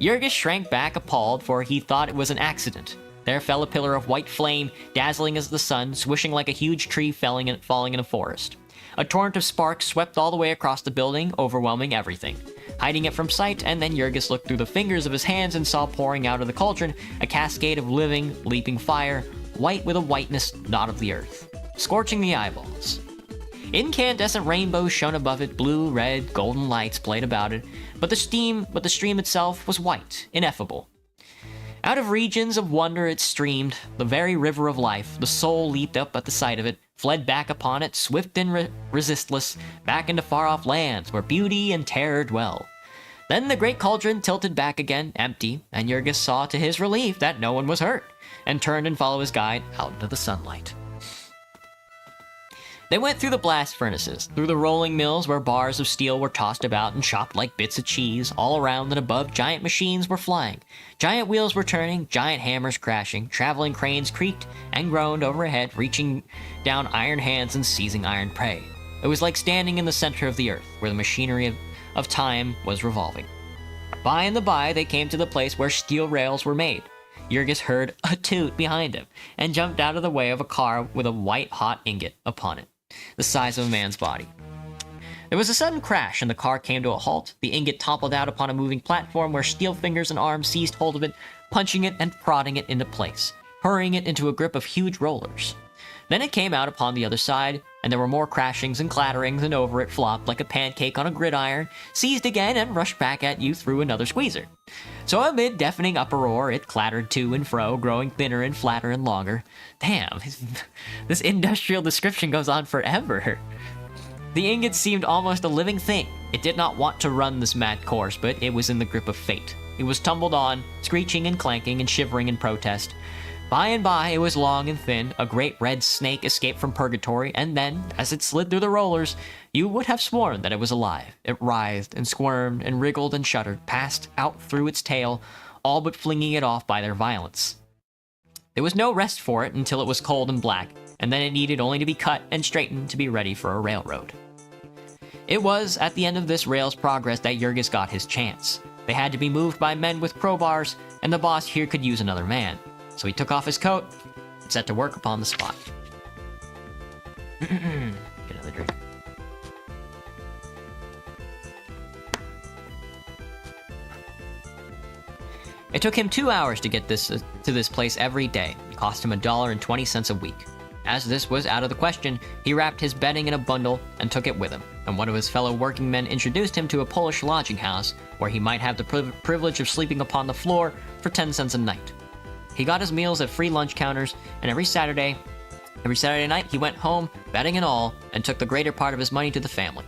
Jurgis shrank back appalled, for he thought it was an accident. there fell a pillar of white flame, dazzling as the sun, swishing like a huge tree falling in a forest. A torrent of sparks swept all the way across the building, overwhelming everything, hiding it from sight, and then Jurgis looked through the fingers of his hands and saw pouring out of the cauldron a cascade of living, leaping fire, white with a whiteness not of the earth, scorching the eyeballs. Incandescent rainbows shone above it, blue, red, golden lights played about it, but the stream itself was white, ineffable. Out of regions of wonder it streamed, the very river of life. The soul leaped up at the sight of it, fled back upon it, swift and resistless, back into far-off lands where beauty and terror dwell. Then the great cauldron tilted back again, empty, and Jurgis saw to his relief that no one was hurt, and turned and followed his guide out into the sunlight. They went through the blast furnaces, through the rolling mills where bars of steel were tossed about and chopped like bits of cheese. All around and above, giant machines were flying. Giant wheels were turning, giant hammers crashing, traveling cranes creaked and groaned overhead, reaching down iron hands and seizing iron prey. It was like standing in the center of the earth, where the machinery of time was revolving. By and by, they came to the place where steel rails were made. Jurgis heard a toot behind him, and jumped out of the way of a car with a white-hot ingot upon it, the size of a man's body. There was a sudden crash, and the car came to a halt. The ingot toppled out upon a moving platform where steel fingers and arms seized hold of it, punching it and prodding it into place, hurrying it into a grip of huge rollers. Then it came out upon the other side, and there were more crashings and clatterings, and over it flopped like a pancake on a gridiron, seized again, and rushed back at you through another squeezer. So amid deafening uproar, it clattered to and fro, growing thinner and flatter and longer. Damn, this industrial description goes on forever. The ingot seemed almost a living thing. It did not want to run this mad course, but it was in the grip of fate. It was tumbled on, screeching and clanking and shivering in protest. By and by, it was long and thin, a great red snake escaped from purgatory, and then, as it slid through the rollers, you would have sworn that it was alive. It writhed and squirmed and wriggled and shuddered, passed out through its tail, all but flinging it off by their violence. There was no rest for it until it was cold and black, and then it needed only to be cut and straightened to be ready for a railroad. It was at the end of this rail's progress that Jurgis got his chance. They had to be moved by men with crowbars, and the boss here could use another man. So he took off his coat and set to work upon the spot. Get another drink. It took him 2 hours to get to this place every day. It cost him $1.20 a week. As this was out of the question, he wrapped his bedding in a bundle and took it with him, and one of his fellow working men introduced him to a Polish lodging house where he might have the privilege of sleeping upon the floor for 10 cents a night. He got his meals at free lunch counters, and every Saturday night he went home, bedding and all, and took the greater part of his money to the family.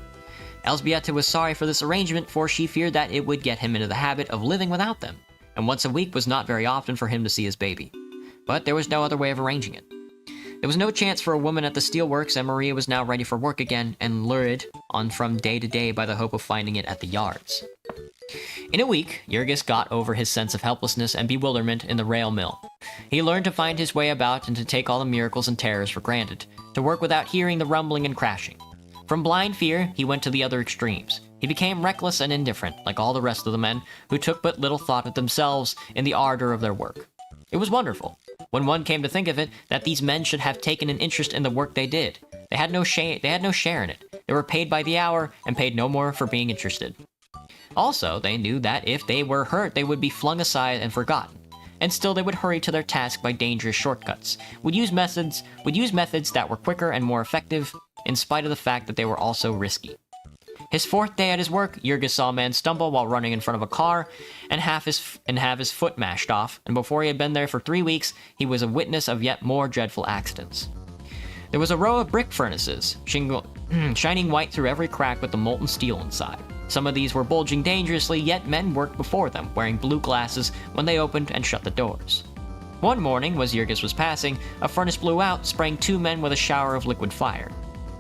Elżbieta was sorry for this arrangement, for she feared that it would get him into the habit of living without them, and once a week was not very often for him to see his baby. But there was no other way of arranging it. There was no chance for a woman at the steelworks, and Maria was now ready for work again, and lured on from day to day by the hope of finding it at the yards. In a week, Jurgis got over his sense of helplessness and bewilderment in the rail mill. He learned to find his way about and to take all the miracles and terrors for granted, to work without hearing the rumbling and crashing. From blind fear, he went to the other extremes. He became reckless and indifferent, like all the rest of the men, who took but little thought of themselves in the ardor of their work. It was wonderful, when one came to think of it, that these men should have taken an interest in the work they did. They had no share in it. They were paid by the hour, and paid no more for being interested. Also, they knew that if they were hurt, they would be flung aside and forgotten. And still they would hurry to their task by dangerous shortcuts, would use methods that were quicker and more effective, in spite of the fact that they were also risky. His fourth day at his work, Jurgis saw a man stumble while running in front of a car and have his foot mashed off, and before he had been there for 3 weeks, he was a witness of yet more dreadful accidents. There was a row of brick furnaces, shining white through every crack with the molten steel inside. Some of these were bulging dangerously, yet men worked before them, wearing blue glasses when they opened and shut the doors. One morning, as Jurgis was passing, a furnace blew out, spraying 2 men with a shower of liquid fire.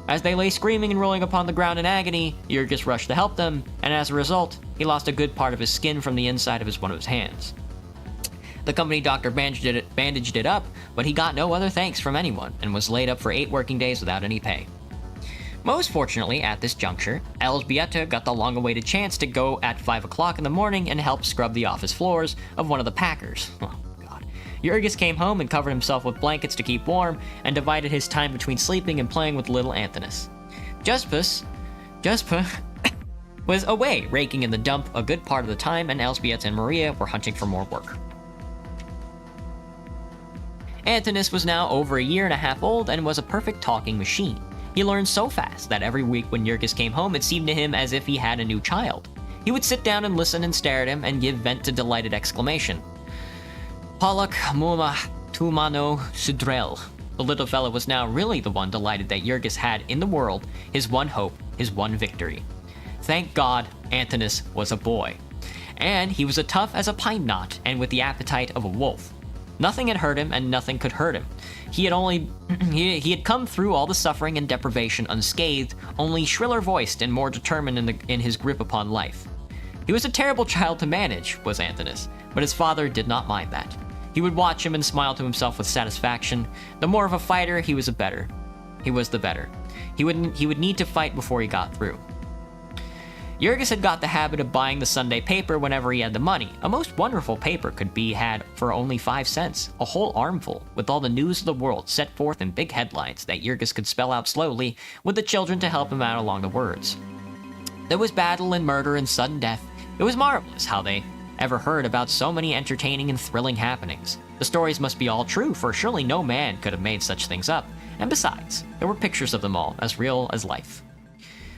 As they lay screaming and rolling upon the ground in agony, Jurgis rushed to help them, and as a result, he lost a good part of his skin from the inside of one of his hands. The company doctor bandaged it up, but he got no other thanks from anyone, and was laid up for 8 working days without any pay. Most fortunately, at this juncture, Elżbieta got the long-awaited chance to go at 5 o'clock in the morning and help scrub the office floors of one of the packers. Oh, God. Jurgis came home and covered himself with blankets to keep warm, and divided his time between sleeping and playing with little Antinous. Jusper was away, raking in the dump a good part of the time, and Elspeth and Maria were hunting for more work. Antinous was now over a year and a half old and was a perfect talking machine. He learned so fast that every week when Jurgis came home, it seemed to him as if he had a new child. He would sit down and listen and stare at him and give vent to delighted exclamation. Polak muma tumano sudrel. The little fellow was now really the one delighted that Jurgis had in the world his one hope, his one victory. Thank God, Antinous was a boy. And he was as tough as a pine knot and with the appetite of a wolf. Nothing had hurt him and nothing could hurt him. He had come through all the suffering and deprivation unscathed, only shriller voiced and more determined in his grip upon life. He was a terrible child to manage, was Antinous, but his father did not mind that. He would watch him and smile to himself with satisfaction. The more of a fighter, he was the better. He would need to fight before he got through. Jurgis had got the habit of buying the Sunday paper whenever he had the money. A most wonderful paper could be had for only 5 cents, a whole armful, with all the news of the world set forth in big headlines that Jurgis could spell out slowly, with the children to help him out along the words. There was battle and murder and sudden death. It was marvelous how they ever heard about so many entertaining and thrilling happenings. The stories must be all true, for surely no man could have made such things up. And besides, there were pictures of them all, as real as life.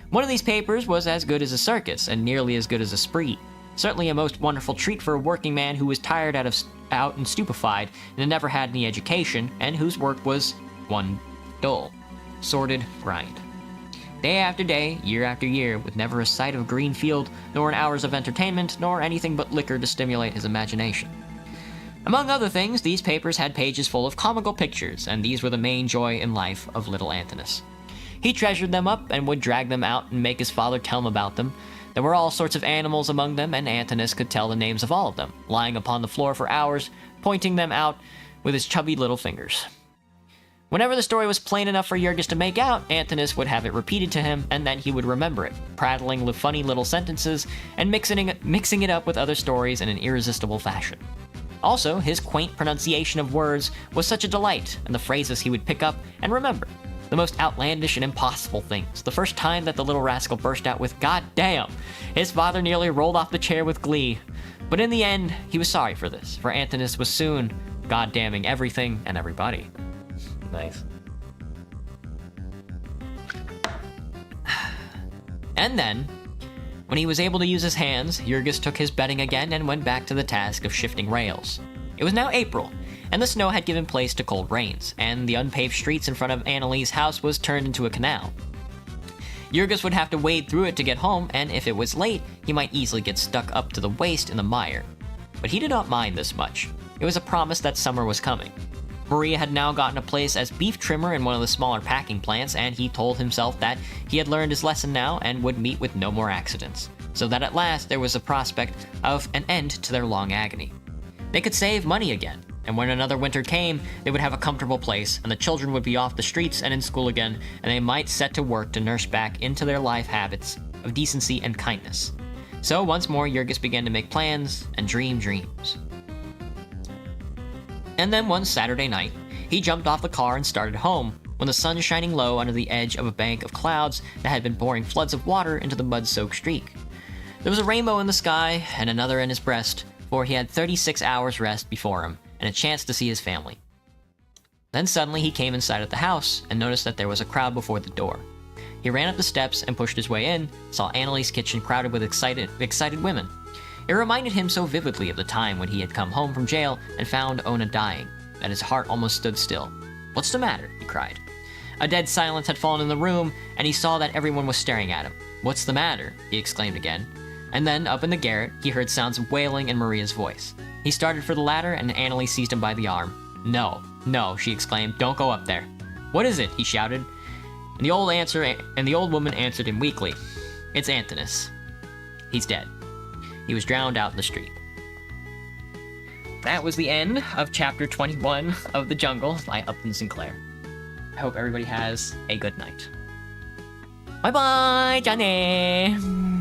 One of these papers was as good as a circus, and nearly as good as a spree. Certainly a most wonderful treat for a working man who was tired out and stupefied, and had never had any education, and whose work was one dull, sordid grind. Day after day, year after year, with never a sight of green field, nor an hours of entertainment, nor anything but liquor to stimulate his imagination. Among other things, these papers had pages full of comical pictures, and these were the main joy in life of little Antinous. He treasured them up and would drag them out and make his father tell him about them. There were all sorts of animals among them, and Antinous could tell the names of all of them, lying upon the floor for hours, pointing them out with his chubby little fingers. Whenever the story was plain enough for Jurgis to make out, Antinous would have it repeated to him, and then he would remember it, prattling funny little sentences and mixing it up with other stories in an irresistible fashion. Also, his quaint pronunciation of words was such a delight, and the phrases he would pick up and remember. The most outlandish and impossible things. The first time that the little rascal burst out with "God damn!" his father nearly rolled off the chair with glee. But in the end, he was sorry for this, for Antinous was soon goddamning everything and everybody. Nice. And then, when he was able to use his hands, Jurgis took his bedding again and went back to the task of shifting rails. It was now April, and the snow had given place to cold rains, and the unpaved streets in front of Annalie's house was turned into a canal. Jurgis would have to wade through it to get home, and if it was late, he might easily get stuck up to the waist in the mire. But he did not mind this much. It was a promise that summer was coming. Maria had now gotten a place as beef trimmer in one of the smaller packing plants, and he told himself that he had learned his lesson now and would meet with no more accidents, so that at last there was a prospect of an end to their long agony. They could save money again, and when another winter came, they would have a comfortable place, and the children would be off the streets and in school again, and they might set to work to nurse back into their life habits of decency and kindness. So once more, Jurgis began to make plans and dream dreams. And then one Saturday night, he jumped off the car and started home, when the sun shining low under the edge of a bank of clouds that had been pouring floods of water into the mud-soaked streak. There was a rainbow in the sky, and another in his breast, for he had 36 hours rest before him, and a chance to see his family. Then suddenly he came inside of the house, and noticed that there was a crowd before the door. He ran up the steps and pushed his way in, saw Annalie's kitchen crowded with excited women. It reminded him so vividly of the time when he had come home from jail and found Ona dying, that his heart almost stood still. "What's the matter?" he cried. A dead silence had fallen in the room, and he saw that everyone was staring at him. "What's the matter?" he exclaimed again. And then, up in the garret, he heard sounds of wailing and Maria's voice. He started for the ladder, and Annalie seized him by the arm. No, she exclaimed, "don't go up there." "What is it?" he shouted. And the old woman answered him weakly. "It's Antinous. He's dead. He was drowned out in the street." That was the end of chapter 21 of The Jungle by Upton Sinclair. I hope everybody has a good night. Bye-bye, Johnny!